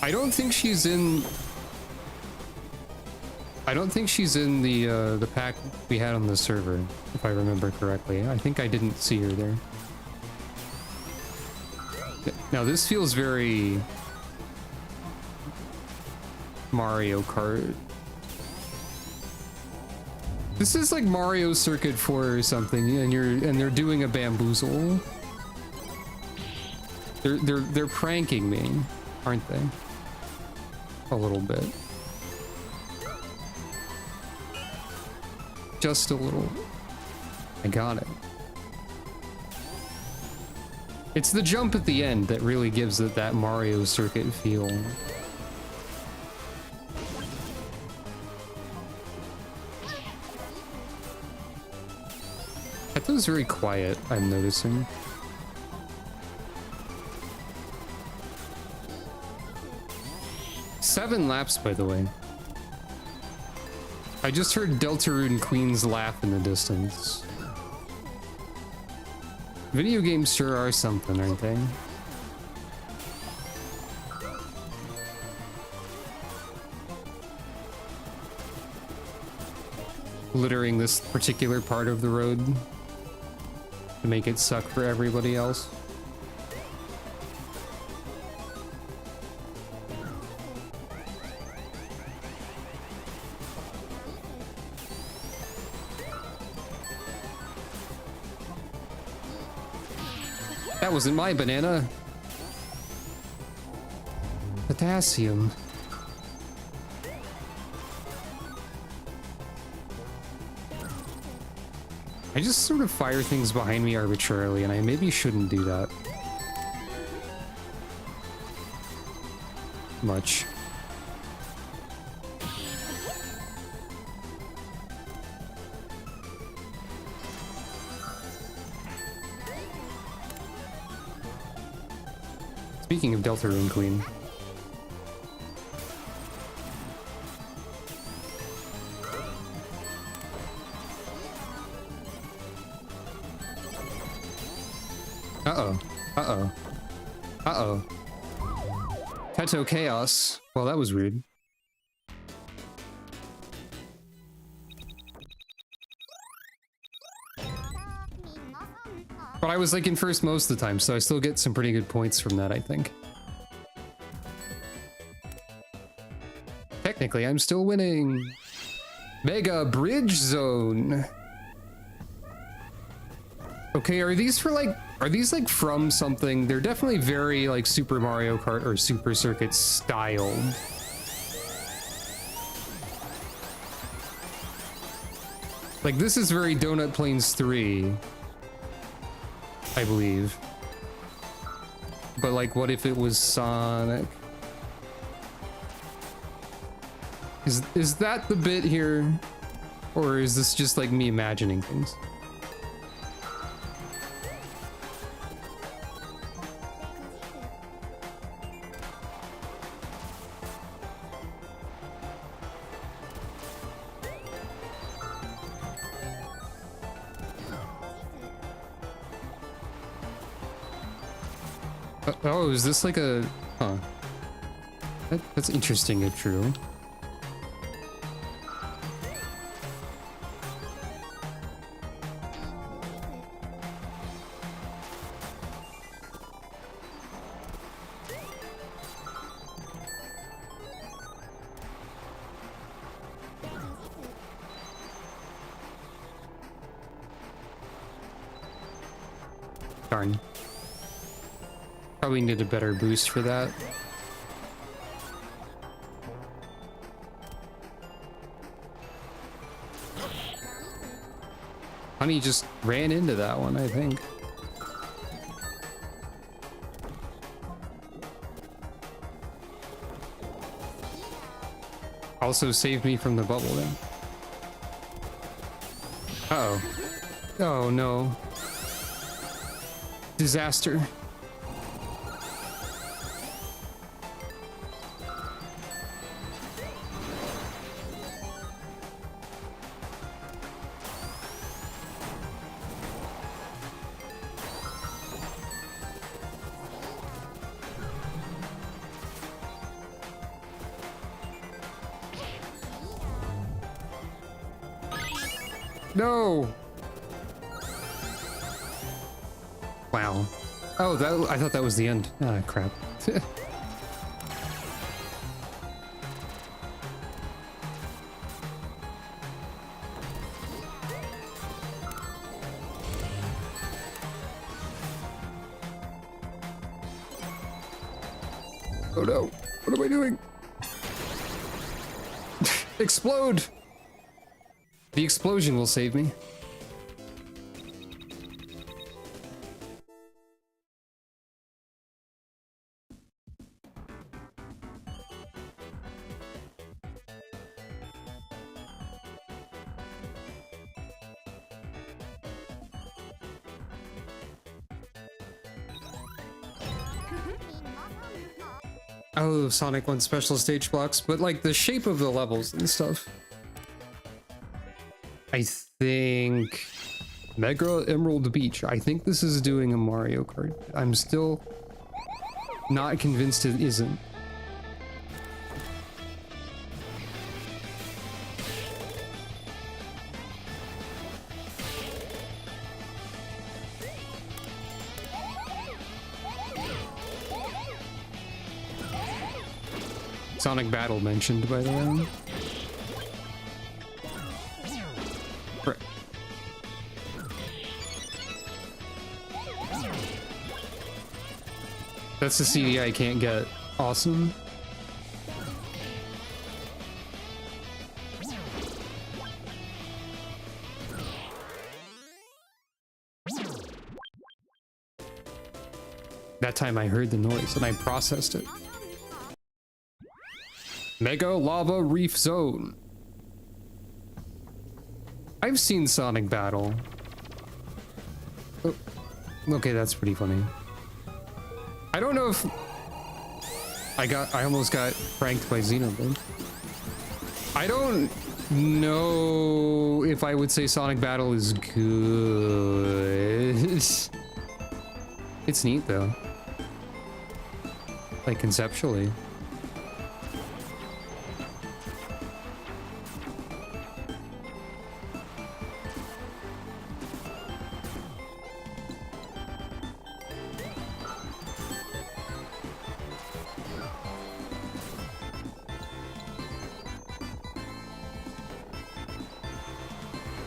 I don't think she's in... I don't think she's in the pack we had on the server, if I remember correctly. I think I didn't see her there. Now this feels very Mario Kart. This is like Mario Circuit 4 or something, and they're doing a bamboozle. They're pranking me, aren't they? A little bit. Just a little. I got it. It's the jump at the end that really gives it that Mario Circuit feel. That was very quiet, I'm noticing. 7 laps, by the way. I just heard Deltarune Queen's laugh in the distance. Video games sure are something, aren't they? Littering this particular part of the road to make it suck for everybody else. That wasn't my banana. Potassium. I just sort of fire things behind me arbitrarily, and I maybe shouldn't do that. Much. Speaking of Deltarune Queen. Uh-oh. Uh-oh. Uh-oh. Teto Chaos. Well, that was weird. But I was like in first most of the time, so I still get some pretty good points from that, I think. Technically, I'm still winning. Mega Bridge Zone. Okay, are these like from something? They're definitely very like Super Mario Kart or Super Circuit styled. Like this is very Donut Plains 3, I believe. But like, what if it was Sonic? Is that the bit here? Or is this just like me imagining things? Oh, is this like a... Huh. That's interesting if true. Darn. Probably need a better boost for that. Honey just ran into that one, I think. Also saved me from the bubble then. Uh-oh. Oh no. Disaster. No! Wow. Oh, I thought that was the end. Ah, crap. Oh no, what am I doing? Explode! The explosion will save me. Oh, Sonic 1 special stage blocks, but like the shape of the levels and stuff. I think Mega Emerald Beach. I think this is doing a Mario Kart. I'm still not convinced it isn't. Sonic Battle mentioned, by the way. Right. That's the CD I can't get. Awesome. That time I heard the noise and I processed it. Mega Lava Reef Zone. I've seen Sonic Battle. Oh, okay, that's pretty funny. I don't know if I almost got pranked by Xenoblade. I don't know if I would say Sonic Battle is good. It's neat though. Like conceptually.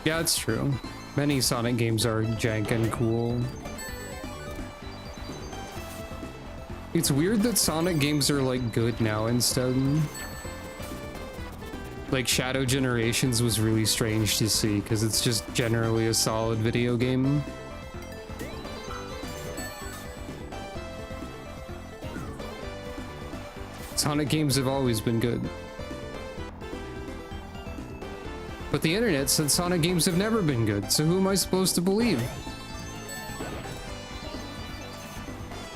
Yeah, it's true. Many Sonic games are jank and cool. It's weird that Sonic games are like good now instead. Like Shadow Generations was really strange to see because it's just generally a solid video game. Sonic games have always been good. But the internet said Sonic games have never been good, so who am I supposed to believe?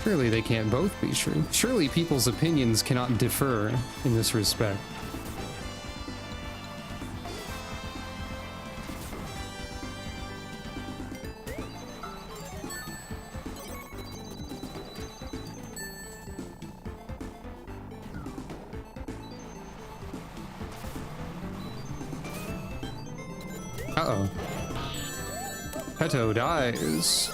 Surely they can't both be true. Surely people's opinions cannot differ in this respect. Uh-oh. Peto dies.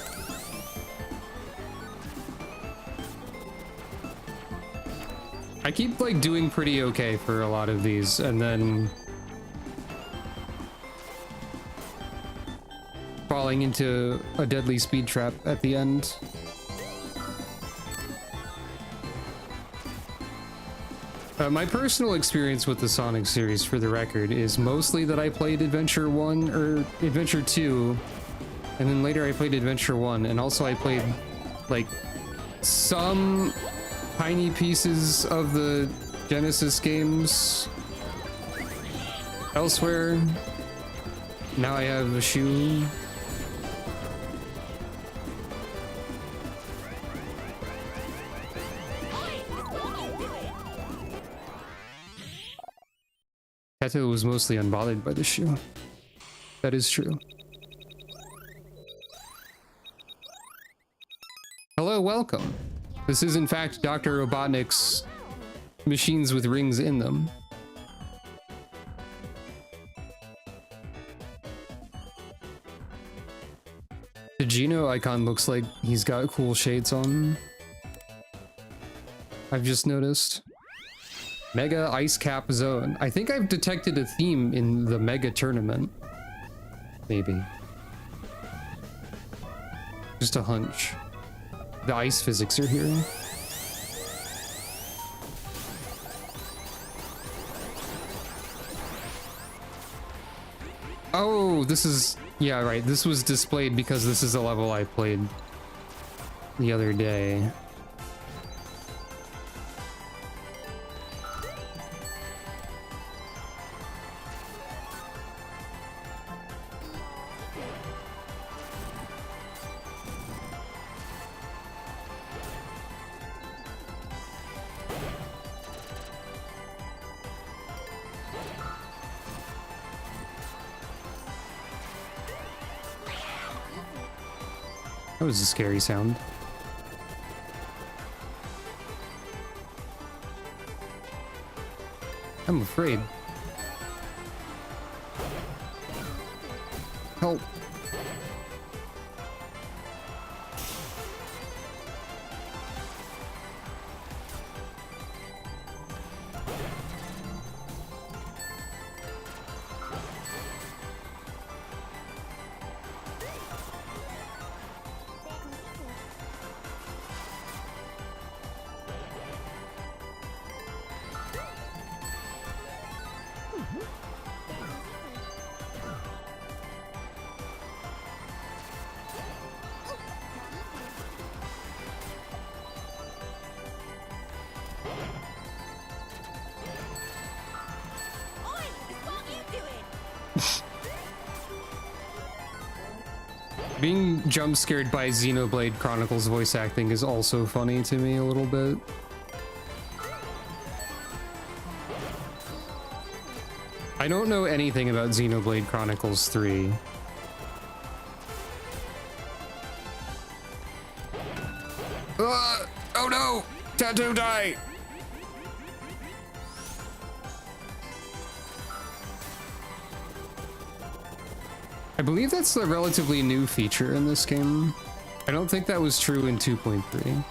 I keep like doing pretty okay for a lot of these and then falling into a deadly speed trap at the end. My personal experience with the Sonic series, for the record, is mostly that I played Adventure 1 or Adventure 2, and then later I played Adventure 1, and also I played like some tiny pieces of the Genesis games elsewhere. Now I have a shoe. Peto was mostly unbothered by the shoe. That is true. Hello, welcome. This is in fact Dr. Robotnik's machines with rings in them. The Geno icon looks like he's got cool shades on. I've just noticed. Mega Ice Cap Zone. I think I've detected a theme in the Mega Tournament. Maybe. Just a hunch. The ice physics are here. Oh, this is... Yeah, right. This was displayed because this is a level I played the other day. That was a scary sound. I'm afraid. Help. Being jump scared by Xenoblade Chronicles voice acting is also funny to me a little bit. I don't know anything about Xenoblade Chronicles 3. Oh no! Tattoo die! I believe that's a relatively new feature in this game. I don't think that was true in 2.3.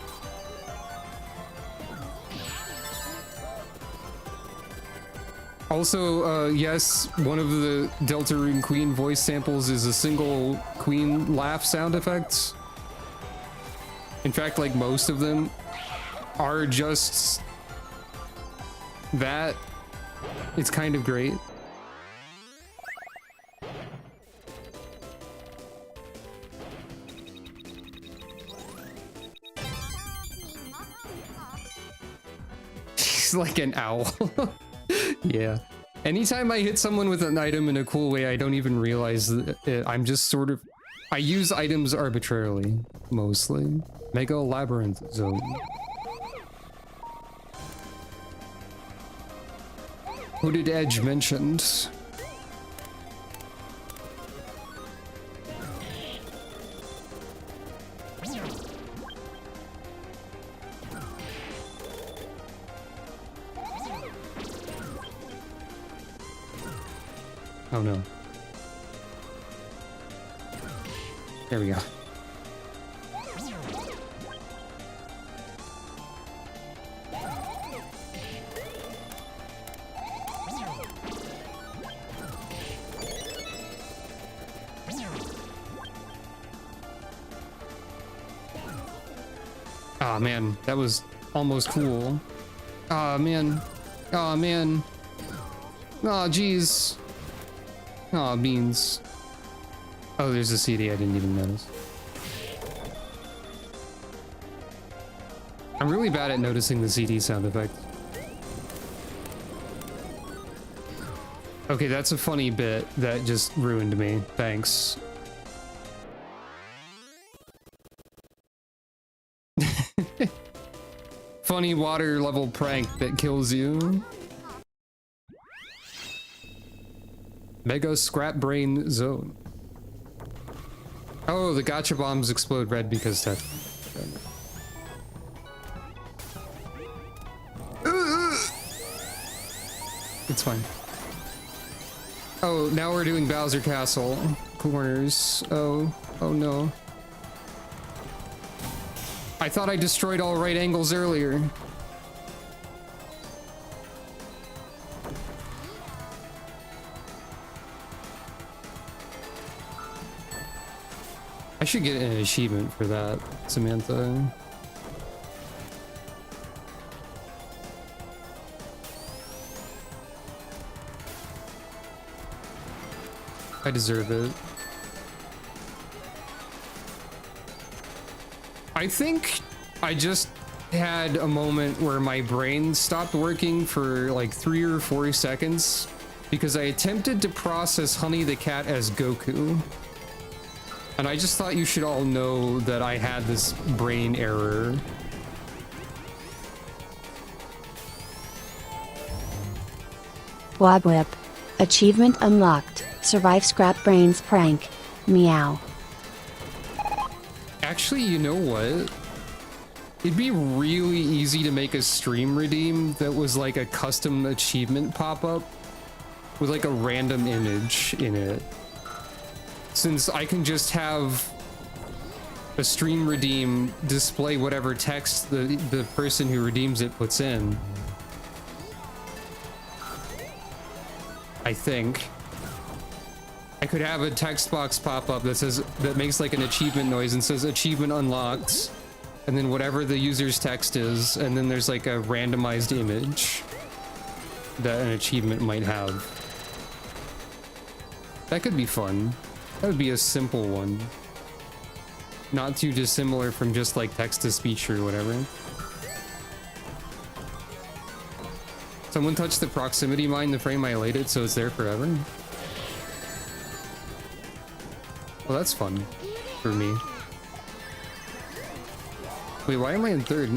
Also, yes, one of the Deltarune Queen voice samples is a single Queen laugh sound effect. In fact, like most of them are just that. It's kind of great. Like an owl. Yeah. Anytime I hit someone with an item in a cool way, I don't even realize that I'm just sort of... I use items arbitrarily, mostly. Mega Labyrinth Zone. Hooded Edge mentioned. Oh no. There we go. Ah man, that was almost cool. Ah man. Ah man. Ah jeez. Aw, beans. Oh, there's a CD I didn't even notice. I'm really bad at noticing the CD sound effect. Okay, that's a funny bit that just ruined me. Thanks. Funny water level prank that kills you. Mega Scrap Brain Zone. Oh, the gotcha bombs explode red because that. It's fine. Oh, now we're doing Bowser Castle. Corners. Oh no. I thought I destroyed all right angles earlier. I should get an achievement for that, Samantha. I deserve it. I think I just had a moment where my brain stopped working for like 3 or 4 seconds because I attempted to process Honey the Cat as Goku. And I just thought you should all know that I had this brain error. Wob Whip. Achievement unlocked. Survive Scrap Brain's prank. Meow. Actually, you know what? It'd be really easy to make a stream redeem that was like a custom achievement pop-up with like a random image in it. Since I can just have a stream redeem display whatever text the person who redeems it puts in. I think. I could have a text box pop up that makes like an achievement noise and says achievement unlocked, and then whatever the user's text is, and then there's like a randomized image that an achievement might have. That could be fun. That would be a simple one. Not too dissimilar from just like text to speech or whatever. Someone touched the proximity mine the frame I laid it, so it's there forever. Well, that's fun for me. Wait, why am I in third?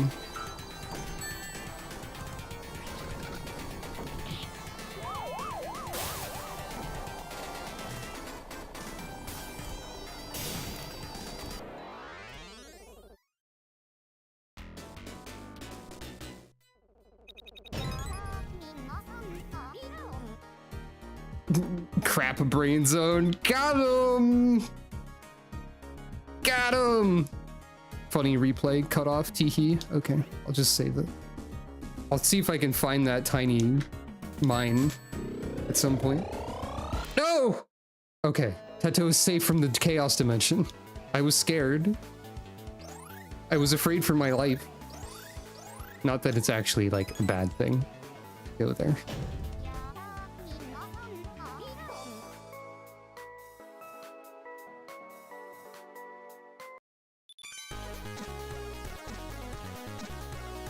Crap brain zone. Got him! Got him! Funny replay cut off. Teehee. Okay, I'll just save it. I'll see if I can find that tiny mine at some point. No! Okay, Teto is safe from the chaos dimension. I was scared. I was afraid for my life. Not that it's actually like a bad thing. Go there.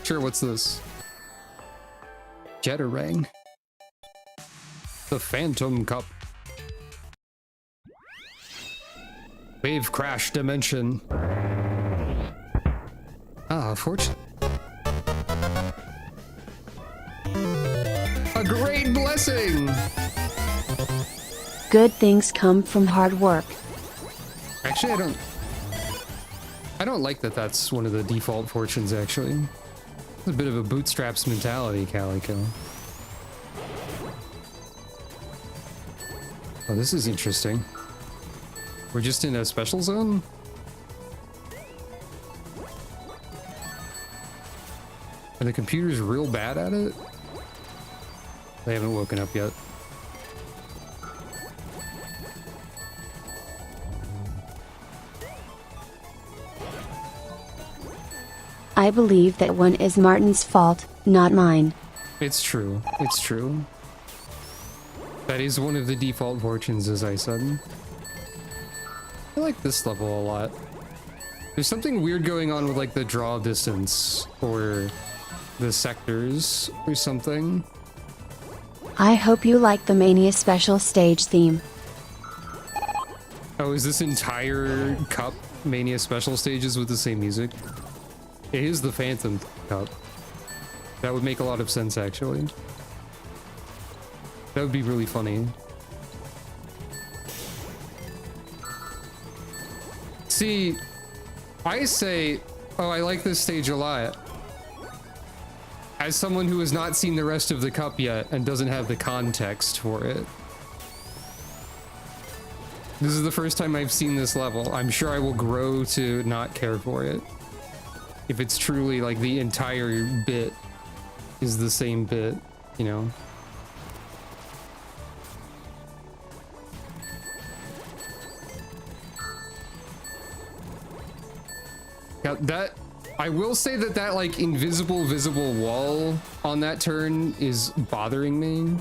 Sure, what's this? Jetterang. The Phantom Cup. Wave Crash Dimension. Ah, fortune. A great blessing! Good things come from hard work. Actually, I don't like that that's one of the default fortunes, actually. It's a bit of a bootstraps mentality, Calico. Oh, this is interesting. We're just in a special zone? Are the computers real bad at it? They haven't woken up yet. I believe that one is Martin's fault, not mine. It's true. It's true. That is one of the default fortunes, as I said. I like this level a lot. There's something weird going on with like the draw distance or the sectors or something. I hope you like the Mania special stage theme. Oh, is this entire cup Mania special stages with the same music? It is the Phantom Cup. That would make a lot of sense, actually. That would be really funny. See, I say, oh, I like this stage a lot. As someone who has not seen the rest of the cup yet and doesn't have the context for it. This is the first time I've seen this level. I'm sure I will grow to not care for it. If it's truly like the entire bit is the same bit, you know? Now that, I will say that that like invisible visible wall on that turn is bothering me.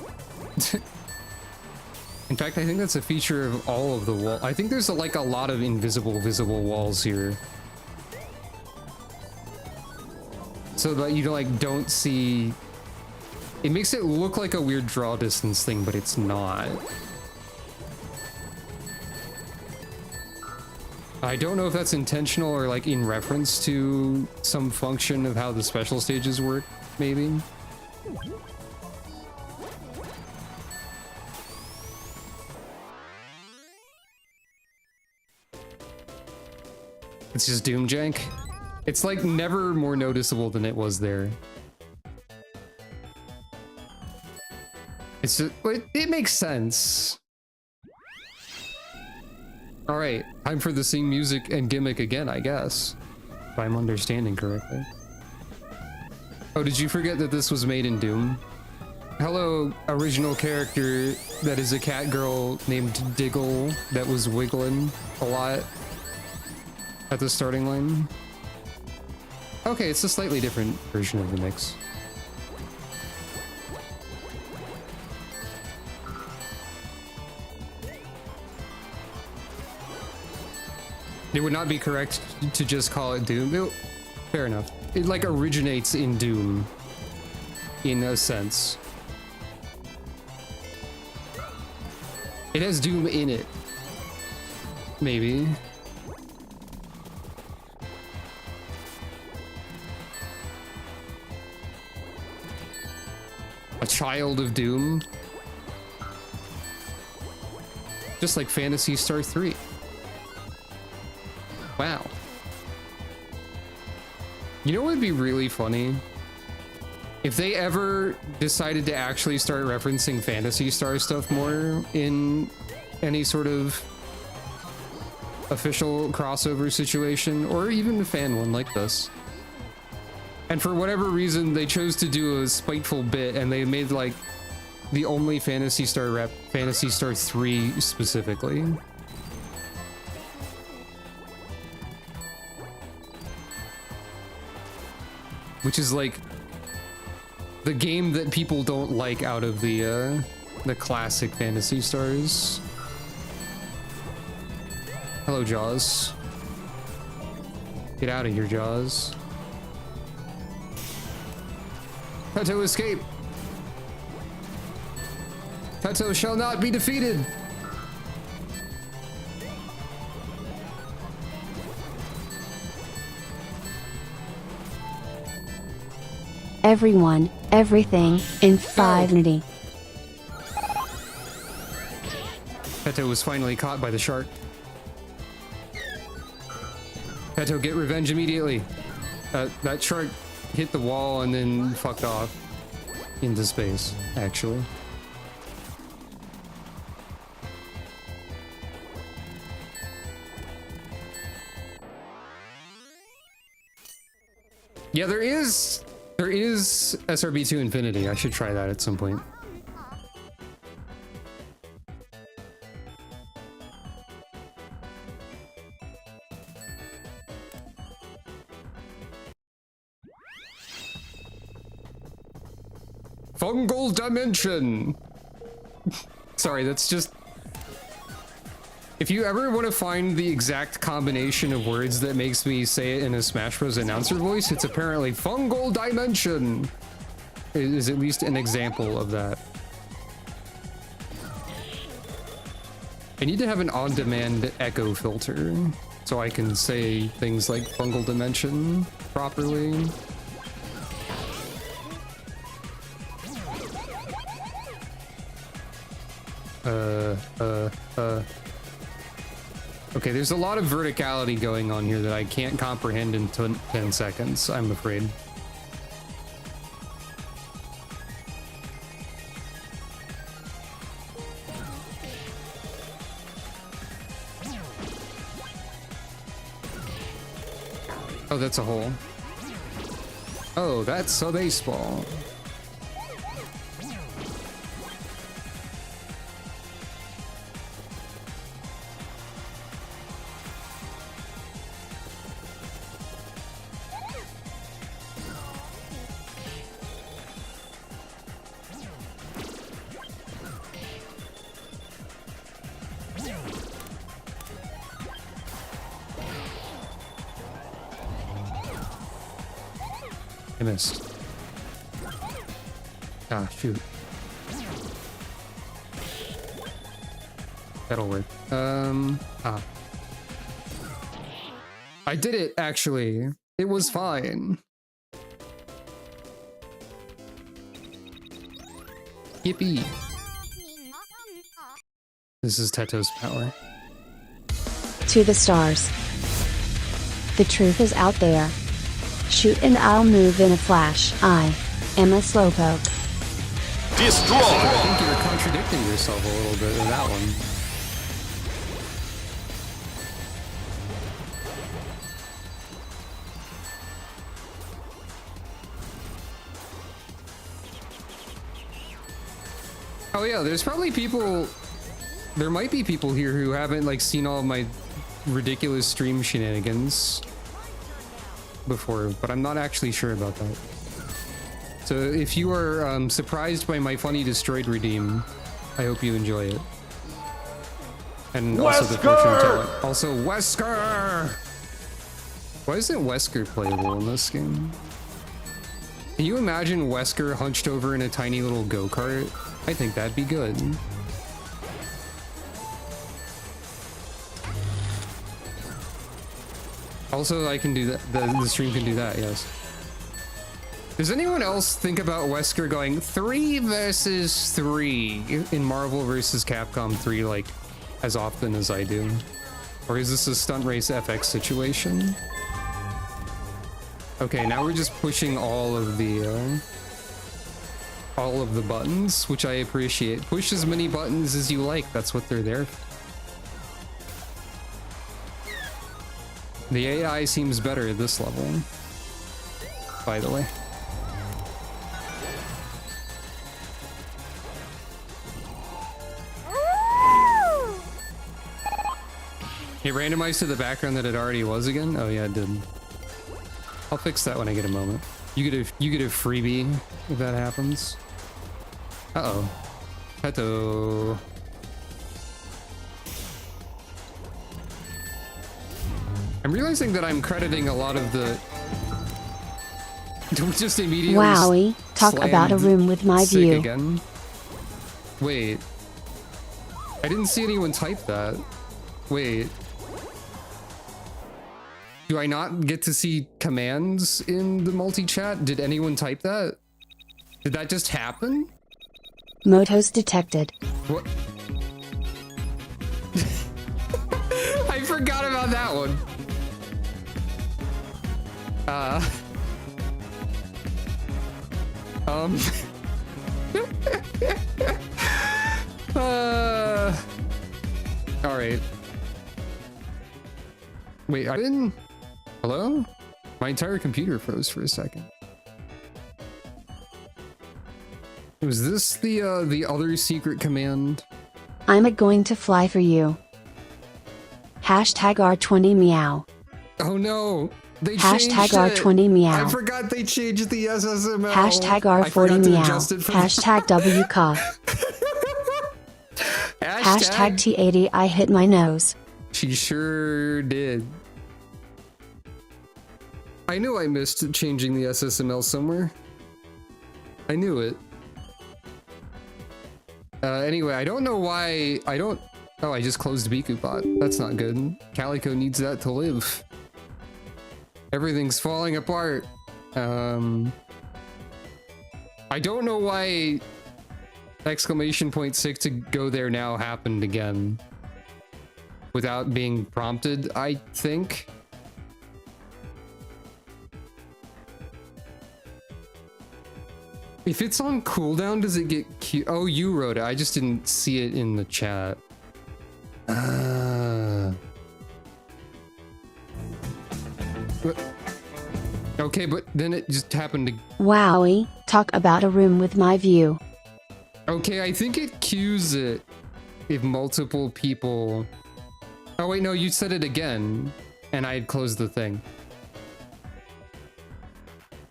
In fact, I think that's a feature of all of the wall. I think there's like a lot of invisible visible walls here. So that you like don't see, it makes it look like a weird draw distance thing, but it's not. I don't know if that's intentional or like in reference to some function of how the special stages work, maybe. It's just Doom jank. It's like never more noticeable than it was there. It's just, it makes sense. All right, time for the sing music and gimmick again, I guess, if I'm understanding correctly. Oh, did you forget that this was made in Doom? Hello, original character that is a cat girl named Diggle that was wiggling a lot at the starting line. Okay, it's a slightly different version of the mix. It would not be correct to just call it Doom. Fair enough. It like originates in Doom, in a sense. It has Doom in it. Maybe. A child of Doom. Just like Phantasy Star 3. Wow. You know what would be really funny? If they ever decided to actually start referencing Phantasy Star stuff more in any sort of official crossover situation, or even a fan one like this. And for whatever reason, they chose to do a spiteful bit and they made like the only Phantasy Star rep Phantasy Star 3 specifically. Which is like the game that people don't like out of the classic Phantasy Stars. Hello, Jaws. Get out of here, Jaws. Teto, escape! Teto shall not be defeated! Everyone, everything, infinity. Teto was finally caught by the shark. Teto, get revenge immediately. That shark hit the wall and then fucked off into space, actually. Yeah, there is SRB2 Infinity. I should try that at some point. Fungal Dimension! Sorry, that's just... If you ever want to find the exact combination of words that makes me say it in a Smash Bros. Announcer voice, it's apparently Fungal Dimension! It is at least an example of that. I need to have an on-demand echo filter, so I can say things like Fungal Dimension properly. Okay, there's a lot of verticality going on here that I can't comprehend in 10 seconds, I'm afraid. Oh, that's a hole. Oh, that's a baseball. I missed. Ah, shoot. That'll work. I did it, actually. It was fine. Yippee. This is Teto's power. To the stars. The truth is out there. Shoot and I'll move in a flash. I am a slowpoke. Destroy! I think you're contradicting yourself a little bit in that one. Oh yeah, there's probably people, there might be people here who haven't like seen all of my ridiculous stream shenanigans before, but I'm not actually sure about that. So if you are surprised by my funny destroyed redeem, I hope you enjoy it. And also the fortune teller. Also Wesker! Why isn't Wesker playable in this game? Can you imagine Wesker hunched over in a tiny little go-kart? I think that'd be good. Also, I can do that. The stream can do that, yes. Does anyone else think about Wesker going 3 versus 3 in Marvel vs. Capcom 3 like as often as I do? Or is this a Stunt Race FX situation? Okay, now we're just pushing all of the buttons, which I appreciate. Push as many buttons as you like. That's what they're there for. The AI seems better at this level, by the way. It randomized to the background that it already was again? Oh yeah, it did. I'll fix that when I get a moment. You get a freebie if that happens. Uh-oh. Peto. I'm realizing that I'm crediting a lot of the... just immediately... Wowie, talk about a room with my view. Again. Wait. I didn't see anyone type that. Wait. Do I not get to see commands in the multi-chat? Did anyone type that? Did that just happen? Motos detected. What? I forgot about that one. All right. Wait, I didn't... Hello? My entire computer froze for a second. Was this the other secret command? I'm going to fly for you. Hashtag R20 meow. Oh no! They Hashtag changed R20 it. meow. I forgot they changed the SSML. Hashtag I forgot R40 to meow. adjust it for Hashtag W cough. Hashtag T80 I hit my nose. She sure did. I knew I missed changing the SSML somewhere. I knew it. Anyway, I don't know why I don't... Oh, I just closed BikuBot. That's not good. Calico needs that to live. Everything's falling apart. I don't know why exclamation point 6 to go there now happened again. Without being prompted, I think. If it's on cooldown, does it get cute? Oh, you wrote it. I just didn't see it in the chat. Okay, but then it just happened to... Wowie, talk about a room with my view. Okay, I think it cues it if multiple people... Oh wait, no, you said it again, and I had closed the thing.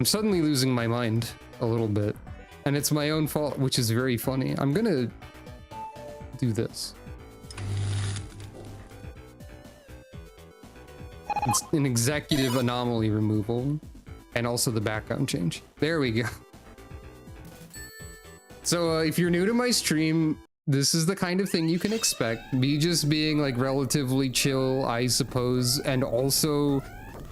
I'm suddenly losing my mind a little bit, and it's my own fault, which is very funny. I'm gonna do this. It's an executive anomaly removal, and also the background change. There we go. So if you're new to my stream, this is the kind of thing you can expect. Me just being like relatively chill, I suppose, and also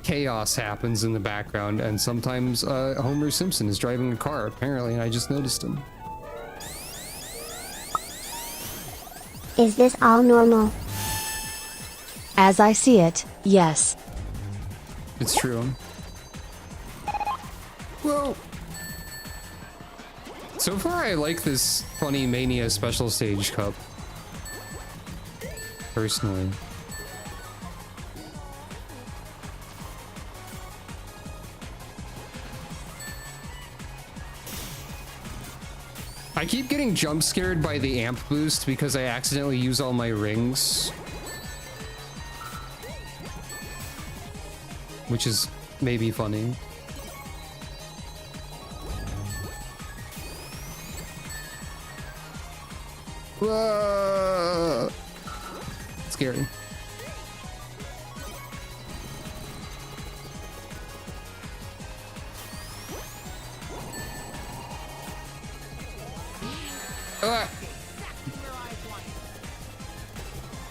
chaos happens in the background, and sometimes Homer Simpson is driving a car, apparently, and I just noticed him. Is this all normal? As I see it, yes. It's true. Whoa! So far, I like this Funny Mania Special Stage Cup. Personally. I keep getting jump scared by the amp boost because I accidentally use all my rings. Which is maybe funny. Whoa! Scary.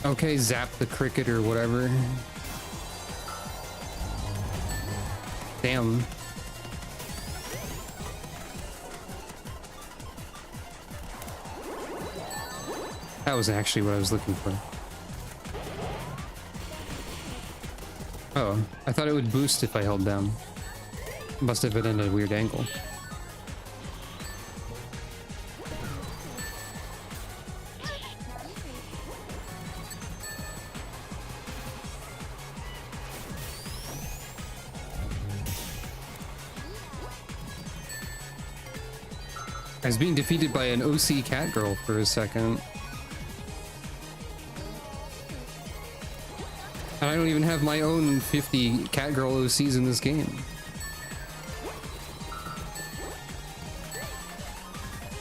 Okay, zap the cricket or whatever. Damn. That wasn't actually what I was looking for. Oh, I thought it would boost if I held down. Must have been at a weird angle. I was being defeated by an OC cat girl for a second. And I don't even have my own 50 cat girl OCs in this game.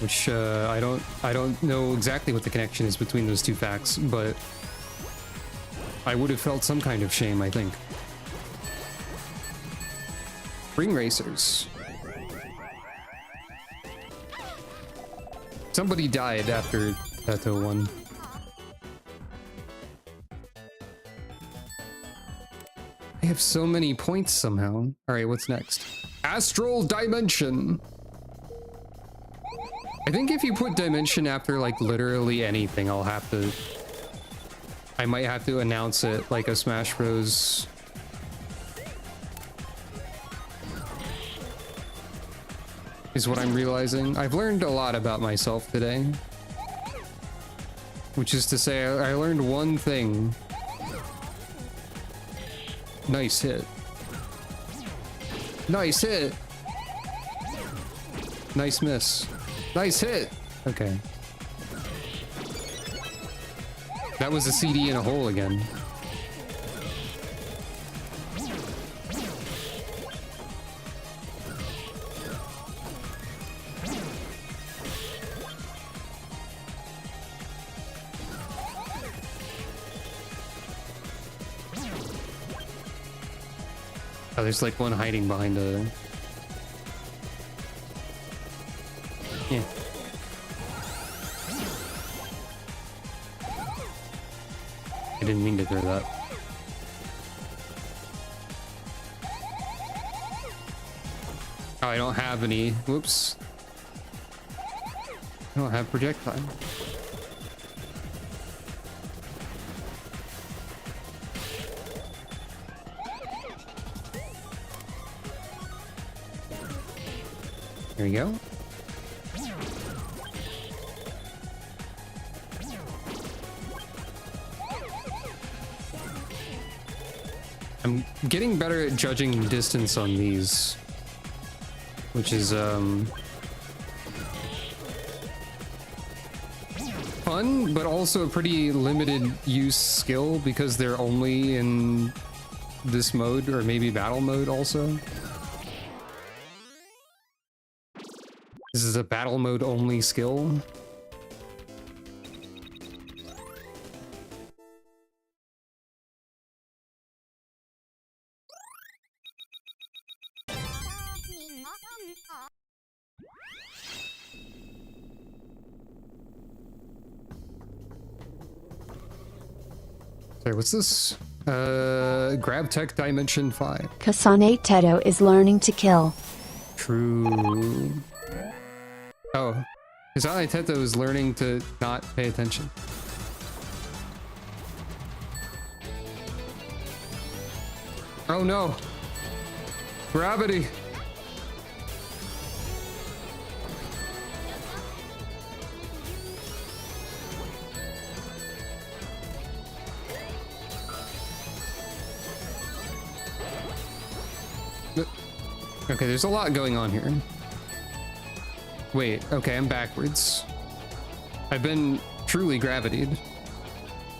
Which I don't know exactly what the connection is between those two facts, but I would have felt some kind of shame, I think. Ring racers. Somebody died after Teto won. I have so many points somehow. Alright, what's next? Astral Dimension! I think if you put dimension after like literally anything, I might have to announce it like a Smash Bros. Is what I'm realizing. I've learned a lot about myself today. Which is to say, I learned one thing. Nice hit. Nice hit! Nice miss. Nice hit! Okay. That was a CD in a hole again. Oh, there's like one hiding behind a... Yeah. I didn't mean to throw that. Oh, I don't have any... Whoops. I don't have projectile. There we go. I'm getting better at judging distance on these, which is fun, but also a pretty limited use skill because they're only in this mode, or maybe battle mode also. This is a battle mode only skill. Sorry, what's this? Grab Tech Dimension 5. Kasane Teto is learning to kill. True. Oh, Kasane Teto is learning to not pay attention. Oh no! Gravity. Okay, there's a lot going on here. Wait, okay, I'm backwards. I've been truly gravitied.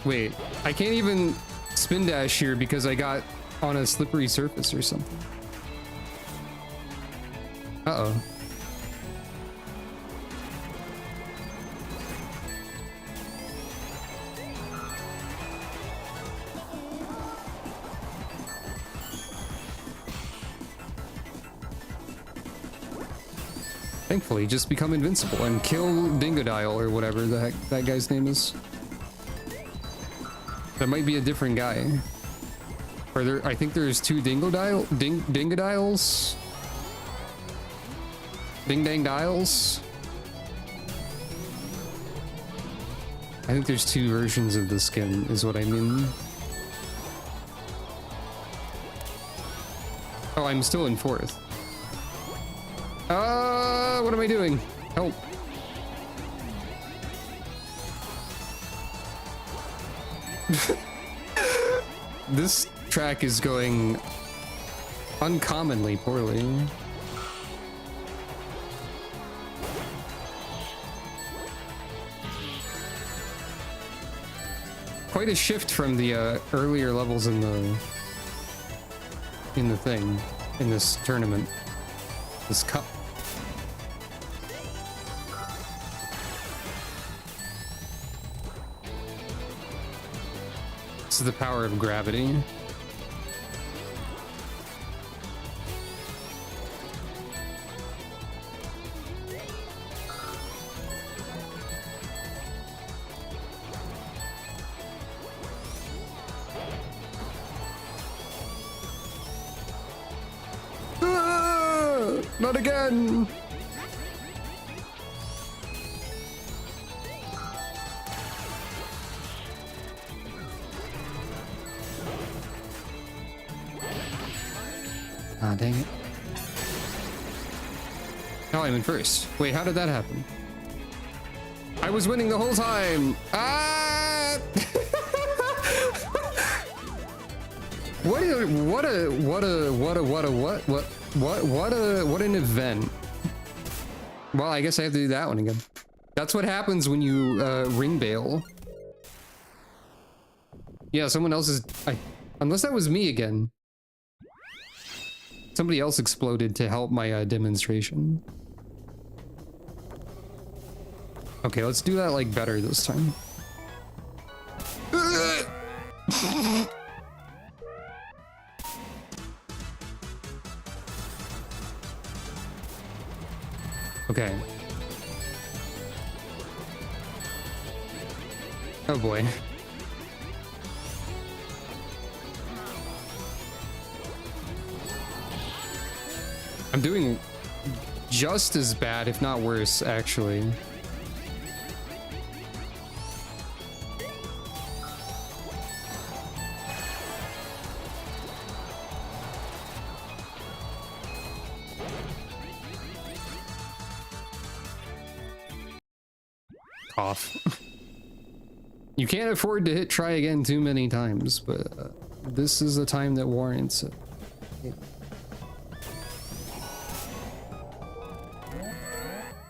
Wait, I can't even spin dash here because I got on a slippery surface or something. Uh-oh. Thankfully, just become invincible and kill Dingodile or whatever the heck that guy's name is. That might be a different guy. Are there? I think there's two Dingodiles. Ding dang dials. I think there's two versions of the skin, is what I mean. Oh, I'm still in fourth. What am I doing? Help. This track is going uncommonly poorly. Quite a shift from the earlier levels in the thing, in this tournament, this cup. This is the power of gravity. Not again! Ah, dang it. Oh, I'm in first. Wait, how did that happen? I was winning the whole time! Ah! What an event. Well, I guess I have to do that one again. That's what happens when you ring bail. Yeah, someone else is... unless that was me again. Somebody else exploded to help my demonstration. Okay, let's do that like better this time. Okay. Oh boy. I'm doing just as bad, if not worse, actually. Cough. You can't afford to hit try again too many times, but this is the time that warrants it.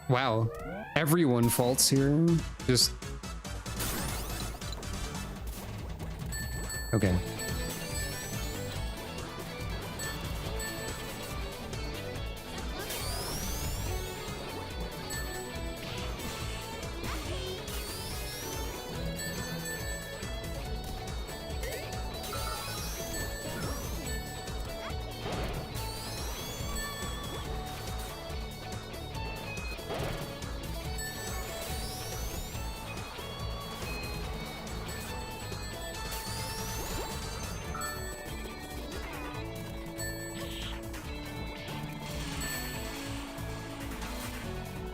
Wow, everyone faults here. Just... okay.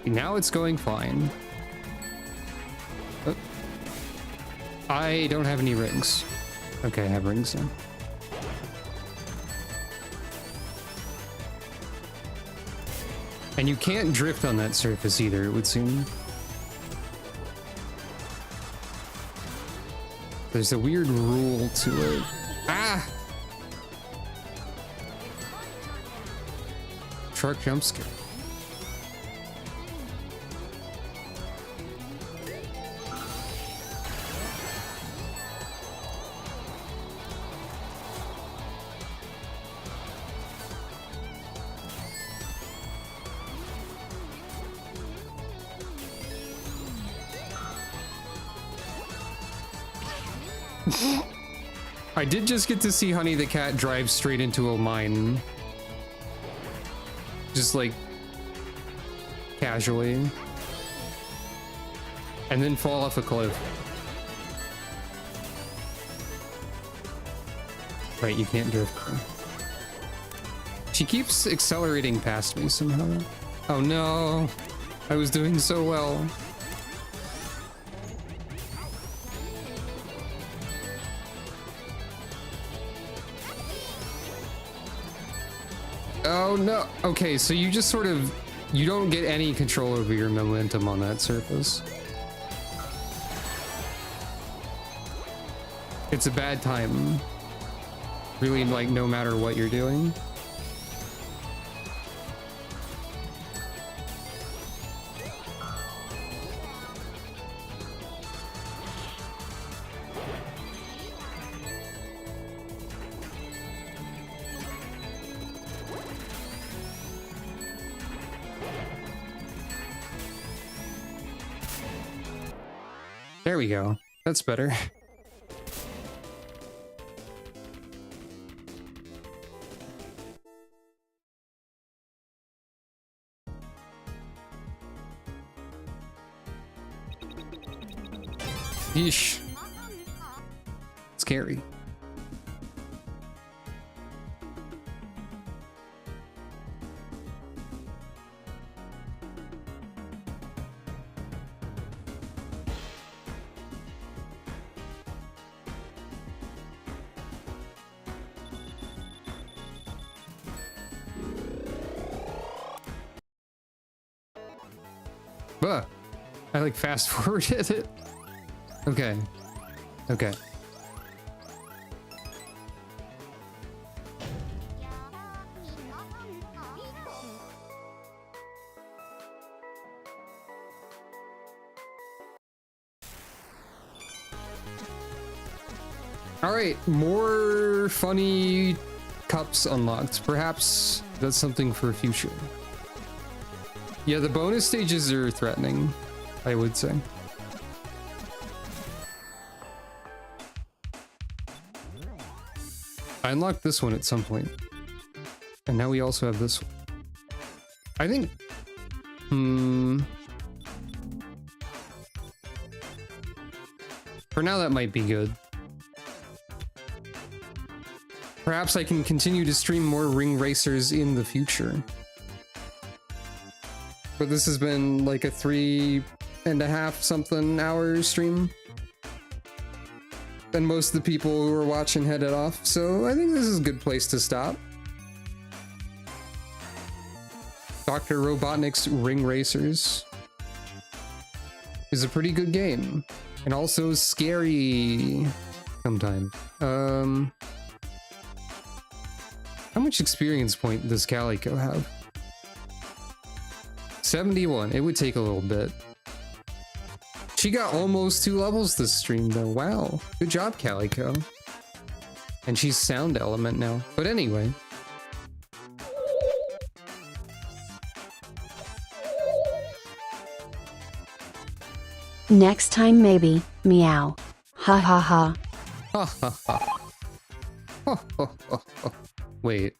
Now it's going fine. Oh. I don't have any rings. Okay, I have rings now. And you can't drift on that surface either, it would seem. There's a weird rule to it. Ah! Truck jump scare. I did just get to see Honey the Cat drive straight into a mine. Just like casually. And then fall off a cliff. Right, you can't drift. She keeps accelerating past me somehow. Oh no, I was doing so well. Oh no. Okay, so you just sort of, you don't get any control over your momentum on that surface. It's a bad time. Really, like, no matter what you're doing. There we go. That's better. Yeesh. Scary. I like fast forwarded it. Okay. Okay. All right, more funny cups unlocked. Perhaps that's something for future. Yeah, the bonus stages are threatening, I would say. I unlocked this one at some point. And now we also have this one. I think... For now, that might be good. Perhaps I can continue to stream more Ring Racers in the future. But this has been like a 3.5 something hour stream. And most of the people who are watching headed off, so I think this is a good place to stop. Dr. Robotnik's Ring Racers is a pretty good game. And also scary sometimes. How much experience point does Calico have? 71. It would take a little bit. She got almost 2 levels this stream though. Wow. Good job, Calico. And she's sound element now. But anyway. Next time maybe, meow. Ha ha ha. Ha ha ha. Ho, ho, ho, ho. Wait.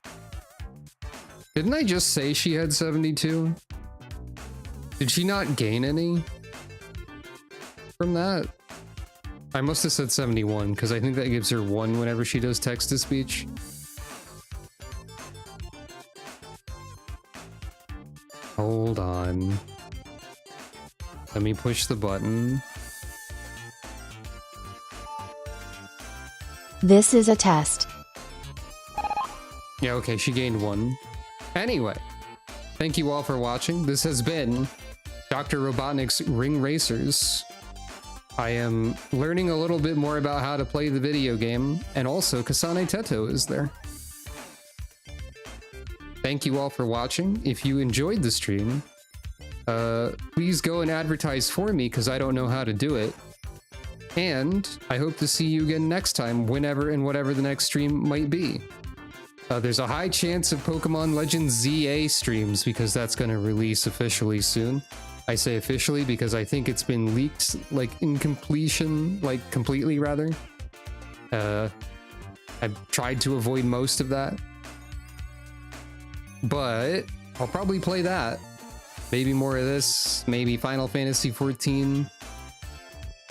Didn't I just say she had 72? Did she not gain any from that? I must have said 71 because I think that gives her 1 whenever she does text-to-speech. Hold on. Let me push the button. This is a test. Yeah, okay, she gained 1. Anyway, Thank you all for watching. This has been Dr. Robotnik's Ring Racers. I am learning a little bit more about how to play the video game, and also Kasane Teto is there. Thank you all for watching. If you enjoyed the stream, please go and advertise for me because I don't know how to do it. And I hope to see you again next time, whenever and whatever the next stream might be. There's a high chance of Pokemon Legends ZA streams because that's going to release officially soon. I say officially because I think it's been leaked, like, in completion, like, completely, rather. I've tried to avoid most of that. But I'll probably play that. Maybe more of this, maybe Final Fantasy XIV.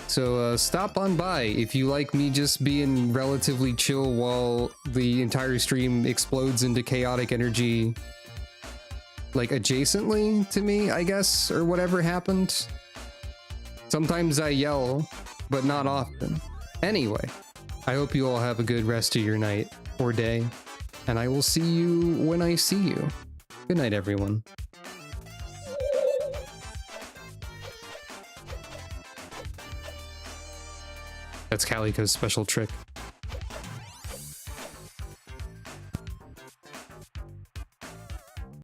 So stop on by if you like me just being relatively chill while the entire stream explodes into chaotic energy, like adjacently to me, I guess, or whatever happened. Sometimes I yell, but not often. Anyway, I hope you all have a good rest of your night or day, and I will see you when I see you. Good night, everyone. That's Calico's special trick.